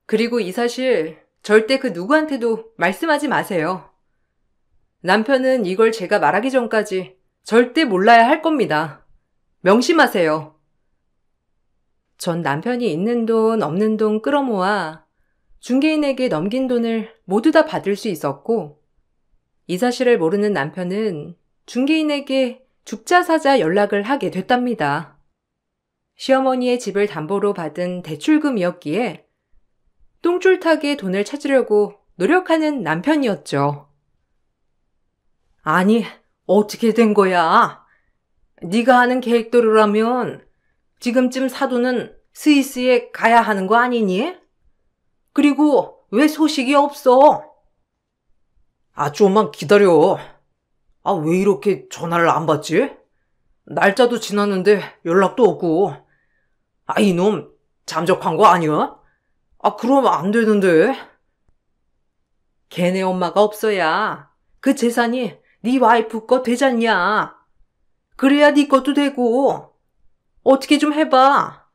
그리고 이 사실 절대 그 누구한테도 말씀하지 마세요. 남편은 이걸 제가 말하기 전까지 절대 몰라야 할 겁니다. 명심하세요. 전 남편이 있는 돈 없는 돈 끌어모아 중개인에게 넘긴 돈을 모두 다 받을 수 있었고, 이 사실을 모르는 남편은 중개인에게 죽자사자 연락을 하게 됐답니다. 시어머니의 집을 담보로 받은 대출금이었기에 똥줄타게 돈을 찾으려고 노력하는 남편이었죠. 아니, 어떻게 된 거야? 네가 하는 계획대로라면 지금쯤 사돈은 스위스에 가야 하는 거 아니니? 그리고 왜 소식이 없어? 좀만 기다려. 왜 이렇게 전화를 안 받지? 날짜도 지났는데 연락도 없고. 이놈 잠적한 거 아니야? 그럼 안 되는데. 걔네 엄마가 없어야 그 재산이 네 와이프 거 되잖냐. 그래야 네 것도 되고. 어떻게 좀 해봐.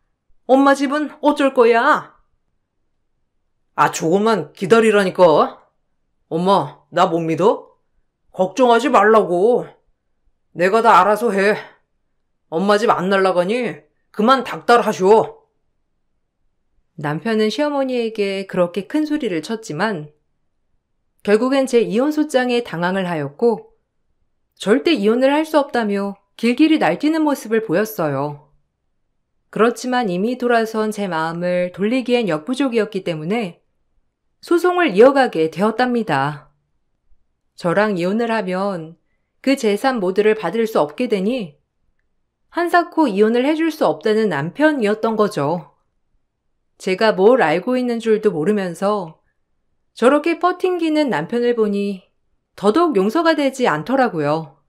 엄마 집은 어쩔 거야? 조금만 기다리라니까. 엄마, 나 못 믿어? 걱정하지 말라고. 내가 다 알아서 해. 엄마 집 안 날라가니 그만 닥달하쇼. 남편은 시어머니에게 그렇게 큰 소리를 쳤지만 결국엔 제 이혼소장에 당황을 하였고 절대 이혼을 할 수 없다며 길길이 날뛰는 모습을 보였어요. 그렇지만 이미 돌아선 제 마음을 돌리기엔 역부족이었기 때문에 소송을 이어가게 되었답니다. 저랑 이혼을 하면 그 재산 모두를 받을 수 없게 되니 한사코 이혼을 해줄 수 없다는 남편이었던 거죠. 제가 뭘 알고 있는 줄도 모르면서 저렇게 뻗팅기는 남편을 보니 더더욱 용서가 되지 않더라고요.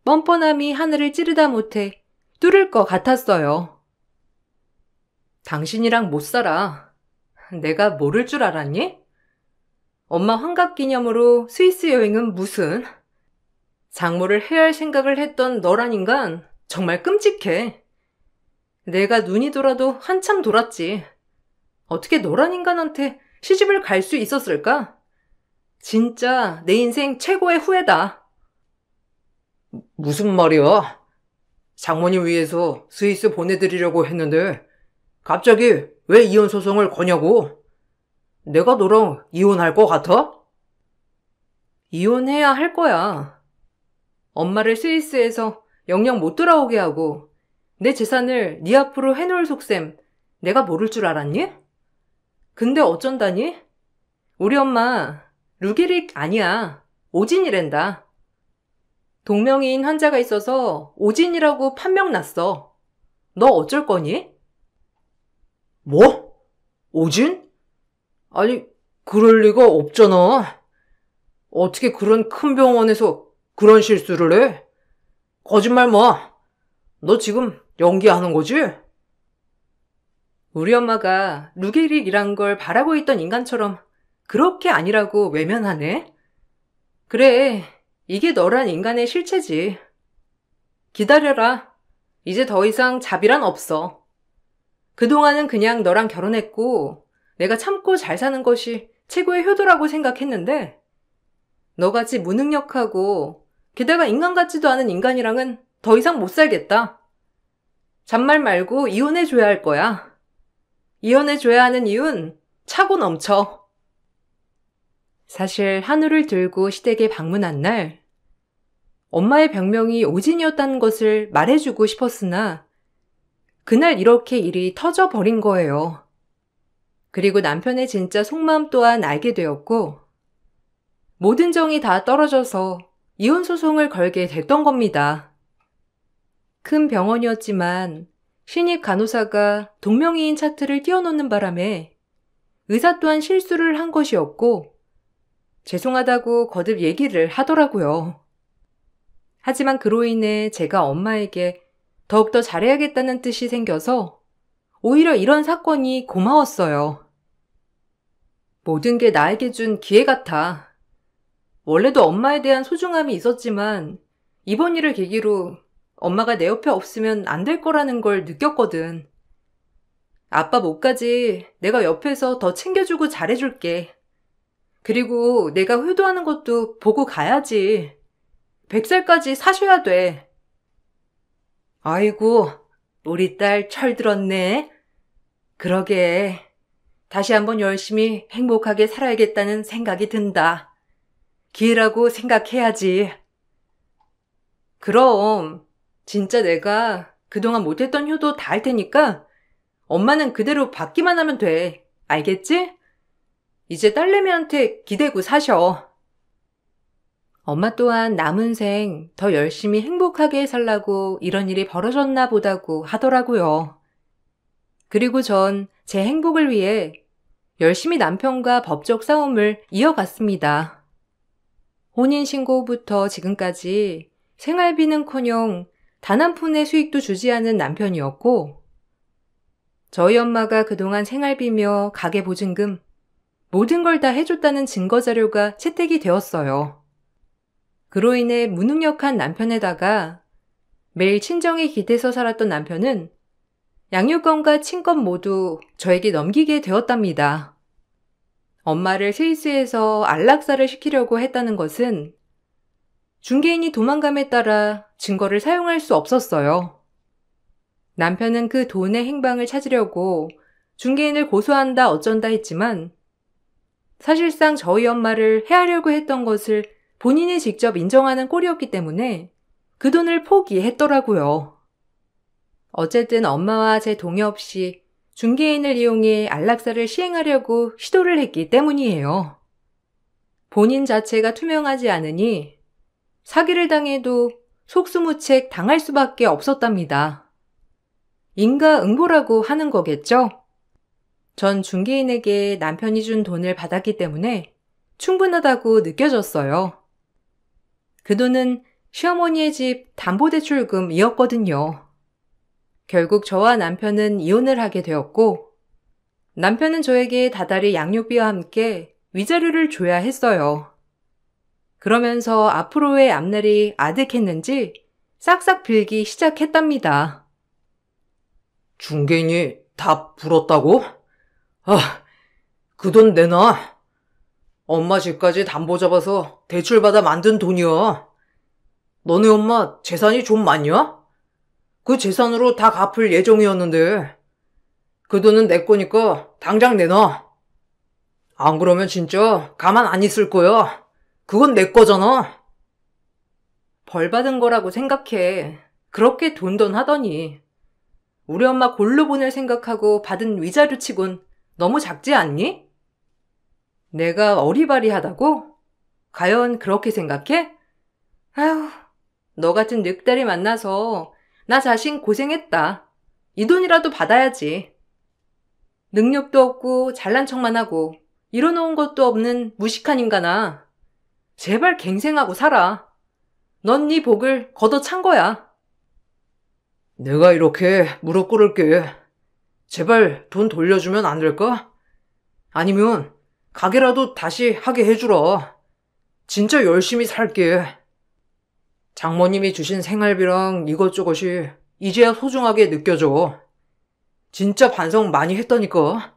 뻔뻔함이 하늘을 찌르다 못해 뚫을 것 같았어요. 당신이랑 못 살아. 내가 모를 줄 알았니? 엄마 환갑기념으로 스위스 여행은 무슨? 장모를 해야 할 생각을 했던 너란 인간 정말 끔찍해. 내가 눈이 돌아도 한참 돌았지. 어떻게 너란 인간한테 시집을 갈 수 있었을까? 진짜 내 인생 최고의 후회다. 무슨 말이야? 장모님 위해서 스위스 보내드리려고 했는데 갑자기 왜 이혼 소송을 거냐고? 내가 너랑 이혼할 것 같아? 이혼해야 할 거야. 엄마를 스위스에서 영영 못 돌아오게 하고 내 재산을 네 앞으로 해놓을 속셈 내가 모를 줄 알았니? 근데 어쩐다니? 우리 엄마 루게릭 아니야. 오진이란다. 동명이인 환자가 있어서 오진이라고 판명 났어. 너 어쩔 거니? 뭐? 오진? 아니, 그럴 리가 없잖아. 어떻게 그런 큰 병원에서 그런 실수를 해? 거짓말 마. 너 지금 연기하는 거지? 우리 엄마가 루게릭이란 걸 바라고 있던 인간처럼 그렇게 아니라고 외면하네? 그래, 이게 너란 인간의 실체지. 기다려라. 이제 더 이상 자비란 없어. 그동안은 그냥 너랑 결혼했고 내가 참고 잘 사는 것이 최고의 효도라고 생각했는데 너같이 무능력하고 게다가 인간 같지도 않은 인간이랑은 더 이상 못 살겠다. 잔말 말고 이혼해줘야 할 거야. 이혼해줘야 하는 이유는 차고 넘쳐. 사실 한우를 들고 시댁에 방문한 날 엄마의 병명이 오진이었다는 것을 말해주고 싶었으나 그날 이렇게 일이 터져버린 거예요. 그리고 남편의 진짜 속마음 또한 알게 되었고 모든 정이 다 떨어져서 이혼 소송을 걸게 됐던 겁니다. 큰 병원이었지만 신입 간호사가 동명이인 차트를 띄워놓는 바람에 의사 또한 실수를 한 것이었고 죄송하다고 거듭 얘기를 하더라고요. 하지만 그로 인해 제가 엄마에게 더욱더 잘해야겠다는 뜻이 생겨서 오히려 이런 사건이 고마웠어요. 모든 게 나에게 준 기회 같아. 원래도 엄마에 대한 소중함이 있었지만 이번 일을 계기로 엄마가 내 옆에 없으면 안 될 거라는 걸 느꼈거든. 아빠 못가지 내가 옆에서 더 챙겨주고 잘해줄게. 그리고 내가 효도하는 것도 보고 가야지. 100살까지 사셔야 돼. 아이고, 우리 딸 철들었네. 그러게. 다시 한번 열심히 행복하게 살아야겠다는 생각이 든다. 기회라고 생각해야지. 그럼 진짜 내가 그동안 못했던 효도 다 할 테니까 엄마는 그대로 받기만 하면 돼. 알겠지? 이제 딸내미한테 기대고 사셔. 엄마 또한 남은 생 더 열심히 행복하게 살라고 이런 일이 벌어졌나 보다고 하더라고요. 그리고 전 제 행복을 위해 열심히 남편과 법적 싸움을 이어갔습니다. 혼인신고부터 지금까지 생활비는커녕 단 한 푼의 수익도 주지 않은 남편이었고, 저희 엄마가 그동안 생활비며 가계보증금 모든 걸 다 해줬다는 증거자료가 채택이 되었어요. 그로 인해 무능력한 남편에다가 매일 친정에 기대서 살았던 남편은 양육권과 친권 모두 저에게 넘기게 되었답니다. 엄마를 스위스에서 안락사를 시키려고 했다는 것은 중개인이 도망감에 따라 증거를 사용할 수 없었어요. 남편은 그 돈의 행방을 찾으려고 중개인을 고소한다 어쩐다 했지만 사실상 저희 엄마를 해하려고 했던 것을 본인이 직접 인정하는 꼴이었기 때문에 그 돈을 포기했더라고요. 어쨌든 엄마와 제 동의 없이 중개인을 이용해 안락사를 시행하려고 시도를 했기 때문이에요. 본인 자체가 투명하지 않으니 사기를 당해도 속수무책 당할 수밖에 없었답니다. 인과응보라고 하는 거겠죠? 전 중개인에게 남편이 준 돈을 받았기 때문에 충분하다고 느껴졌어요. 그 돈은 시어머니의 집 담보대출금이었거든요. 결국 저와 남편은 이혼을 하게 되었고, 남편은 저에게 다달이 양육비와 함께 위자료를 줘야 했어요. 그러면서 앞으로의 앞날이 아득했는지 싹싹 빌기 시작했답니다. 중개인이 다 불었다고? 아, 그 돈 내놔. 엄마 집까지 담보 잡아서 대출받아 만든 돈이야. 너네 엄마 재산이 좀 많냐? 그 재산으로 다 갚을 예정이었는데 그 돈은 내 거니까 당장 내놔. 안 그러면 진짜 가만 안 있을 거야. 그건 내 거잖아. 벌 받은 거라고 생각해. 그렇게 돈돈 하더니. 우리 엄마 골로 보낼 생각하고 받은 위자료 치곤 너무 작지 않니? 내가 어리바리하다고? 과연 그렇게 생각해? 아휴, 너 같은 늑대를 만나서 나 자신 고생했다. 이 돈이라도 받아야지. 능력도 없고 잘난 척만 하고 이뤄놓은 것도 없는 무식한 인간아. 제발 갱생하고 살아. 넌 네 복을 걷어찬 거야. 내가 이렇게 무릎 꿇을게. 제발 돈 돌려주면 안 될까? 아니면 가게라도 다시 하게 해주라. 진짜 열심히 살게. 장모님이 주신 생활비랑 이것저것이 이제야 소중하게 느껴져. 진짜 반성 많이 했다니까.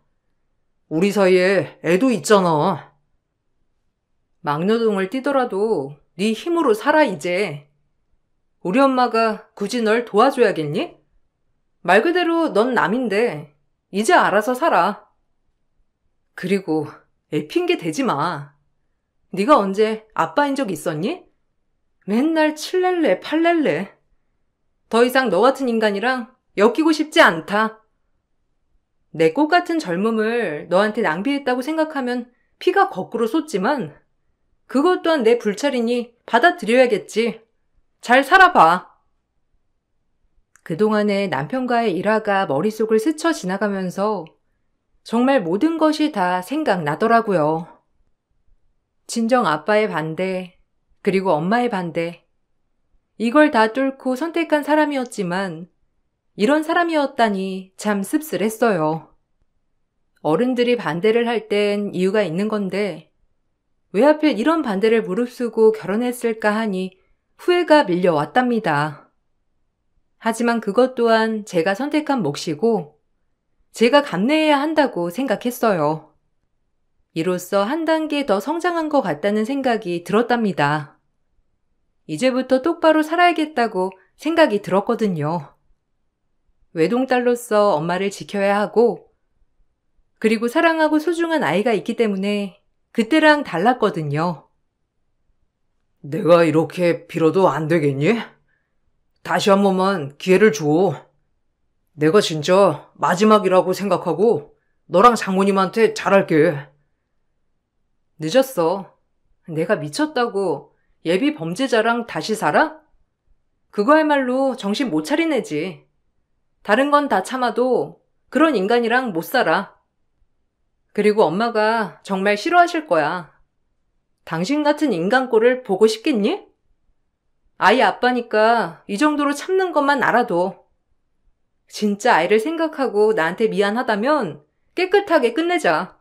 우리 사이에 애도 있잖아. 막노동을 뛰더라도 네 힘으로 살아 이제. 우리 엄마가 굳이 널 도와줘야겠니? 말 그대로 넌 남인데 이제 알아서 살아. 그리고 애 핑계 대지 마. 네가 언제 아빠인 적 있었니? 맨날 칠렐레 팔렐레. 더 이상 너 같은 인간이랑 엮이고 싶지 않다. 내 꽃 같은 젊음을 너한테 낭비했다고 생각하면 피가 거꾸로 솟지만 그것 또한 내 불찰이니 받아들여야겠지. 잘 살아봐. 그동안의 남편과의 일화가 머릿속을 스쳐 지나가면서 정말 모든 것이 다 생각나더라고요. 친정 아빠의 반대, 그리고 엄마의 반대. 이걸 다 뚫고 선택한 사람이었지만 이런 사람이었다니 참 씁쓸했어요. 어른들이 반대를 할 땐 이유가 있는 건데 왜 하필 이런 반대를 무릅쓰고 결혼했을까 하니 후회가 밀려왔답니다. 하지만 그것 또한 제가 선택한 몫이고 제가 감내해야 한다고 생각했어요. 이로써 한 단계 더 성장한 것 같다는 생각이 들었답니다. 이제부터 똑바로 살아야겠다고 생각이 들었거든요. 외동딸로서 엄마를 지켜야 하고 그리고 사랑하고 소중한 아이가 있기 때문에 그때랑 달랐거든요. 내가 이렇게 빌어도 안 되겠니? 다시 한 번만 기회를 줘. 내가 진짜 마지막이라고 생각하고 너랑 장모님한테 잘할게. 늦었어. 내가 미쳤다고 예비 범죄자랑 다시 살아? 그거야말로 정신 못 차린 애지. 다른 건 다 참아도 그런 인간이랑 못 살아. 그리고 엄마가 정말 싫어하실 거야. 당신 같은 인간꼴을 보고 싶겠니? 아이 아빠니까 이 정도로 참는 것만 알아도. 진짜 아이를 생각하고 나한테 미안하다면 깨끗하게 끝내자.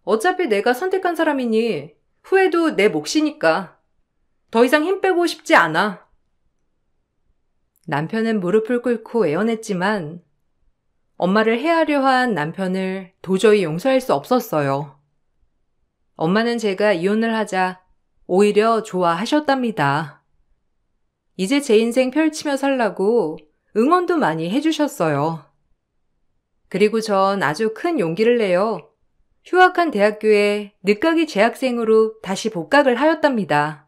어차피 내가 선택한 사람이니 후회도 내 몫이니까. 더 이상 힘 빼고 싶지 않아. 남편은 무릎을 꿇고 애원했지만 엄마를 해하려 한 남편을 도저히 용서할 수 없었어요. 엄마는 제가 이혼을 하자 오히려 좋아하셨답니다. 이제 제 인생 펼치며 살라고 응원도 많이 해주셨어요. 그리고 전 아주 큰 용기를 내어 휴학한 대학교에 늦가기 재학생으로 다시 복학을 하였답니다.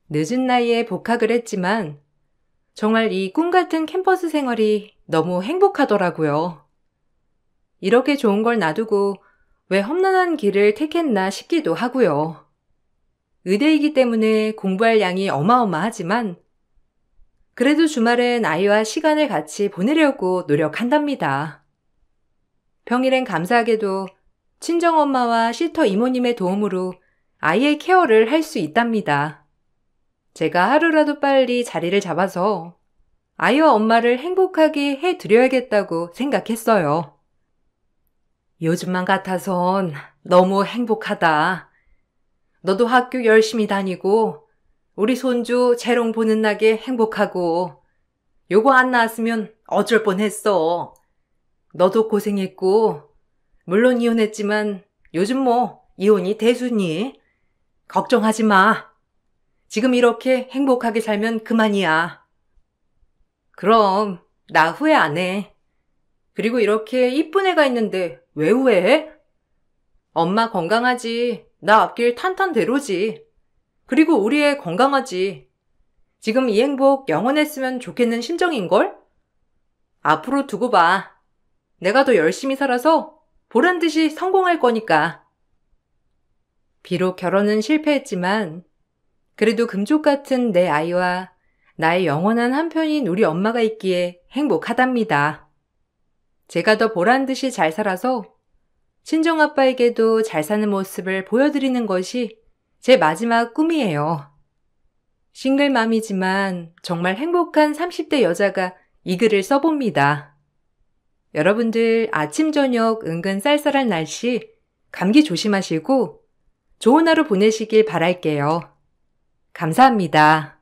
늦은 나이에 복학을 했지만 정말 이 꿈같은 캠퍼스 생활이 너무 행복하더라고요. 이렇게 좋은 걸 놔두고 왜 험난한 길을 택했나 싶기도 하고요. 의대이기 때문에 공부할 양이 어마어마하지만 그래도 주말엔 아이와 시간을 같이 보내려고 노력한답니다. 평일엔 감사하게도 친정엄마와 시터 이모님의 도움으로 아이의 케어를 할 수 있답니다. 제가 하루라도 빨리 자리를 잡아서 아이와 엄마를 행복하게 해드려야겠다고 생각했어요. 요즘만 같아선 너무 행복하다. 너도 학교 열심히 다니고 우리 손주 재롱 보는 나게 행복하고 요거 안 나왔으면 어쩔 뻔했어. 너도 고생했고 물론 이혼했지만 요즘 뭐 이혼이 대수니. 걱정하지 마. 지금 이렇게 행복하게 살면 그만이야. 그럼 나 후회 안 해. 그리고 이렇게 이쁜 애가 있는데 왜 후회해? 엄마 건강하지. 나 앞길 탄탄대로지. 그리고 우리 애 건강하지. 지금 이 행복 영원했으면 좋겠는 심정인걸? 앞으로 두고 봐. 내가 더 열심히 살아서 보란듯이 성공할 거니까. 비록 결혼은 실패했지만 그래도 금쪽 같은 내 아이와 나의 영원한 한편인 우리 엄마가 있기에 행복하답니다. 제가 더 보란듯이 잘 살아서 친정아빠에게도 잘 사는 모습을 보여드리는 것이 제 마지막 꿈이에요. 싱글맘이지만 정말 행복한 30대 여자가 이 글을 써봅니다. 여러분들 아침 저녁 은근 쌀쌀한 날씨 감기 조심하시고 좋은 하루 보내시길 바랄게요. 감사합니다.